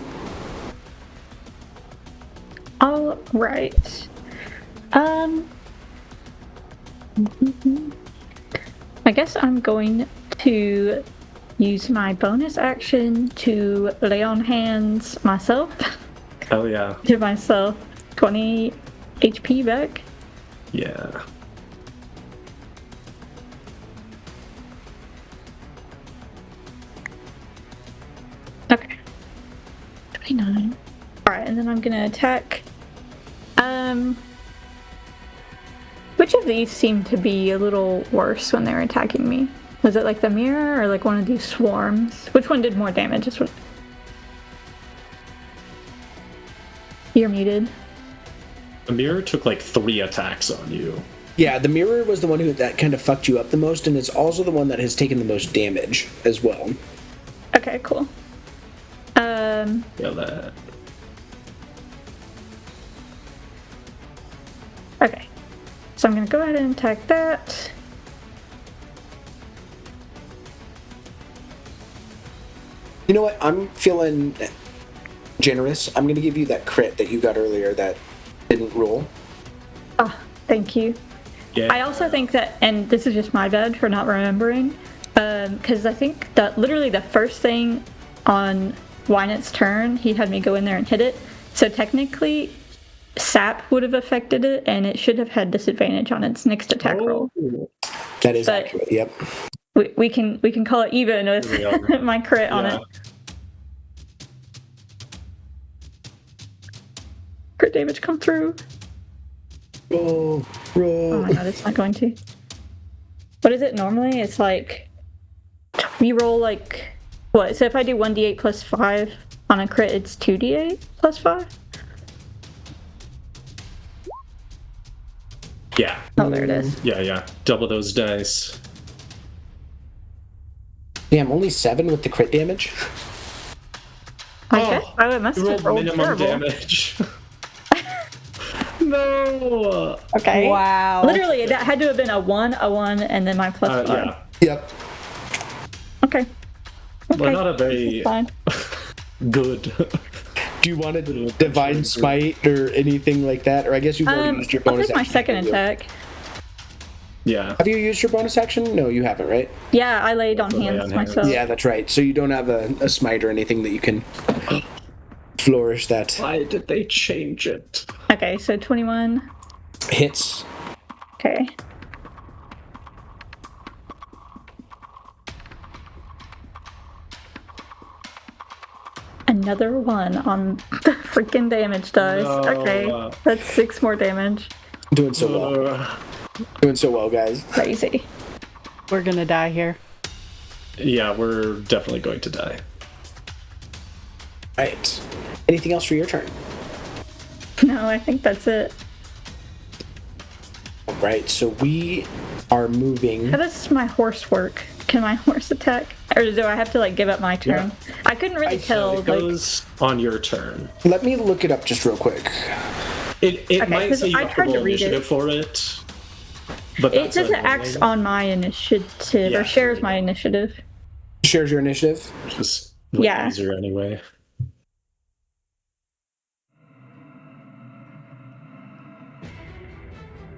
All right. I guess I'm going to use my bonus action to lay on hands myself. Hell yeah. Give myself 20 HP back. Yeah. Okay. 29. Alright, and then I'm gonna attack. Which of these seem to be a little worse when they're attacking me? Was it like the mirror or like one of these swarms? Which one did more damage? This one. You're muted. The mirror took like 3 attacks on you. Yeah, the mirror was the one that kind of fucked you up the most, and it's also the one that has taken the most damage as well. Okay, cool. Yeah, that. Okay. So I'm gonna go ahead and attack that. You know what? I'm feeling generous. I'm going to give you that crit that you got earlier that didn't roll. Ah, thank you. Yeah. I also think that, and this is just my bad for not remembering, because I think that literally the first thing on Wynet's turn, he had me go in there and hit it. So technically, sap would have affected it, and it should have had disadvantage on its next attack roll. That is accurate, yep. We can call it even with my crit on it. Crit damage come through. Roll. Oh my god, it's not going to. What is it normally? It's like we roll like what? So if I do 1d8 plus 5 on a crit, it's 2d8 plus 5? Yeah. Oh, there it is. Yeah. Double those dice. Damn, only 7 with the crit damage? I guess I must have rolled minimum terrible. damage. No. Okay. Wow. Literally, that had to have been a 1, and then my plus 5. Yeah. Yep. Okay. We're not a very Fine. good. Do you want a divine smite or anything like that? Or I guess you've already used your I'll bonus take my action. second attack. Yeah. Have you used your bonus action? No, you haven't, right? Yeah, I laid on hands on hands. myself. Yeah, that's right. So you don't have a smite or anything that you can flourish that. Why did they change it? Okay, so 21. Hits. Okay. Another 1 on the freaking damage dice. No. Okay, that's 6 more damage. Doing so well. Doing so well, guys. Crazy. We're gonna die here. Yeah, we're definitely going to die. Right. Anything else for your turn? No, I think that's it. All right, so we are moving. How does my horse work? Can my horse attack? Or do I have to, like, give up my turn? Yeah. I couldn't really tell, It goes on your turn. Let me look it up just real quick. It Okay, might 'cause say you I have to tried to roll read it. initiative for it. But It that's says it annoying. acts on my initiative Yeah, or shares there my you go. initiative. Shares your initiative. Just Yeah. easier anyway.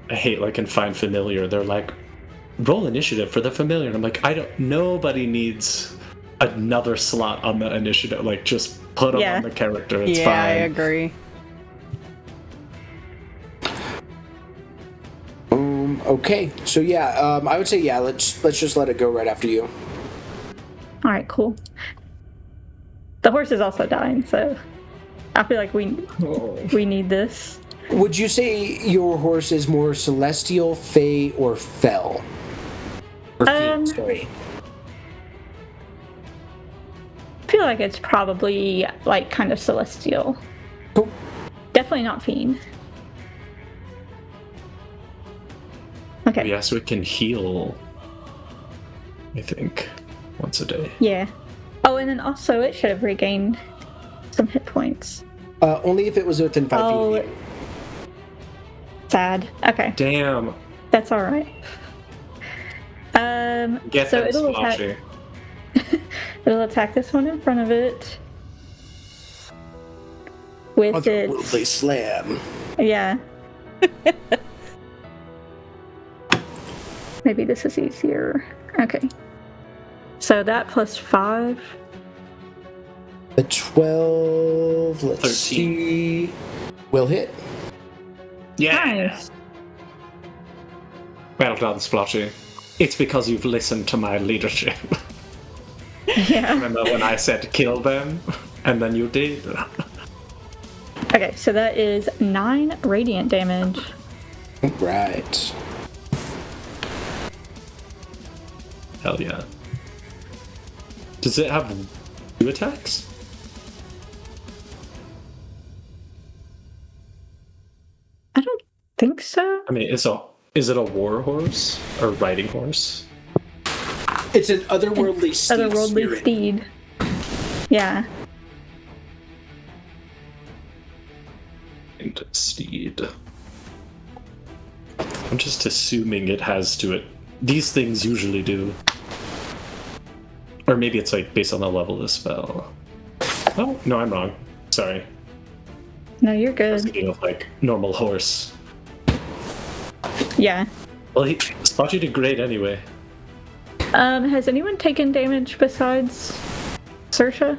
I hate like in Find Familiar, they're like, roll initiative for the familiar. And I'm like, nobody needs another slot on the initiative. Like, just put them Yeah. on the character. It's yeah, I fine. agree. Okay, so yeah, I would say yeah. Let's just let it go right after you. All right, cool. The horse is also dying, so I feel like we need this. Would you say your horse is more celestial, fey, or fel? Or fiend, sorry. I feel like it's probably like kind of celestial. Cool. Definitely not fiend. Okay. Yes, we can heal, I think, once a day. Yeah. Oh, and then also it should have regained some hit points. Only if it was within 5 feet of you. Sad. Okay, Damn. that's all right. Get so that it'll attack. splotchy. It'll attack this one in front of it with its Otherworldly slam. yeah. Maybe this is easier. Okay. So that plus 5. The 12, let's 13. see, will hit. Yeah. Nice. Well done, Splotchy. It's because you've listened to my leadership. Yeah. Remember when I said kill them? And then you did? Okay, so that is 9 radiant damage. Right. Hell yeah. Does it have 2 attacks? I don't think so. I mean, is it a war horse or riding horse? It's an otherworldly steed. Otherworldly spirit. steed. Yeah. And steed. I'm just assuming it has to it. These things usually do. Or maybe it's like based on the level of the spell. Oh, no, I'm wrong. Sorry. No, you're I was good. thinking of like normal horse. Yeah. Well, Splotchy did great anyway. Has anyone taken damage besides Saoirse?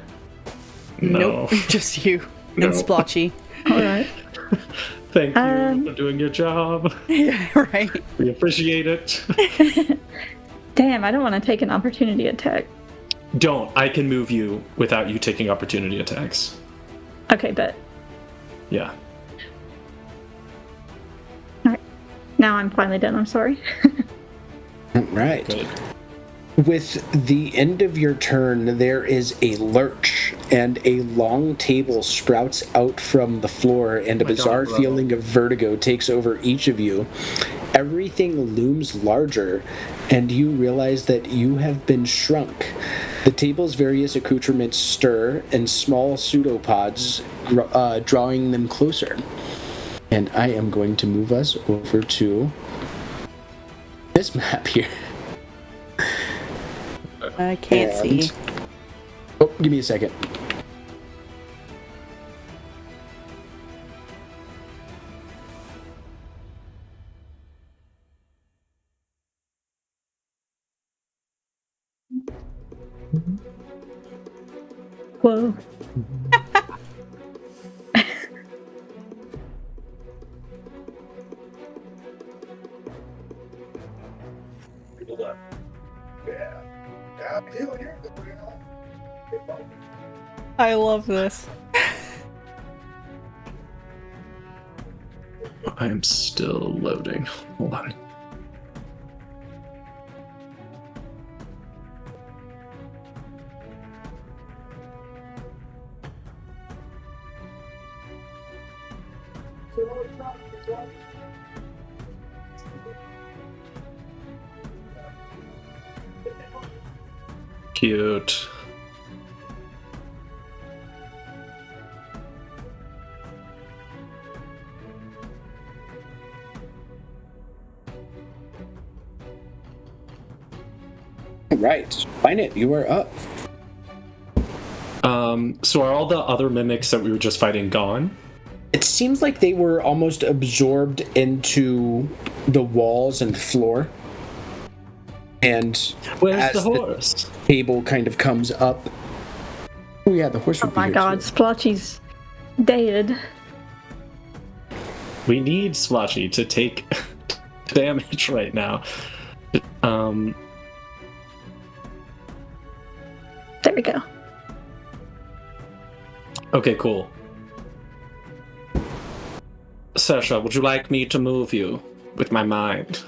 No. Nope, just you No. and Splotchy. All right. Thank you for doing your job. Yeah, right. We appreciate it. Damn, I don't want to take an opportunity attack. Don't. I can move you without you taking opportunity attacks. Okay, bet. Yeah. All right. Now I'm finally done. I'm sorry. Right. Good. With the end of your turn, there is a lurch, and a long table sprouts out from the floor, and a bizarre bro. feeling of vertigo takes over each of you. Everything looms larger, and you realize that you have been shrunk. The table's various accoutrements stir, and small pseudopods drawing them closer. And I am going to move us over to this map here. I can't And- see. Oh, give me a second. Whoa. I love this. I am still loading. Hold on. Cute. right. Find it. You are up. So are all the other mimics that we were just fighting gone? It seems like they were almost absorbed into the walls and floor. And Where's as the horse? table kind of comes up. Oh yeah, the horse would Oh be my here god, too. Splotchy's dead. We need Splotchy to take damage right now. There we go. Okay, cool. Sasha, would you like me to move you with my mind?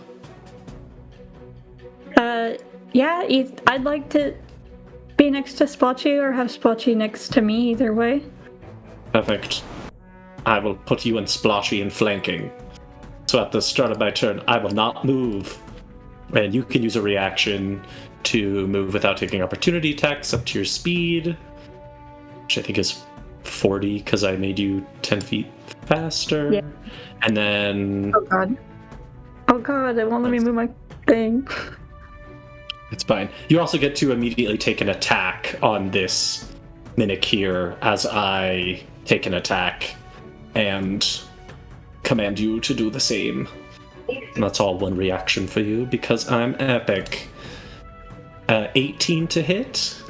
Yeah, I'd like to be next to Splotchy or have Splotchy next to me, either way. Perfect. I will put you and Splotchy in flanking. So at the start of my turn, I will not move. And you can use a reaction to move without taking opportunity attacks up to your speed, which I think is 40 because I made you 10 feet faster. Yeah. And then... Oh god. Oh god, it won't let me move my thing. It's fine. You also get to immediately take an attack on this mimic here as I take an attack and command you to do the same. And that's all one reaction for you because I'm epic. 18 to hit.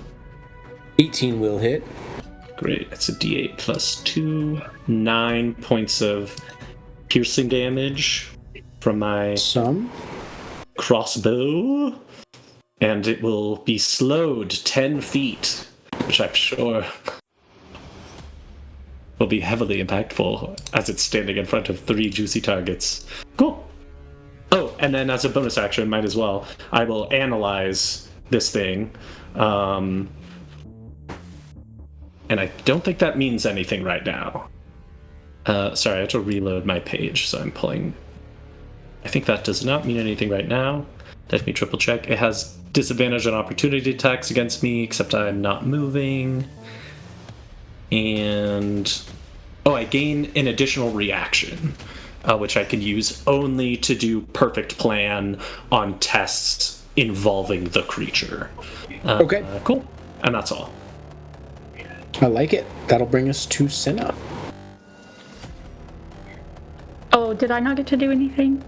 18 will hit. Great. It's a d8 plus 2. 9 points of piercing damage from my Some. crossbow. And it will be slowed 10 feet, which I'm sure will be heavily impactful as it's standing in front of 3 juicy targets. Cool. Oh, and then as a bonus action, might as well, I will analyze this thing. And I don't think that means anything right now. Sorry, I have to reload my page, so I'm pulling. I think that does not mean anything right now. Let me triple check. It has disadvantage on opportunity attacks against me, except I'm not moving. And... oh, I gain an additional reaction, which I can use only to do perfect plan on tests involving the creature. Okay. Cool. And that's all. I like it. That'll bring us to Senna. Oh, did I not get to do anything?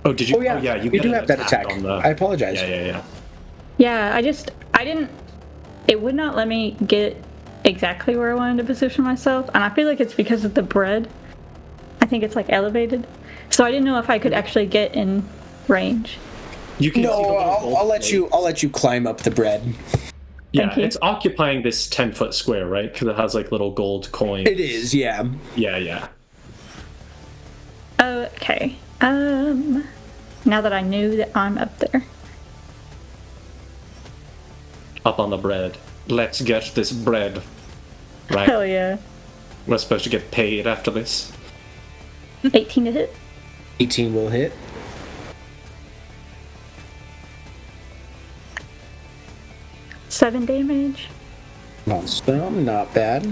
Oh, did you? Oh yeah, you do get have that attack. on the... I apologize. Yeah. Yeah, I didn't, it would not let me get exactly where I wanted to position myself, and I feel like it's because of the bread. I think it's like elevated. So I didn't know if I could actually get in range. You can see the No, little I'll gold let you. I'll let you climb up the bread. Yeah, Thank you. it's occupying this 10-foot square, right? Because it has like little gold coins. It is, yeah. Yeah. Okay. Now that I knew that I'm up there. Up on the bread. Let's get this bread. Right? Hell yeah. We're supposed to get paid after this. 18 to hit. 18 will hit. Seven damage. Awesome, not bad.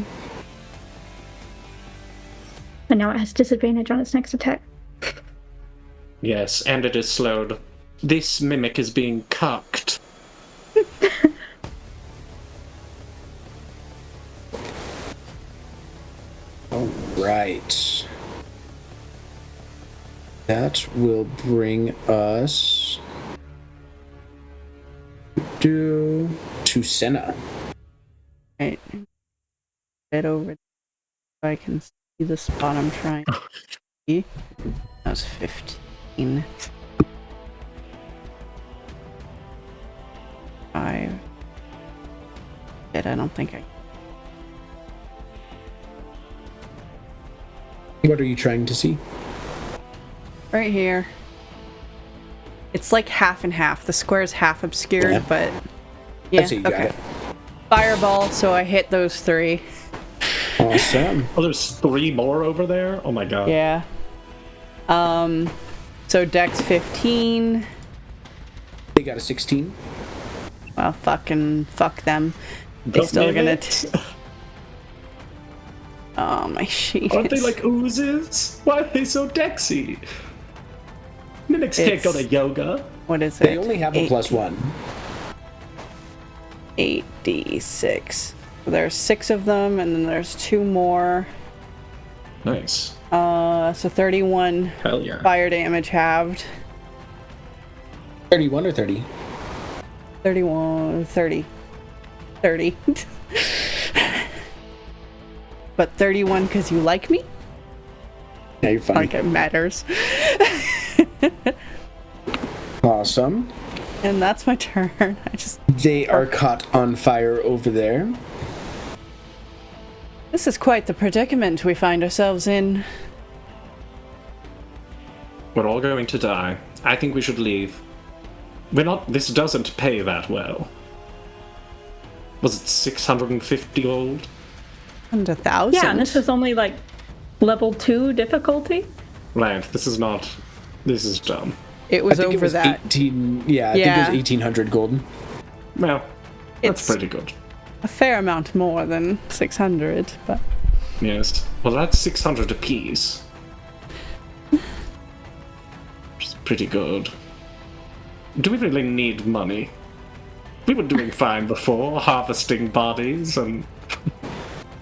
And now it has disadvantage on its next attack. Yes, and it is slowed. This mimic is being cucked. All right. That will bring us to Senna. Right. Head over so I can see the spot I'm trying to see. That was 15. 5. Shit, I don't think I... What are you trying to see? Right here. It's like half and half. The square is half obscured, Yeah. but... Yeah, I see you got it. Fireball, so I hit those 3. Awesome. Oh, there's 3 more over there? Oh my god. Yeah. So Dex 15. They got a 16. Well, fuck them. They The still gonna... mimics? Oh, my sheet. Aren't they like oozes? Why are they so dexy? Mimics can't go to yoga. What is it? They only have a 8. +1. 8d6. There's 6 of them, and then there's 2 more. Nice. So 31 Hell yeah. fire damage halved. 31 or 30? 30. But 31 because you like me? Yeah, you're fine. Like it matters. Awesome. And that's my turn. They are caught on fire over there. This is quite the predicament we find ourselves in. We're all going to die. I think we should leave. This doesn't pay that well. Was it 650 gold? And 1,000? Yeah, and this is only like level 2 difficulty. Right, this is dumb. It was I think over it was that. 18. Yeah, I think it was 1,800 gold. Well, that's It's- pretty good. A fair amount more than 600, but... Yes. Well, that's 600 apiece. Which is pretty good. Do we really need money? We were doing fine before, harvesting bodies and...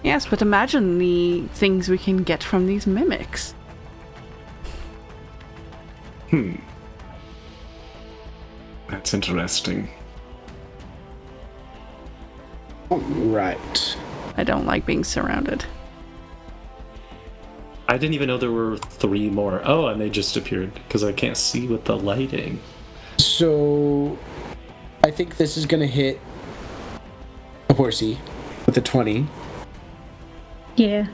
Yes, but imagine the things we can get from these mimics. That's interesting. Right. I don't like being surrounded. I didn't even know there were 3 more. Oh, and they just appeared, because I can't see with the lighting. So, I think this is going to hit a horsey with a 20. Yeah.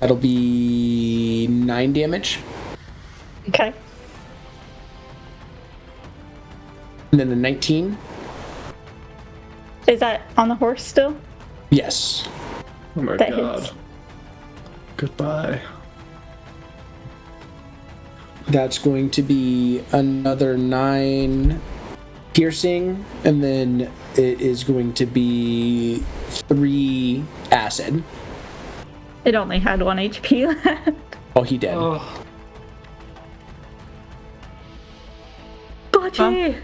That'll be 9 damage. Okay. And then a 19. Is that on the horse still? Yes. Oh my That god. hits. Goodbye. That's going to be another 9 piercing, and then it is going to be 3 acid. It only had 1 HP left. Oh, he dead. Oh, Bludgy!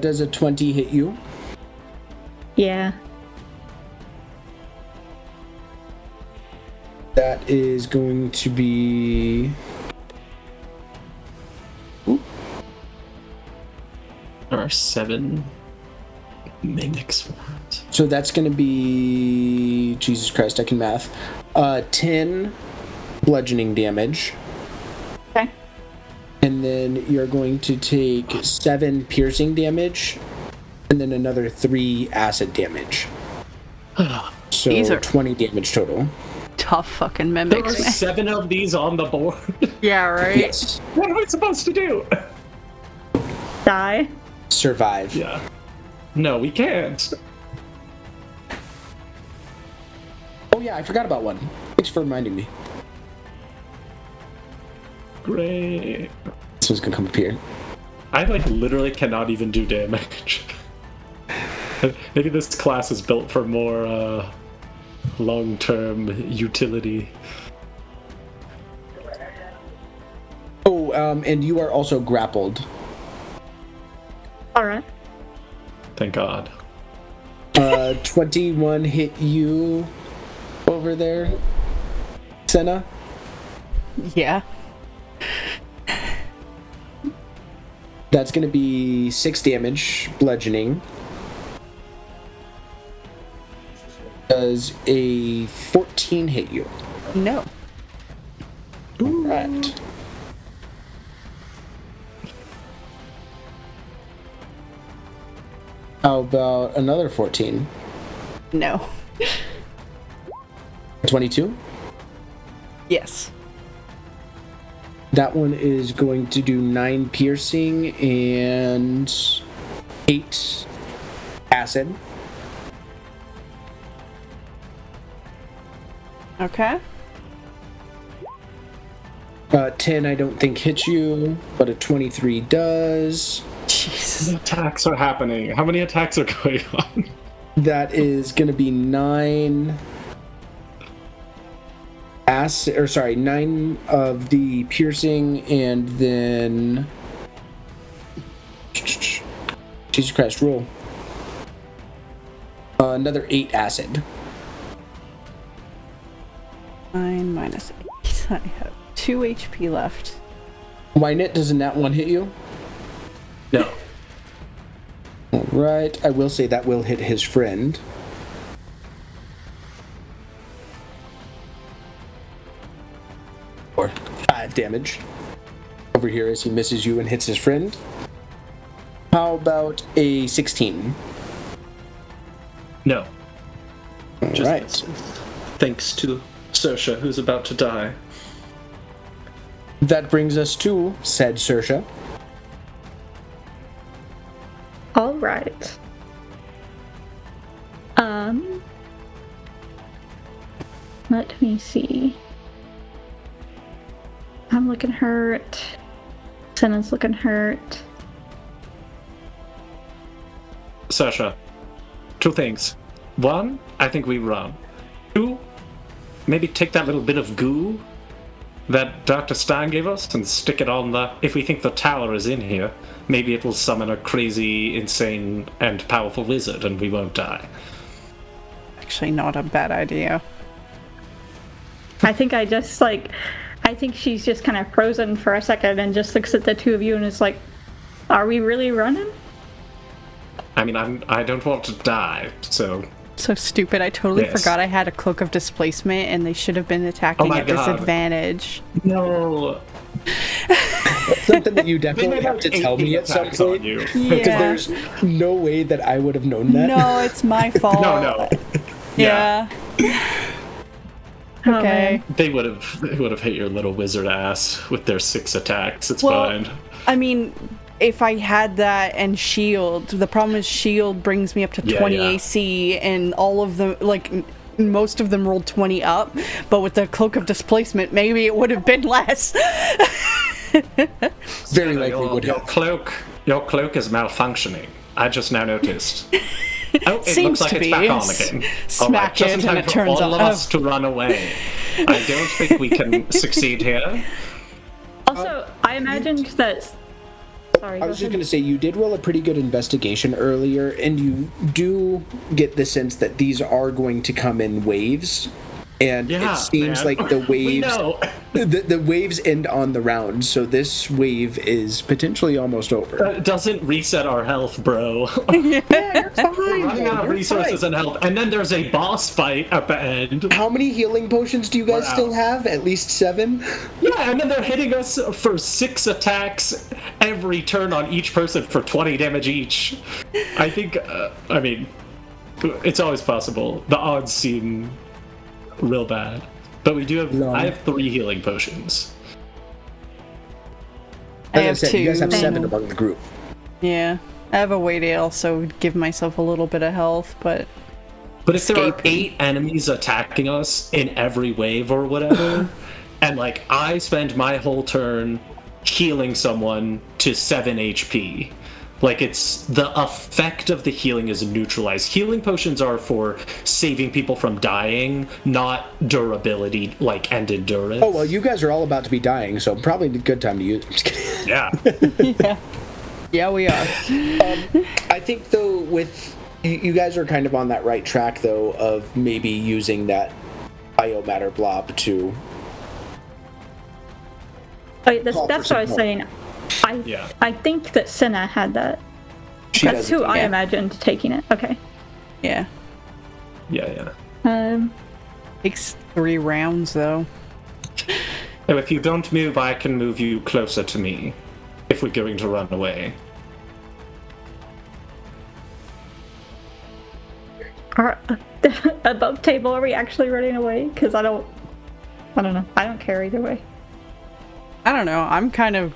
Does a 20 hit you? Yeah. That is going to be... there are 7 mimics ones. So that's going to be... Jesus Christ, I can math. 10 bludgeoning damage. Okay. And then you're going to take 7 piercing damage. And then another 3 acid damage. So These are- 20 damage total. Tough fucking There are mimics, man. 7 of these on the board. Yeah, right? Yes. What am I supposed to do? Die. Survive. Yeah. No, we can't. Oh yeah, I forgot about one. Thanks for reminding me. Great. This one's gonna come up here. I literally cannot even do damage. Maybe this class is built for more long-term utility. Oh, and you are also grappled. Alright. Thank God. 21 hit you over there, Senna. Yeah. That's gonna be 6 damage, bludgeoning. Does a 14 hit you? No. Right. How about another 14? No. 22? Yes. That one is going to do 9 piercing and 8 acid. Okay. 10 I don't think hits you, but a 23 does. Jesus. The attacks are happening. How many attacks are going on? That is going to be 9 9 of the piercing, and then Jesus Christ, roll. Another 8 acid. 9 minus 8. I have 2 HP left. Wynette, doesn't that one hit you? No. All right. I will say that will hit his friend. Or 5 damage over here as he misses you and hits his friend. How about a 16? No. All right. Thanks to Saoirse, who's about to die. That brings us to said Saoirse. All right. Let me see. I'm looking hurt. Senna's looking hurt. Saoirse, 2 things. 1, I think we run. 2, maybe take that little bit of goo that Dr. Stein gave us and stick it on the... If we think the tower is in here, maybe it will summon a crazy, insane, and powerful wizard and we won't die. Actually, not a bad idea. I think she's just kind of frozen for a second and just looks at the two of you and is like, are we really running? I mean, I don't want to die, so... So stupid. I totally Yes. forgot I had a cloak of displacement and they should have been attacking my at God. disadvantage. No! Something that you definitely have to tell me at some point. Because Yeah. there's no way that I would have known that. No, it's my fault. No. Yeah. Oh, Okay. man. They would have hit your little wizard ass with their 6 attacks. It's Well, fine. I mean, if I had that and shield, the problem is shield brings me up to 20 Yeah. AC, and all of them, like, most of them rolled 20 up, but with the cloak of displacement, maybe it would have been less. Very likely would Your have. cloak is malfunctioning. I just now noticed. Oh, it Seems looks like to it's be. back on again. Smack just in it, time and it for turns all of off. us to run away. I don't think we can succeed here. Also, I imagined that... Sorry, I was just going to say, you did roll a pretty good investigation earlier, and you do get the sense that these are going to come in waves. And Yeah, it seems man. like the We waves know. the waves end on the round, so this wave is potentially almost over. That doesn't reset our health, bro. We're running out of resources and health, and then there's a boss fight at the end. How many healing potions do you guys We're still out. have? At least 7? Yeah, and then they're hitting us for 6 attacks every turn on each person for 20 damage each. I think, I mean, it's always possible. The odds seem real bad. But we do have, No. I have 3 healing potions. I As I have said, you guys have 2. 7 among the group. Yeah. I have a way to also give myself a little bit of health, but But if there are Escaping. 8 enemies attacking us in every wave or whatever, and like I spend my whole turn healing someone to 7 HP, like it's the effect of the healing is neutralized. Healing potions are for saving people from dying, not durability, like and endurance. Oh, well, you guys are all about to be dying, so probably a good time to use. I'm just kidding. Yeah. yeah, we are. I think, though, with you guys are kind of on that right track, though, of maybe using that biomatter blob to. That's Call for what I was some saying. Yeah. I think that Senna had that. She That's does who it. I yeah. imagined taking it. Okay. Yeah. Yeah. Takes 3 rounds, though. And if you don't move, I can move you closer to me if we're going to run away. Are above table? Are we actually running away? Because I don't know. I don't care either way. I don't know. I'm kind of...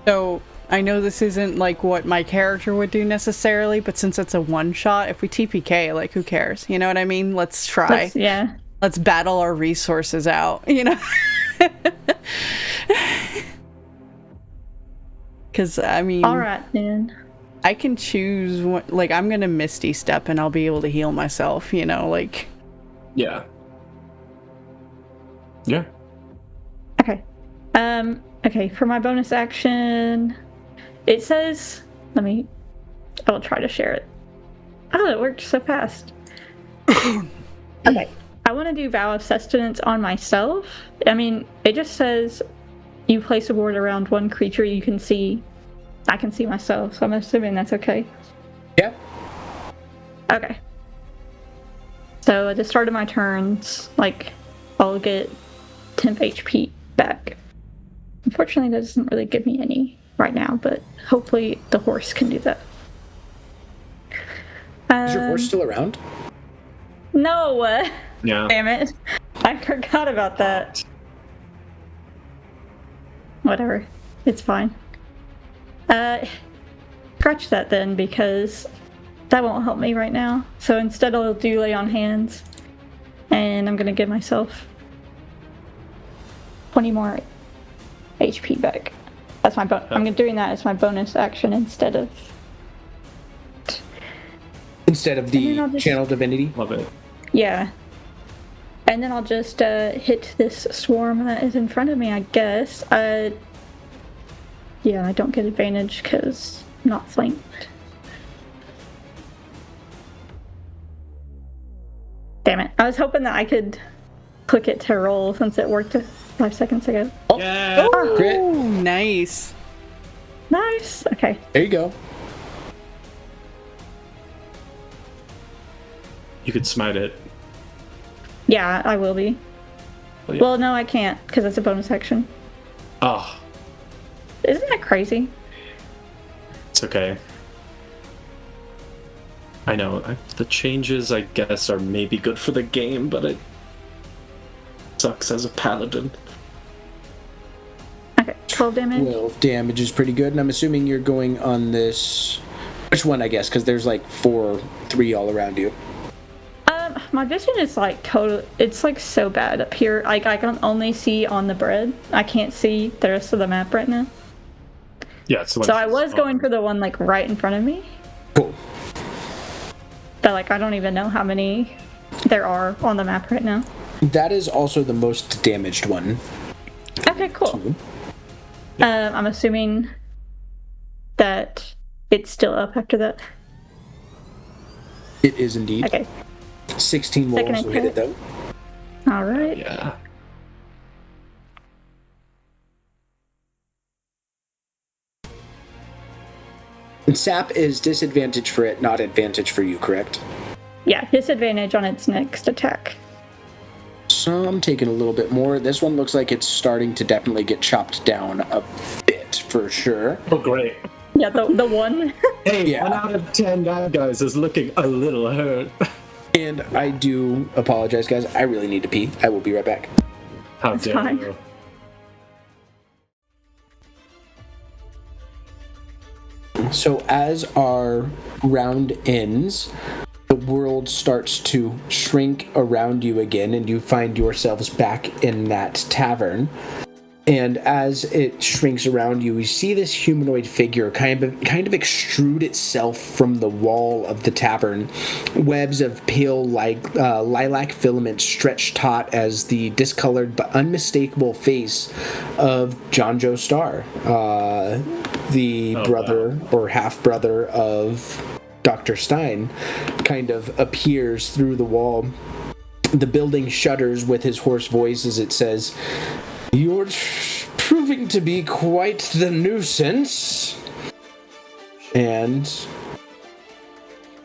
So, I know this isn't like what my character would do necessarily, but since it's a one-shot, if we TPK, like, who cares? You know what I mean? Let's try. Yeah. Let's battle our resources out, you know? Because, I mean... All right then. I can choose, like, I'm gonna Misty Step and I'll be able to heal myself, you know, like... Yeah. Yeah. Okay. Okay, for my bonus action, it says, I will try to share it. Oh, it worked so fast. Okay. I want to do Vow of Sustenance on myself. I mean, it just says you place a ward around one creature you can see. I can see myself, so I'm assuming that's okay. Yeah. Okay. So at the start of my turns, I'll get temp HP back. Unfortunately, that doesn't really give me any right now, but hopefully the horse can do that. Is your horse still around? No! Yeah. Damn it. I forgot about that. Whatever. It's fine. Scratch that then, because that won't help me right now. So instead I'll do Lay on Hands, and I'm gonna give myself 20 more HP back. That's my I'm doing that as my bonus action instead of the Channel Divinity? Love it. Yeah. And then I'll just hit this swarm that is in front of me, I guess. Yeah, I don't get advantage because I'm not flanked. Damn it. I was hoping that I could click it to roll since it worked 5 seconds ago. Yeah. Crit. Oh, nice. Nice. Okay. There you go. You could smite it. Yeah, I will be. Yeah. Well, no, I can't because it's a bonus action. Oh, Isn't that crazy? it's okay. I know. The changes, I guess, are maybe good for the game, but it sucks as a paladin. Okay, 12 damage. 12 damage is pretty good, and I'm assuming you're going on this... Which one, I guess, because there's 3 all around you. My vision is total. It's so bad up here. I can only see on the bread. I can't see the rest of the map right now. Yeah, it's the one. So I was going for the one right in front of me. Cool. But I don't even know how many there are on the map right now. That is also the most damaged one. Okay, cool. I'm assuming that it's still up after that. It is indeed. Okay. 16 will Second also hit it, though. All right. Yeah. And sap is disadvantage for it, not advantage for you, correct? Yeah, disadvantage on its next attack. So I'm taking a little bit more. This one looks like it's starting to definitely get chopped down a bit, for sure. Oh, great. Yeah, the one. Hey, Yeah. 1 out of 10 bad guys is looking a little hurt. And I do apologize, guys. I really need to pee. I will be right back. How That's dare fine. you? So as our round ends, the world starts to shrink around you again, and you find yourselves back in that tavern. And as it shrinks around you, you see this humanoid figure kind of extrude itself from the wall of the tavern. Webs of pale lilac filament stretch taut as the discolored but unmistakable face of John Joe Starr, the brother or half-brother of Dr. Stein, kind of appears through the wall. The building shudders with his hoarse voice as it says, "You're proving to be quite the nuisance." And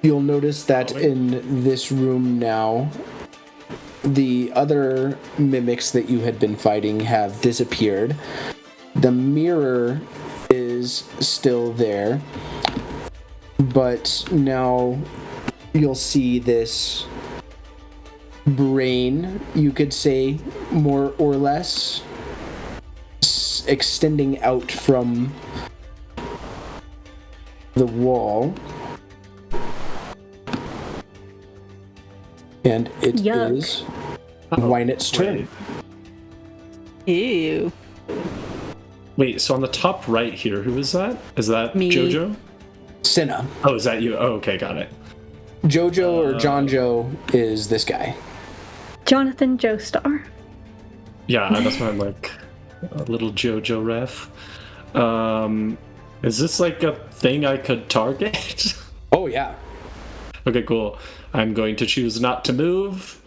you'll notice that in this room now, the other mimics that you had been fighting have disappeared. The mirror is still there, but now you'll see this brain, you could say, more or less, extending out from the wall. And it Yuck. is Wynet's turn. Ew. Wait, so on the top right here, who is that? Is that Me. Jojo? Cinna. Oh, is that you? Oh, okay, got it. Jojo or John Joe is this guy. Jonathan Joestar. Yeah, that's why I'm like a little JoJo ref. Is this like a thing I could target? Oh yeah. Okay, cool. I'm going to choose not to move.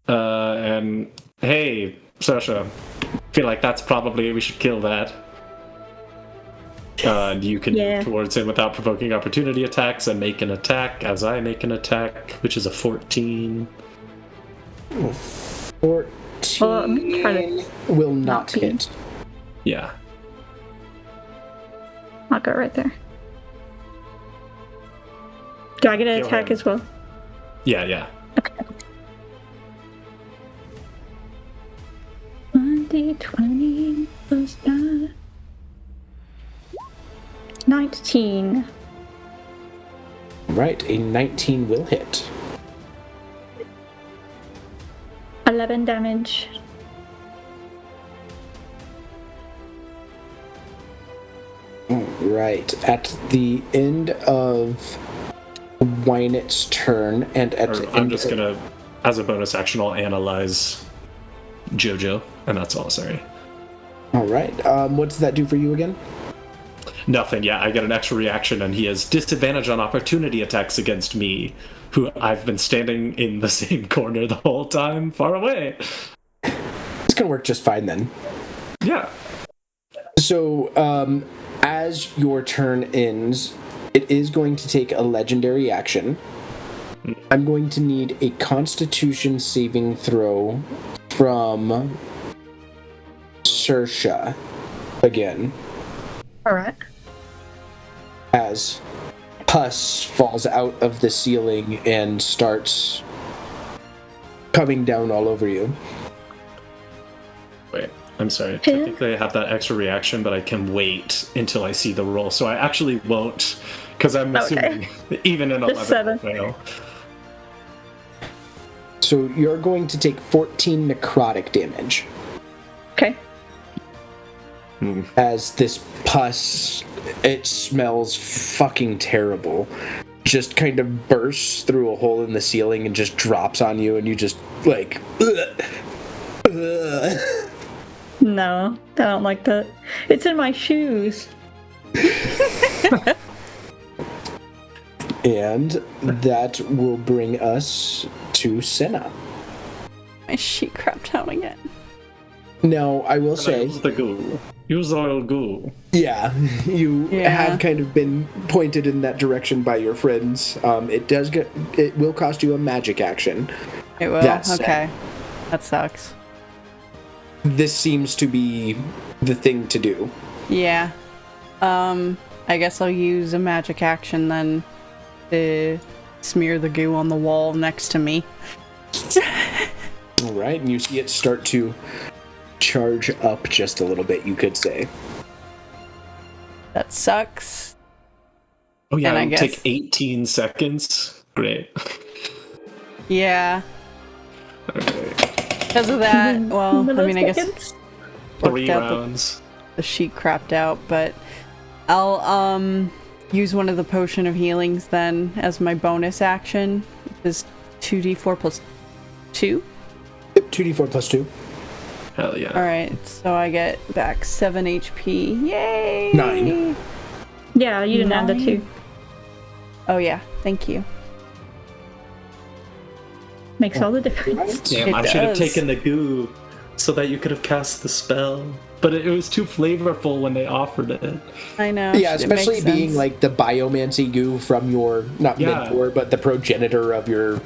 And hey, Sasha, feel like that's probably we should kill that. You can Yeah. move towards him without provoking opportunity attacks and make an attack as I make an attack, which is a 14. 14 I'm gonna try to will not be. hit. Yeah. I'll go right there. Do I get an Go attack ahead. as well? Yeah. 1d20 plus 9. 19. Right, a 19 will hit. 11 damage. Right, at the end of Wynet's turn, and at the I'm end just gonna, as a bonus action, I'll analyze JoJo, and that's all, sorry. All right, what does that do for you again? Nothing, yeah, I get an extra reaction, and he has disadvantage on opportunity attacks against me, who I've been standing in the same corner the whole time, far away. It's gonna work just fine then. Yeah. So, as your turn ends, it is going to take a legendary action. I'm going to need a Constitution saving throw from Saoirse again, Alright. as pus falls out of the ceiling and starts coming down all over you. Wait, I'm sorry. Technically, I have that extra reaction, but I can wait until I see the roll, so I actually won't, because I'm assuming even an 11 7. will fail. So you're going to take 14 necrotic damage. Okay. As this pus, it smells fucking terrible, just kind of bursts through a hole in the ceiling and just drops on you, and you just like No, I don't like that. It's in my shoes. And that will bring us to Senna. My sheet crapped out again. Now, I will say, Use the goo. Use oil goo. yeah, you Yeah. have kind of been pointed in that direction by your friends. It will cost you a magic action. It will? That said. Okay. That sucks. This seems to be the thing to do. Yeah. I guess I'll use a magic action then to smear the goo on the wall next to me. All right, and you see it start to charge up just a little bit, you could say. That sucks. Oh yeah, And I it'll guess- take 18 seconds. Great. Yeah. Okay. Because of that, well, I mean, I guess Seconds? 3 worked out rounds. the sheet crapped out, but I'll use one of the potion of healings then as my bonus action. Is 2d4 plus 2? Yep, 2d4 plus 2. Hell yeah. Alright, so I get back 7 HP. Yay! 9. Yeah, you didn't add the 2. Oh yeah, thank you. Makes all the difference. Damn, It I should have does. taken the goo so that you could have cast the spell. But it was too flavorful when they offered it. I know. Yeah, it makes especially being sense. like the biomancy goo from your, not Yeah. mentor, but the progenitor of your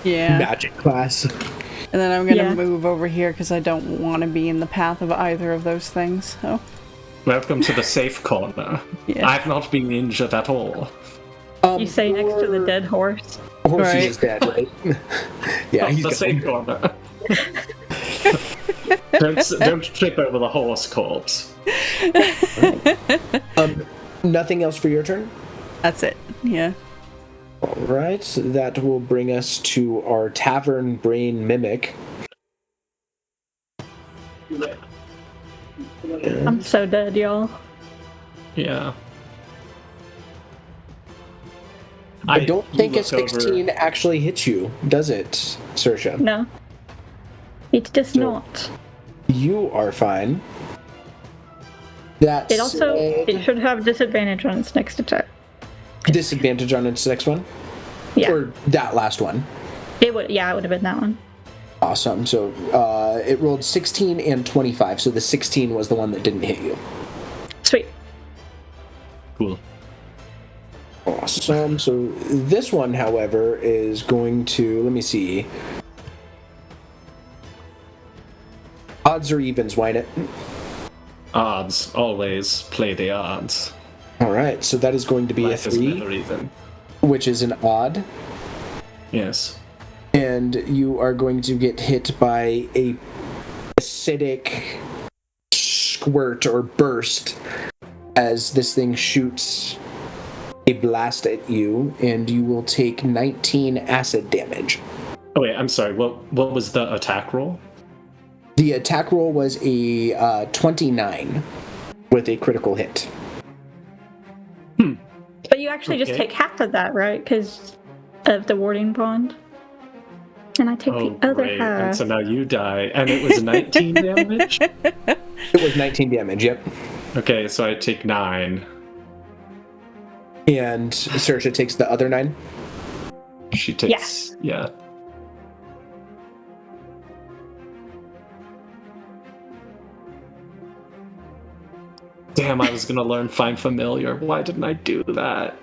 Yeah. magic class. And then I'm gonna Yeah. move over here because I don't want to be in the path of either of those things. So Welcome to the safe corner. Yeah. I've not been injured at all. You say next to the dead horse. Horsey Right. is dead, right? Yeah, Oh, he's the got safe corner. don't trip over the horse corpse. Nothing else for your turn? that's it. Yeah. All right, so that will bring us to our tavern brain mimic. I'm so dead, y'all. Yeah. I don't think a look over- 16 actually hits you, does it, Saoirse? No. It does So- not. You are fine. That It should have disadvantage on its next attack. disadvantage on its next one? Yeah. Or that last one? It would have been that one. Awesome. So it rolled 16 and 25, so the 16 was the one that didn't hit you. Sweet. Cool. Awesome. So this one, however, is going to, let me see. Odds or evens, why not? Odds. Always play the odds. All right, so that is going to be Life a is 3, never even. which is an odd. Yes. And you are going to get hit by a acidic squirt or burst as this thing shoots a blast at you, and you will take 19 acid damage. Oh wait, I'm sorry. What was the attack roll? The attack roll was a 29 with a critical hit. But you actually just take half of that, right? Because of the warding bond. And I take the other great. half. And so now you die, and it was 19 damage. It was 19 damage, yep. Okay, so I take 9. And Saoirse takes the other 9. She takes yeah. Damn, I was gonna learn Find Familiar. Why didn't I do that?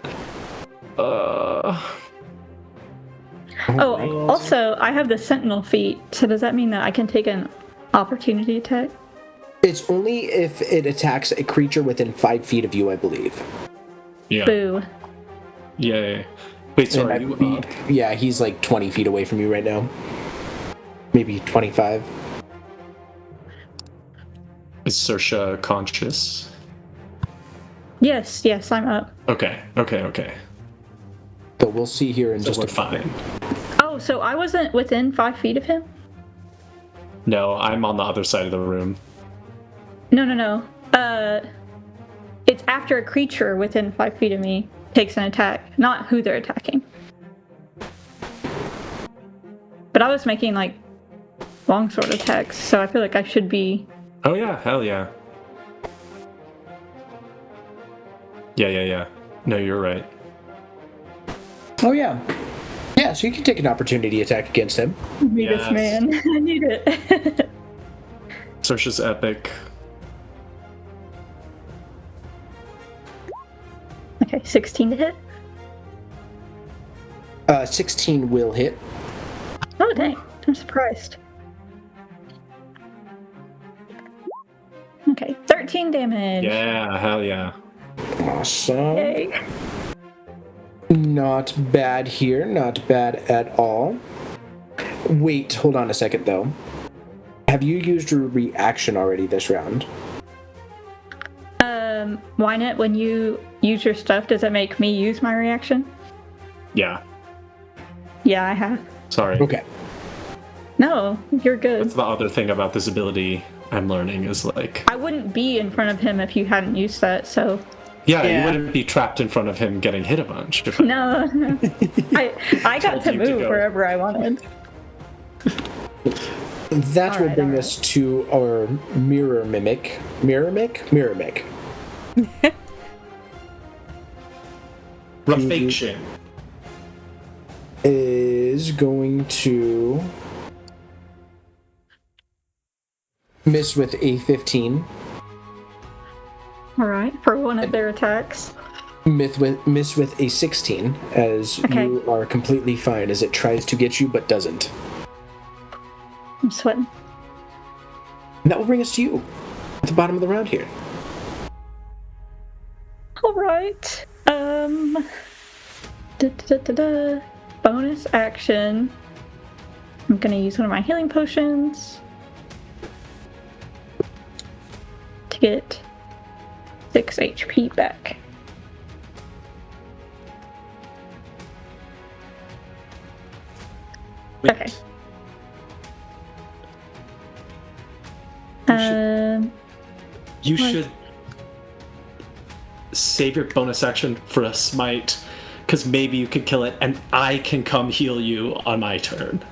Also, I have the Sentinel feat, so does that mean that I can take an opportunity attack? It's only if it attacks a creature within 5 feet of you, I believe. Yeah. Boo. Yay. Wait, so And are I you... believe- yeah, he's like 20 feet away from you right now. Maybe 25. is Saoirse conscious? Yes, I'm up. Okay. So we'll see here in So just we're a fine. Oh, so I wasn't within 5 feet of him? No, I'm on the other side of the room. No. It's after a creature within 5 feet of me takes an attack, not who they're attacking. But I was making, like, longsword attacks, so I feel like I should be... Oh yeah, hell yeah. Yeah. No, you're right. Oh, yeah. Yeah, so you can take an opportunity attack against him. Be this man. I need it. Saoirse's epic. Okay, 16 to hit. 16 will hit. Oh, dang. I'm surprised. Okay, 13 damage. Yeah, hell yeah. Awesome. Yay. Not bad here. Not bad at all. Wait, hold on a second, though. Have you used your reaction already this round? Why not? When you use your stuff, does it make me use my reaction? Yeah. Yeah, I have. Sorry. Okay. No, you're good. That's the other thing about this ability I'm learning is like... I wouldn't be in front of him if you hadn't used that, so... Yeah, Yeah. you wouldn't be trapped in front of him getting hit a bunch. No. I got to Told you to move go. wherever I wanted. That will bring alright. us to our mirror mimic. Mirror mimic. Refaction. Is going to miss with a 15. Alright, for one of their attacks. Miss with a 16, as Okay. you are completely fine as it tries to get you but doesn't. I'm sweating. And that will bring us to you at the bottom of the round here. Alright. Bonus action. I'm gonna use one of my healing potions to get 6 HP back. Okay. You should save your bonus action for a smite, because maybe you could kill it, and I can come heal you on my turn.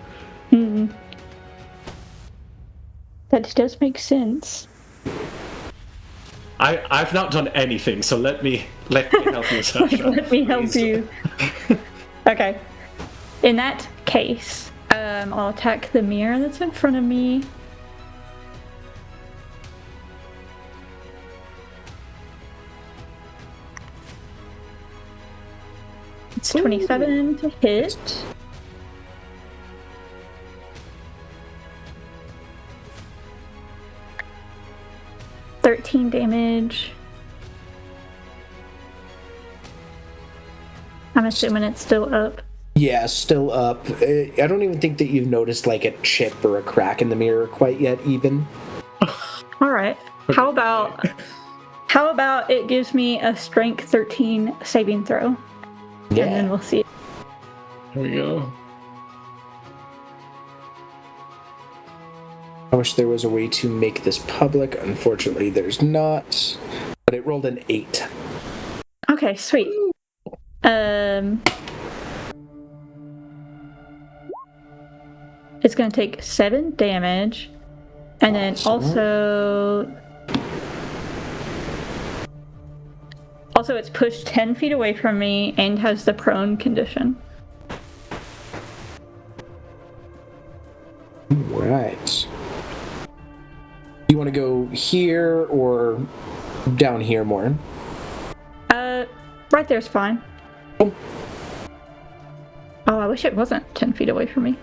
That does make sense. I've not done anything, so let me help you, Sasha. Let me help please. you. Okay. In that case, I'll attack the mirror that's in front of me. It's 27 to hit. $13 damage. I'm assuming it's still up. Yeah, still up. I don't even think that you've noticed like a chip or a crack in the mirror quite yet, even. All right. How about it gives me a strength 13 saving throw, Yeah. and then we'll see. Here we go. I wish there was a way to make this public. Unfortunately, there's not. But it rolled an 8. Okay, sweet. It's gonna take 7 damage, and then also it's pushed 10 feet away from me and has the prone condition. Right. You want to go here or down here more? Right there's fine. Oh, I wish it wasn't 10 feet away from me.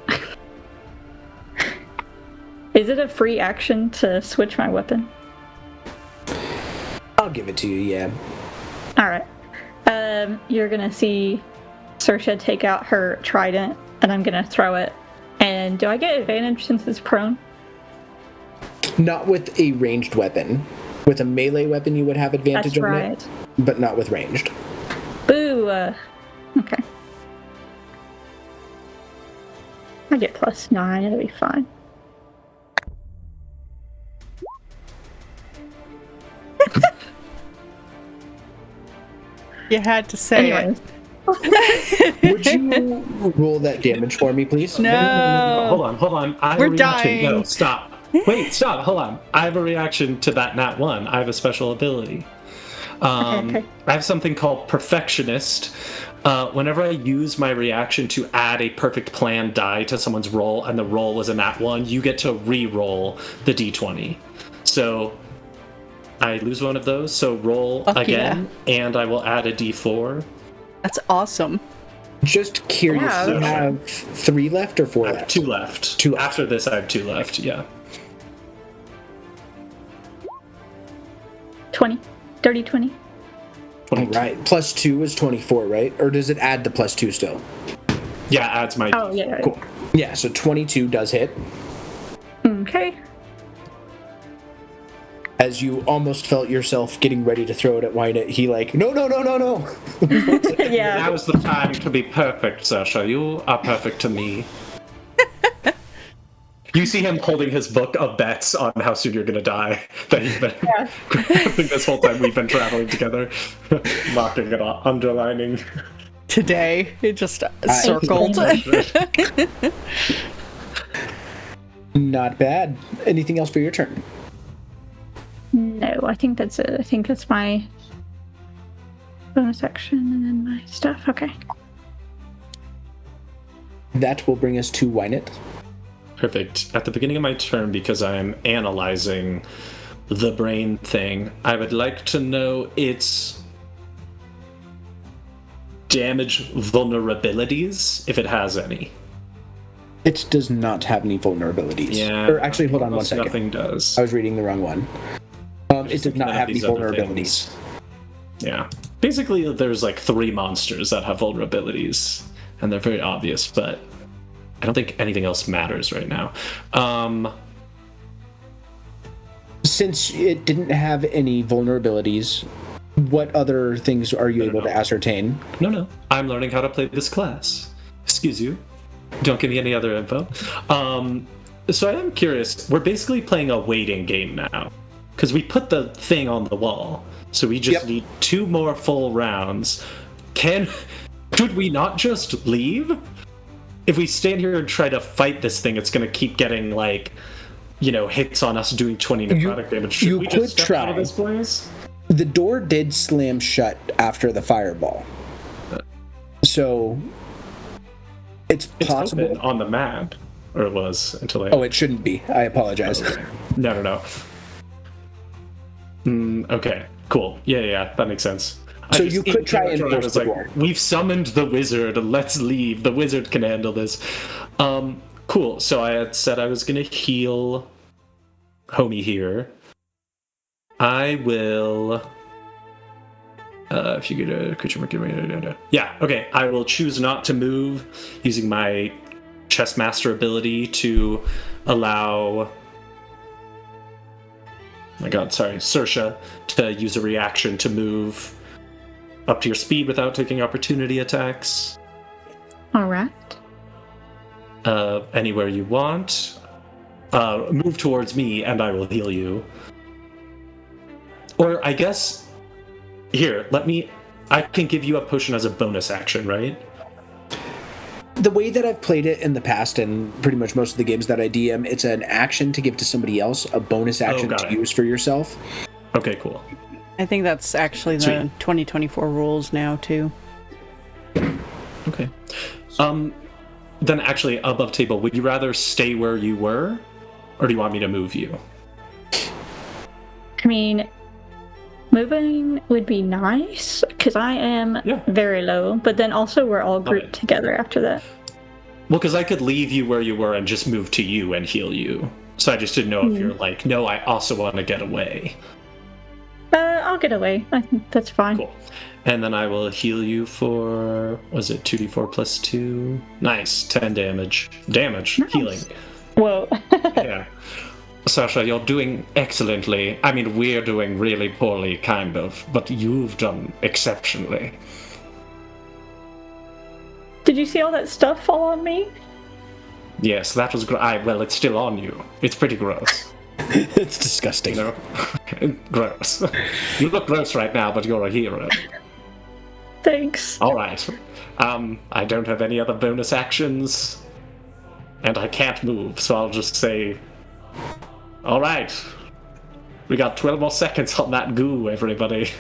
Is it a free action to switch my weapon? I'll give it to you, yeah. Alright. You're gonna see Saoirse take out her trident, and I'm gonna throw it. And do I get advantage since it's prone? Not with a ranged weapon. With a melee weapon, you would have advantage That's on right. it, but not with ranged. Boo! Okay. I get +9, it'll be fine. You had to say Anyways. Would you roll that damage for me, please? it. No. Hold on. I have We're a reaction. dying. No, stop. Wait, stop. Hold on. I have a reaction to that nat 1. I have a special ability. Okay. I have something called Perfectionist. Whenever I use my reaction to add a perfect plan die to someone's roll, and the roll was a nat 1, you get to re-roll the d20. So I lose one of those, so roll Fuck again, and I will add a d4. That's awesome. Just curious, Yeah. you have 3 left or 4 I have left? 2 left. 2 left. After this, I have 2 left, yeah. 20. Dirty 20. All right. +2 is 24, right? Or does it add the +2 still? Yeah, adds my... Oh, yeah. Cool. Yeah, so 22 does hit. Okay. As you almost felt yourself getting ready to throw it at Wynette, he like, no. Yeah. Now is the time to be perfect, Sasha. You are perfect to me. You see him holding his book of bets on how soon you're gonna die that he's been grabbing this whole time we've been traveling together, marking it off, underlining. Today, it just circled. Not bad. Anything else for your turn? No, I think that's it. I think that's my bonus action and then my stuff. Okay. That will bring us to Wynette. Perfect. At the beginning of my turn, because I am analyzing the brain thing, I would like to know its damage vulnerabilities, if it has any. It does not have any vulnerabilities. Yeah. Or actually, hold on one almost second. Nothing does. I was reading the wrong one. It does not None of have any these other vulnerabilities. things. Yeah. Basically, there's like 3 monsters that have vulnerabilities, and they're very obvious, but I don't think anything else matters right now. Since it didn't have any vulnerabilities, what other things are you able to ascertain? No. I'm learning how to play this class. Excuse you. Don't give me any other info. So I am curious. We're basically playing a waiting game now, because we put the thing on the wall. So we just need 2 more full rounds. Should we not just leave? If we stand here and try to fight this thing, it's going to keep getting, like, hits on us doing 20 necrotic damage. Should we just step out of this place? The door did slam shut after the fireball. So it's possible. Open on the map. Or it was until I... Oh, it shouldn't be. I apologize. Okay. No. Okay, cool. Yeah, that makes sense. So you could try and burst the wall. We've summoned the wizard, let's leave. The wizard can handle this. Cool. So I had said I was going to heal homie here. I will... if you get a creature... Yeah, okay. I will choose not to move using my chess master ability to allow... Saoirse to use a reaction to move up to your speed without taking opportunity attacks. All right. Anywhere you want. Move towards me and I will heal you. Or I guess... Here, I can give you a potion as a bonus action, right? The way that I've played it in the past, and pretty much most of the games that I DM, it's an action to give to somebody else, a bonus action to use for yourself. Okay, cool. I think that's actually the 2024 rules now, too. Okay. Then actually, above table, would you rather stay where you were, or do you want me to move you? I mean, moving would be nice, because I am very low, but then also we're all grouped together after that. Well, because I could leave you where you were and just move to you and heal you. So I just didn't know if you're like, no, I also want to get away. I'll get away. I think that's fine. Cool. And then I will heal you for, was it 2d4 plus 2? Nice, 10 damage. Nice. Healing. Whoa. Yeah. Sasha, you're doing excellently. I mean, we're doing really poorly, kind of, but you've done exceptionally. Did you see all that stuff fall on me? Yes, that was well, it's still on you. It's pretty gross. It's disgusting. Gross. You look gross right now, but you're a hero. Thanks. All right. I don't have any other bonus actions, and I can't move, so I'll just say... All right. We got 12 more seconds on that goo, everybody.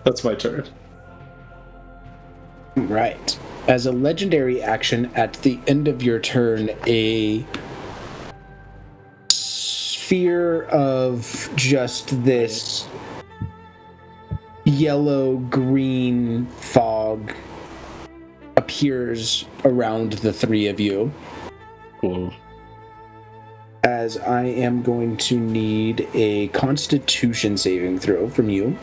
That's my turn. Right. As a legendary action, at the end of your turn, a sphere of just this yellow-green fog appears around the three of you. Cool. As I am going to need a Constitution saving throw from you.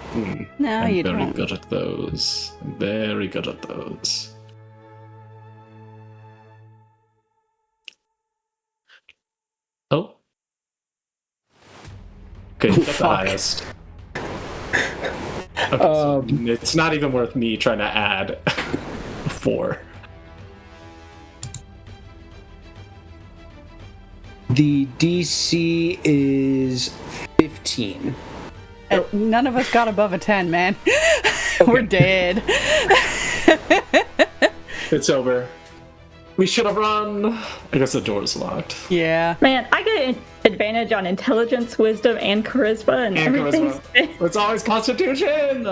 No, you don't. I'm very good at those. Very good at those. Oh. Okay, that's the highest. Okay, so it's not even worth me trying to add 4. The DC is 15. None of us got above a 10, man. We're dead. It's over. We should have run. I guess the door's locked. Yeah. Man, I get advantage on intelligence, wisdom, and charisma, and everything's... Charisma. It's always Constitution!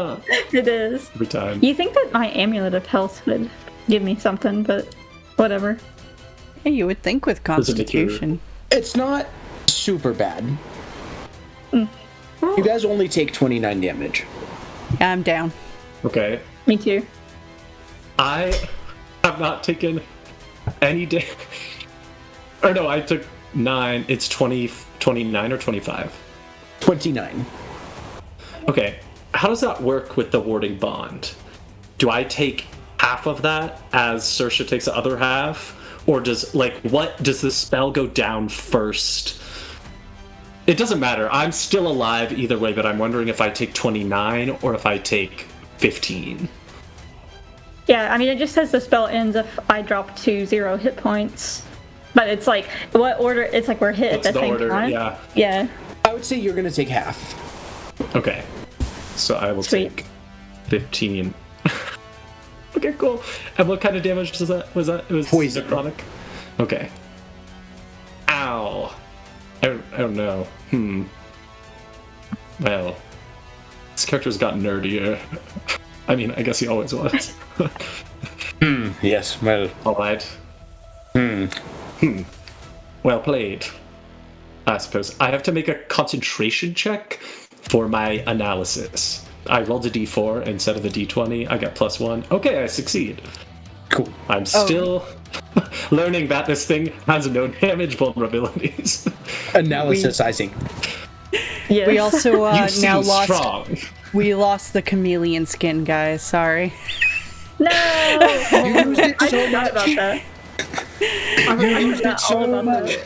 It is. Every time. You think that my amulet of health would give me something, but whatever. Hey, you would think with Constitution. It's not super bad. You guys only take 29 damage. Yeah, I'm down. Okay. Me too. I have not taken any damage. Or no, I took 9. It's 29 or 25? 29. Okay. How does that work with the warding bond? Do I take half of that as Saoirse takes the other half? Or does the spell go down first? It doesn't matter. I'm still alive either way, but I'm wondering if I take 29 or if I take 15. Yeah, I mean, it just says the spell ends if I drop to 0 hit points. But it's like, what order? It's like we're hit at the same time. Yeah. Yeah. I would say you're going to take half. Okay. So I will take 15. Okay, cool. And what kind of damage was that? It was poison. Necrotic? Okay. Ow. I don't know. Well, this character's gotten nerdier. I mean, I guess he always was. Yes, well. Alright. Well played. I suppose. I have to make a concentration check for my analysis. I rolled a d4 instead of a d20. I got +1. Okay, I succeed. Cool. I'm still learning that this thing has no damage vulnerabilities. Analysisizing. Yes. We also You seem now lost. strong. We lost the chameleon skin, guys. Sorry. No! You used it so Not about much. that. You used it so much.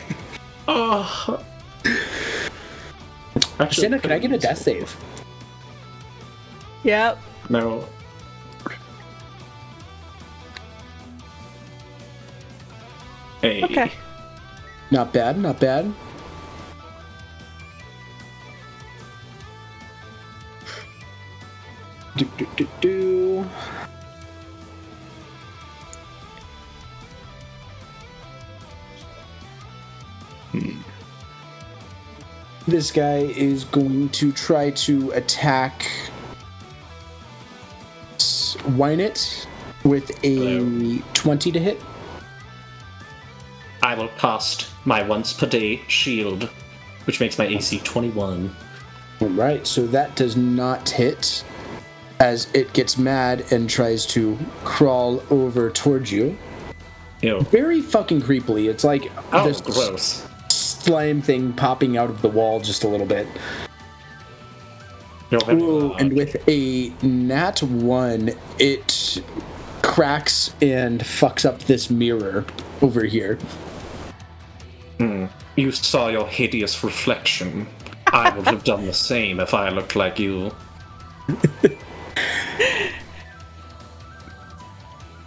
Oh. Actually, Jenna, can I get a death save? Yep. No. Hey. Okay. Not bad, not bad. Do. This guy is going to try to attack Wynett with a Hello. 20 to hit. I will cast my once per day shield, which makes my AC 21. Alright, so that does not hit as it gets mad and tries to crawl over towards you. Ew. Very fucking creepily. It's like Oh, this gross. slime thing popping out of the wall just a little bit. You're very Ooh, loud. and with a nat 1, it cracks and fucks up this mirror over here. You saw your hideous reflection. I would have done the same if I looked like you.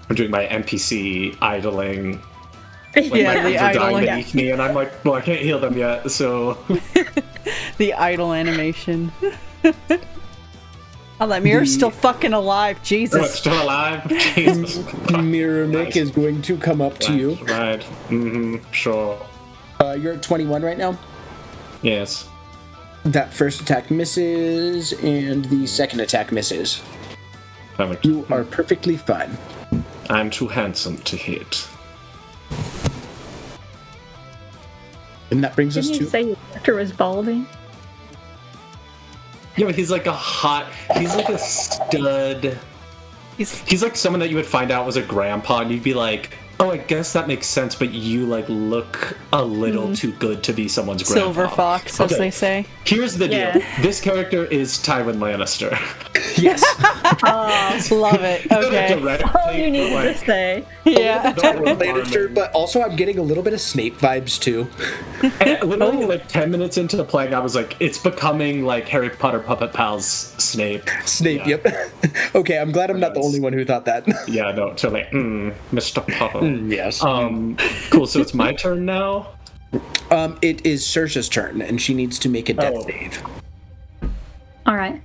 I'm doing my NPC idling. Like Yeah, my the friends are dying idling. beneath me, and I'm like, well, I can't heal them yet, so... The idle animation. Oh, that mirror's still fucking alive. Oh, it's Jesus. still alive? Jesus. Mirror Nick Nice. is going to come up to you. Right. Sure. You're at 21 right now. Yes. That first attack misses, and the second attack misses. Perfect. You are perfectly fine. I'm too handsome to hit. And that brings us Didn't you to... say your character was balding? Yeah, but he's like he's like a stud. He's like someone that you would find out was a grandpa, and you'd be like, oh, I guess that makes sense, but you, like, look a little too good to be someone's grandpa. Silver fox, as Okay. they say. Here's the deal. Yeah. This character is Tywin Lannister. Yes. Love it. Okay. All you needed to say. Yeah. Lannister, but also I'm getting a little bit of Snape vibes too. And literally, like 10 minutes into playing, I was like, it's becoming like Harry Potter Puppet Pals Snape. Snape, Yeah. yep. Okay, I'm glad I'm not the only one who thought that. Yeah, no, totally. Mr. Potter. Yes. Cool, so it's my turn now? It is Saoirse's turn, and she needs to make a death Oh. save. All right.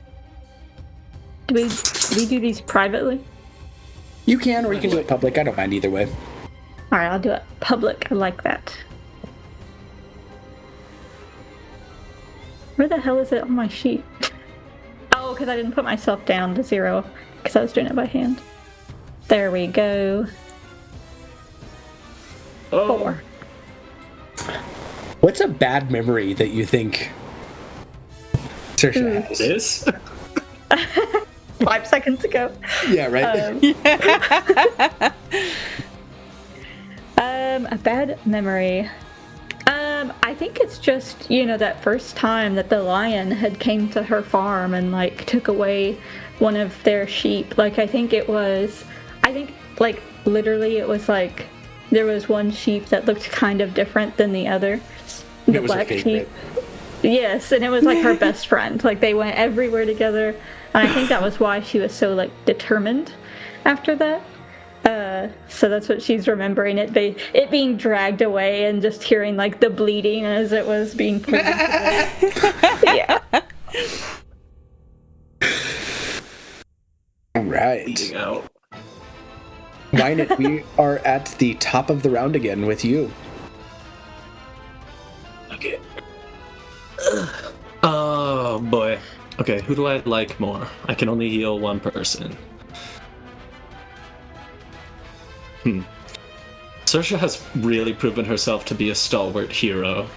Do we do these privately? You can, or you can do it public. I don't mind either way. All right, I'll do it public. I like that. Where the hell is it on my sheet? Oh, because I didn't put myself down to 0 because I was doing it by hand. There we go. Oh. 4. What's a bad memory that you think Saoirse has? This? 5 seconds ago. Yeah, right? A bad memory. I think it's just, that first time that the lion had came to her farm and, like, took away one of their sheep. Like, literally it was, like, there was one sheep that looked kind of different than the other. The It was her black favorite. sheep. Yes, and it was, like, her best friend. Like, they went everywhere together. And I think that was why she was so, like, determined after that. So that's what she's remembering, it being dragged away and just hearing, like, the bleeding as it was being pulled into the... Yeah. All right. Bleeding out. Wynett, we are at the top of the round again with you. Okay. Oh boy. Okay, who do I like more? I can only heal one person. Saoirse has really proven herself to be a stalwart hero.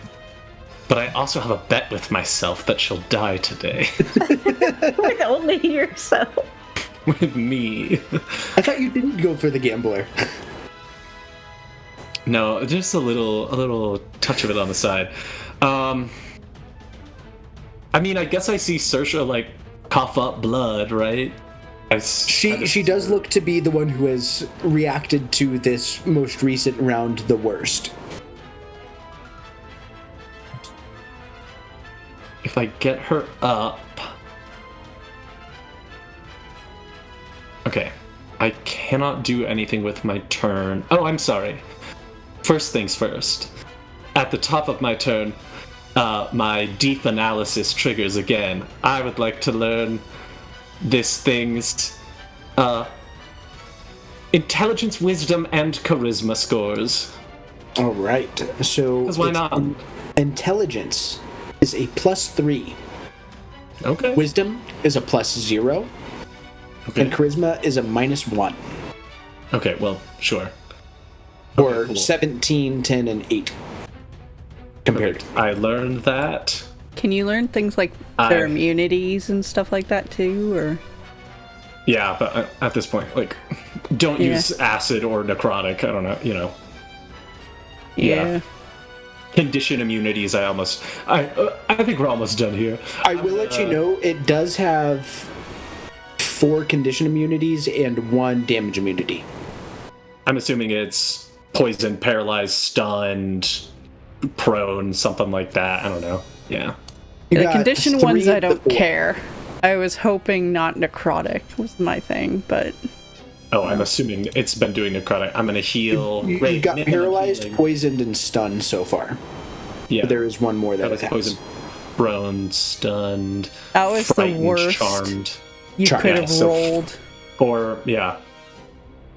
But I also have a bet with myself that she'll die today. With only yourself. With me. I thought you didn't go for the gambler. No, just a little touch of it on the side. I mean, I guess I see Saoirse, like, cough up blood, right? She does look to be the one who has reacted to this most recent round the worst. If I get her up... Okay. I cannot do anything with my turn. Oh, I'm sorry. First things first. At the top of my turn, my deep analysis triggers again. I would like to learn this thing's intelligence, wisdom, and charisma scores. All right. So Because why not? Intelligence is a +3. Okay. Wisdom is a +0. Okay. And charisma is a -1. Okay, well, sure. Or Okay, cool. 17, 10, and 8. Compared. I learned that. Can you learn things like their immunities and stuff like that too, or? Yeah, but at this point, like, don't use acid or necrotic. I don't know, you know. Yeah. Condition immunities. I think we're almost done here. I will let you know, it does have 4 condition immunities and 1 damage immunity. I'm assuming it's poisoned, paralyzed, stunned, prone, something like that. I don't know. Yeah. You The got condition 3 ones I of the don't 4. care. I was hoping not necrotic was my thing, but Oh, I'm assuming it's been doing necrotic. I'm gonna heal. You've got minimum paralyzed, healing. poisoned, and stunned so far. Yeah. But there is one more that That was it has. poisoned, prone, stunned. that was the frightened, worst charmed. you Charm, could yeah, have so- rolled.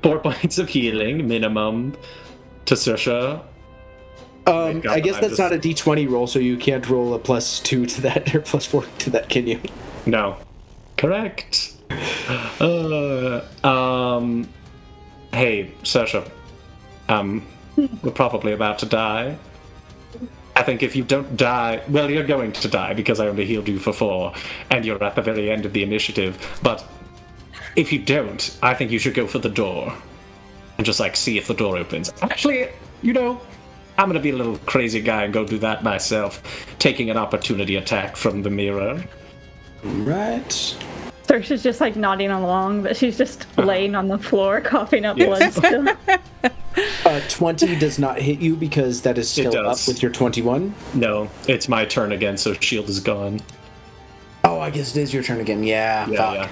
4 points of healing minimum to Saoirse. I guess that's not a d20 roll, so you can't roll a +2 to that or +4 to that, can you? No. Correct. Hey, Saoirse. We're probably about to die. I think if you don't die, well, you're going to die because I only healed you for 4, and you're at the very end of the initiative. But if you don't, I think you should go for the door and just like see if the door opens. Actually, you know, I'm gonna be a little crazy guy and go do that myself, taking an opportunity attack from the mirror. Right. Saoirse's just like nodding along, but she's just laying on the floor, coughing up blood still. 20 does not hit you because that is still up does. with your 21. No, it's my turn again, so shield is gone. Oh, I guess it is your turn again. Yeah, fuck.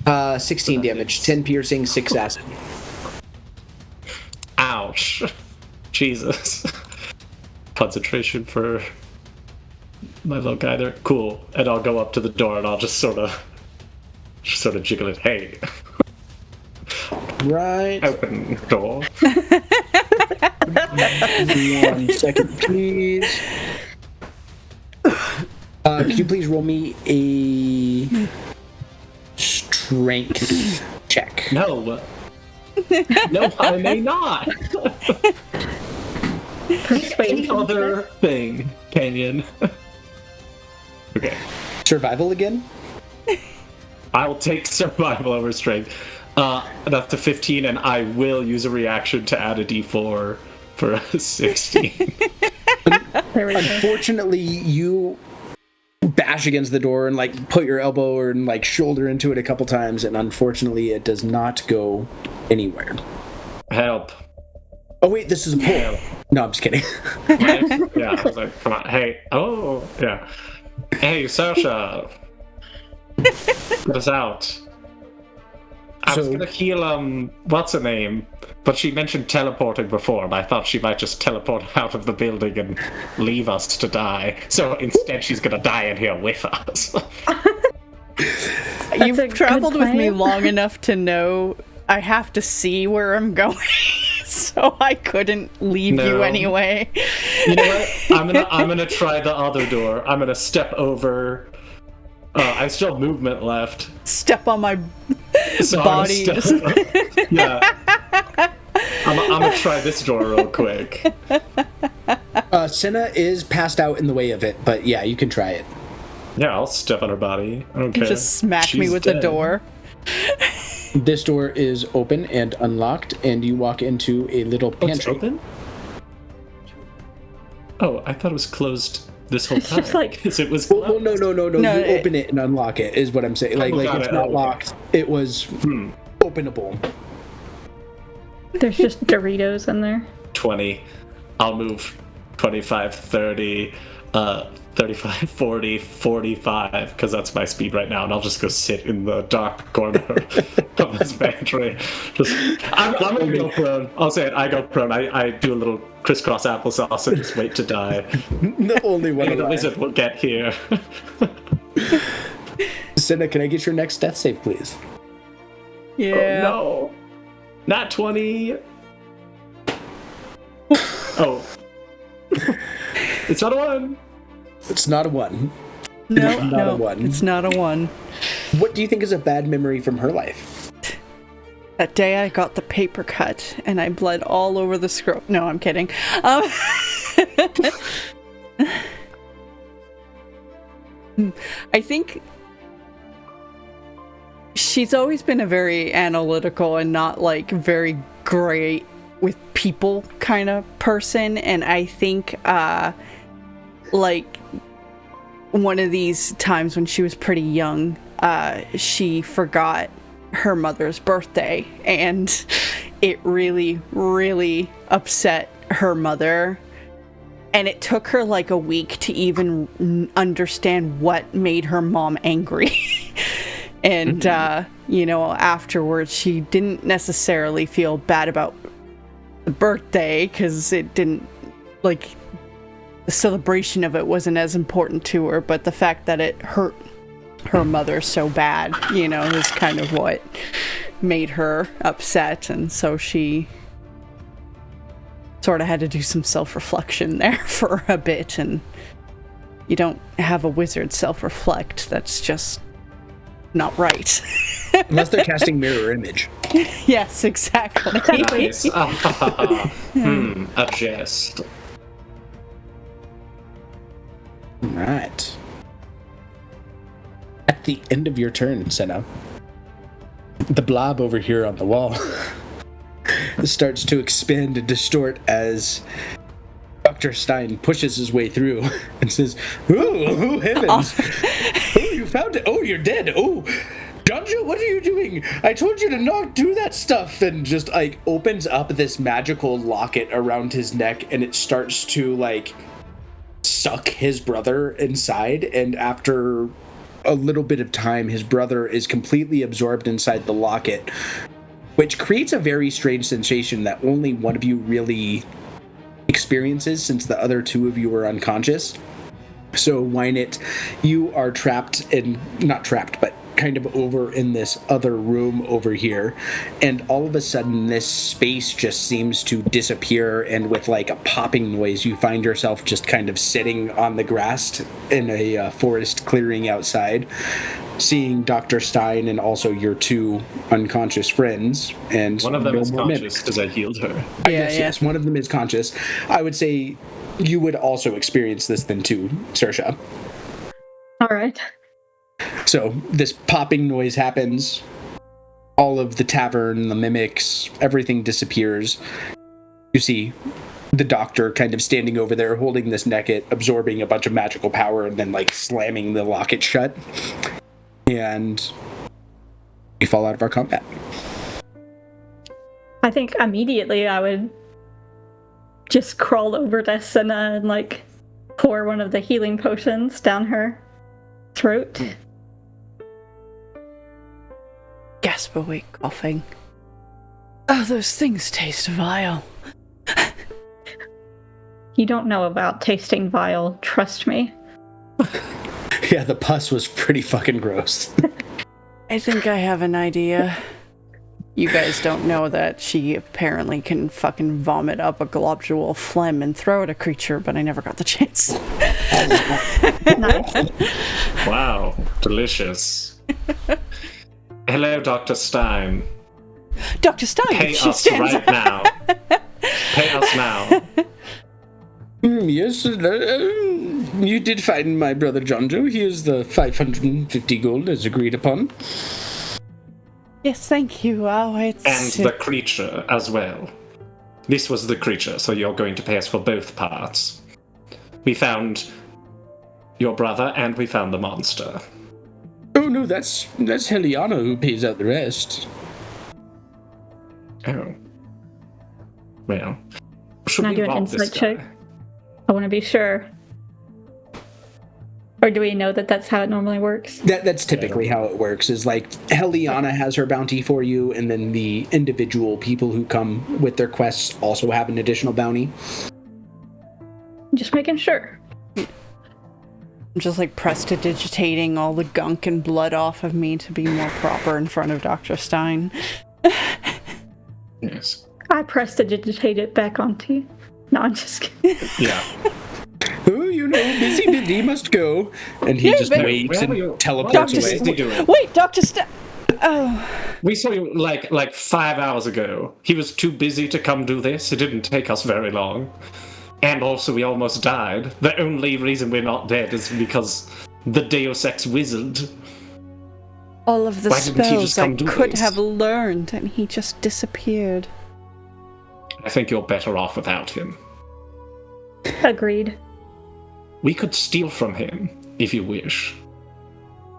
Yeah. 16 damage, 10 piercing, 6 acid. Ouch. Jesus. Concentration for my little guy there. Cool. And I'll go up to the door and I'll just sort of jiggle it. Hey, Right. open door. 1 second, please. Could you please roll me a strength check? No. No, I may not. Any Persuasion. other thing, Canyon. Okay. Survival again? I'll take survival over strength. That's a 15, and I will use a reaction to add a d4 for a 16. There we go. Unfortunately, you bash against the door and like put your elbow or like shoulder into it a couple times, and unfortunately, it does not go anywhere. Help. Oh wait, this is a pull. No, I'm just kidding. Right? Yeah, I was like, come on. Hey. Oh, yeah. Hey, Saoirse. Get us out. I was So- gonna heal, what's her name? But she mentioned teleporting before, and I thought she might just teleport out of the building and leave us to die. So instead, she's gonna die in here with us. You've a good traveled with me plan. long enough to know I have to see where I'm going. so I couldn't leave you anyway. You know what? I'm gonna try the other door. I'm gonna step over. I still have movement left. Step on my So body. Yeah. I'm gonna try this door real quick. Senna is passed out in the way of it, but yeah, you can try it. Yeah, I'll step on her body. I don't care. Just smack me She's with dead. the door. This door is open and unlocked, and you walk into a little Oh, it's pantry. open? Oh, I thought it was closed this whole time. just like- Because it was Well, closed. no. No, You open it and unlock it, is what I'm saying. Like got it's it. not Okay. locked. It was openable. There's just Doritos in there. 20. I'll move 25, 30, 35, 40, 45, because that's my speed right now, and I'll just go sit in the dark corner of this pantry. I'm gonna go prone. I'll say it, I go prone. I do a little crisscross applesauce and just wait to die. The only one Maybe the alive. wizard will get here. Senna, can I get your next death save, please? Yeah. No. Not 20. Oh. It's not a 1. It's not a 1. No, not a one. It's not a 1. What do you think is a bad memory from her life? That day I got the paper cut and I bled all over the scroll. No, I'm kidding. I think she's always been a very analytical and not like very great with people kind of person, and I think like one of these times when she was pretty young, she forgot her mother's birthday, and it really, really upset her mother. And it took her like a week to even understand what made her mom angry. And, you know, afterwards, she didn't necessarily feel bad about the birthday because it didn't, like, the celebration of it wasn't as important to her, but the fact that it hurt her mother so bad, you know, is kind of what made her upset. And so she sort of had to do some self-reflection there for a bit, and you don't have a wizard self-reflect. That's just not right. Unless they're casting mirror image. Yes, exactly. Nice. A jest. Right. At the end of your turn, Senna, the blob over here on the wall starts to expand and distort as Dr. Stein pushes his way through and says, "Ooh, heavens! Oh, you found it! Oh, you're dead! Oh, Dunja, what are you doing? I told you to not do that stuff!" And just like opens up this magical locket around his neck, and it starts to like suck his brother inside. And after a little bit of time, his brother is completely absorbed inside the locket, which creates a very strange sensation that only one of you really experiences, since the other two of you are unconscious. So Wynette, you are trapped, and not trapped, but kind of over in this other room over here, and all of a sudden this space just seems to disappear, and with like a popping noise you find yourself just kind of sitting on the grass in a forest clearing outside, seeing Dr. Stein and also your two unconscious friends. And One of them no is more conscious mimics. because I healed her. Yes, one of them is conscious. I would say you would also experience this then too, Saoirse. All right. So this popping noise happens. All of the tavern, the mimics, everything disappears. You see the doctor kind of standing over there holding this necket, absorbing a bunch of magical power, and then like slamming the locket shut. And we fall out of our combat. I think immediately I would just crawl over to Senna and like pour one of the healing potions down her throat. Gasp awake, coughing. Oh, those things taste vile. You don't know about tasting vile, trust me. Yeah, the pus was pretty fucking gross. I think I have an idea. You guys don't know that she apparently can fucking vomit up a globule phlegm and throw at a creature, but I never got the chance. Nice. Wow, delicious. Hello, Dr. Stein. Dr. Stein, Pay she us stands right up. now. Pay us now. Yes, you did find my brother John Joe. Here's the 550 gold as agreed upon. Yes, thank you. Oh, it's... And the creature as well. This was the creature, so you're going to pay us for both parts. We found your brother and we found the monster. Oh no, that's Heliana who pays out the rest. Oh. Well. Should Can I we do an rob this insight guy? check? I want to be sure. Or do we know that that's how it normally works? That's typically how it works, is like Heliana has her bounty for you, and then the individual people who come with their quests also have an additional bounty. Just making sure. I'm just like prestidigitating all the gunk and blood off of me to be more proper in front of Dr. Stein. Yes. I prestidigitate it back onto you. No, I'm just kidding. Yeah. Oh, you know, busy Biddy must go. And he Yeah, just but- waits Where were you- and teleports Dr. away. What is he doing? Wait, Dr. Stein... Oh... We saw you like 5 hours ago. He was too busy to come do this. It didn't take us very long. And also we almost died. The only reason we're not dead is because the Deus Ex wizard. All of the Why didn't he just spells I come do could this? have learned, and he just disappeared. I think you're better off without him. Agreed. We could steal from him, if you wish.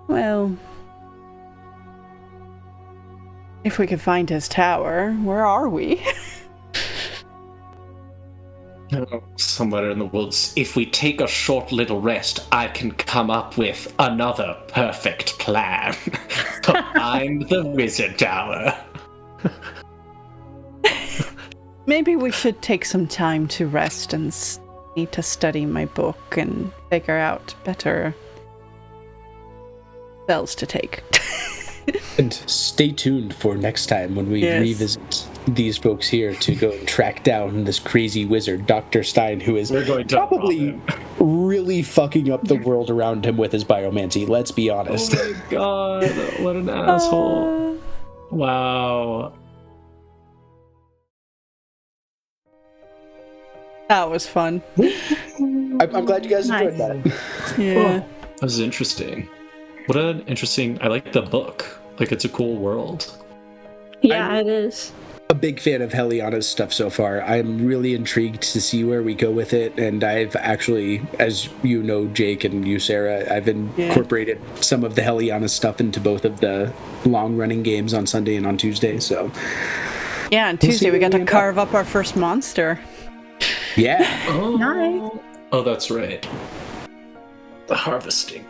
Well... if we could find his tower, where are we? Somewhere in the woods. If we take a short little rest, I can come up with another perfect plan to find the wizard tower. Maybe we should take some time to rest and need to study my book and figure out better spells to take. And stay tuned for next time when we Yes. revisit these folks here to go and track down this crazy wizard, Dr. Stein, who is We're going to probably rob really fucking up the world around him with his biomancy, let's be honest. Oh my god, what an asshole. Wow. That was fun. I'm glad you guys enjoyed Nice. that. Yeah. That was interesting. What an interesting... I like the book. Like, it's a cool world. Yeah, it is. A big fan of Heliana's stuff so far. I'm really intrigued to see where we go with it, and I've actually, as you know, Jake, and you, Sarah, I've incorporated some of the Heliana stuff into both of the long-running games on Sunday and on Tuesday, so... Yeah, on We'll Tuesday see we got what to we end carve up our first monster. Yeah. Oh. Nice. Oh, that's right. The harvesting.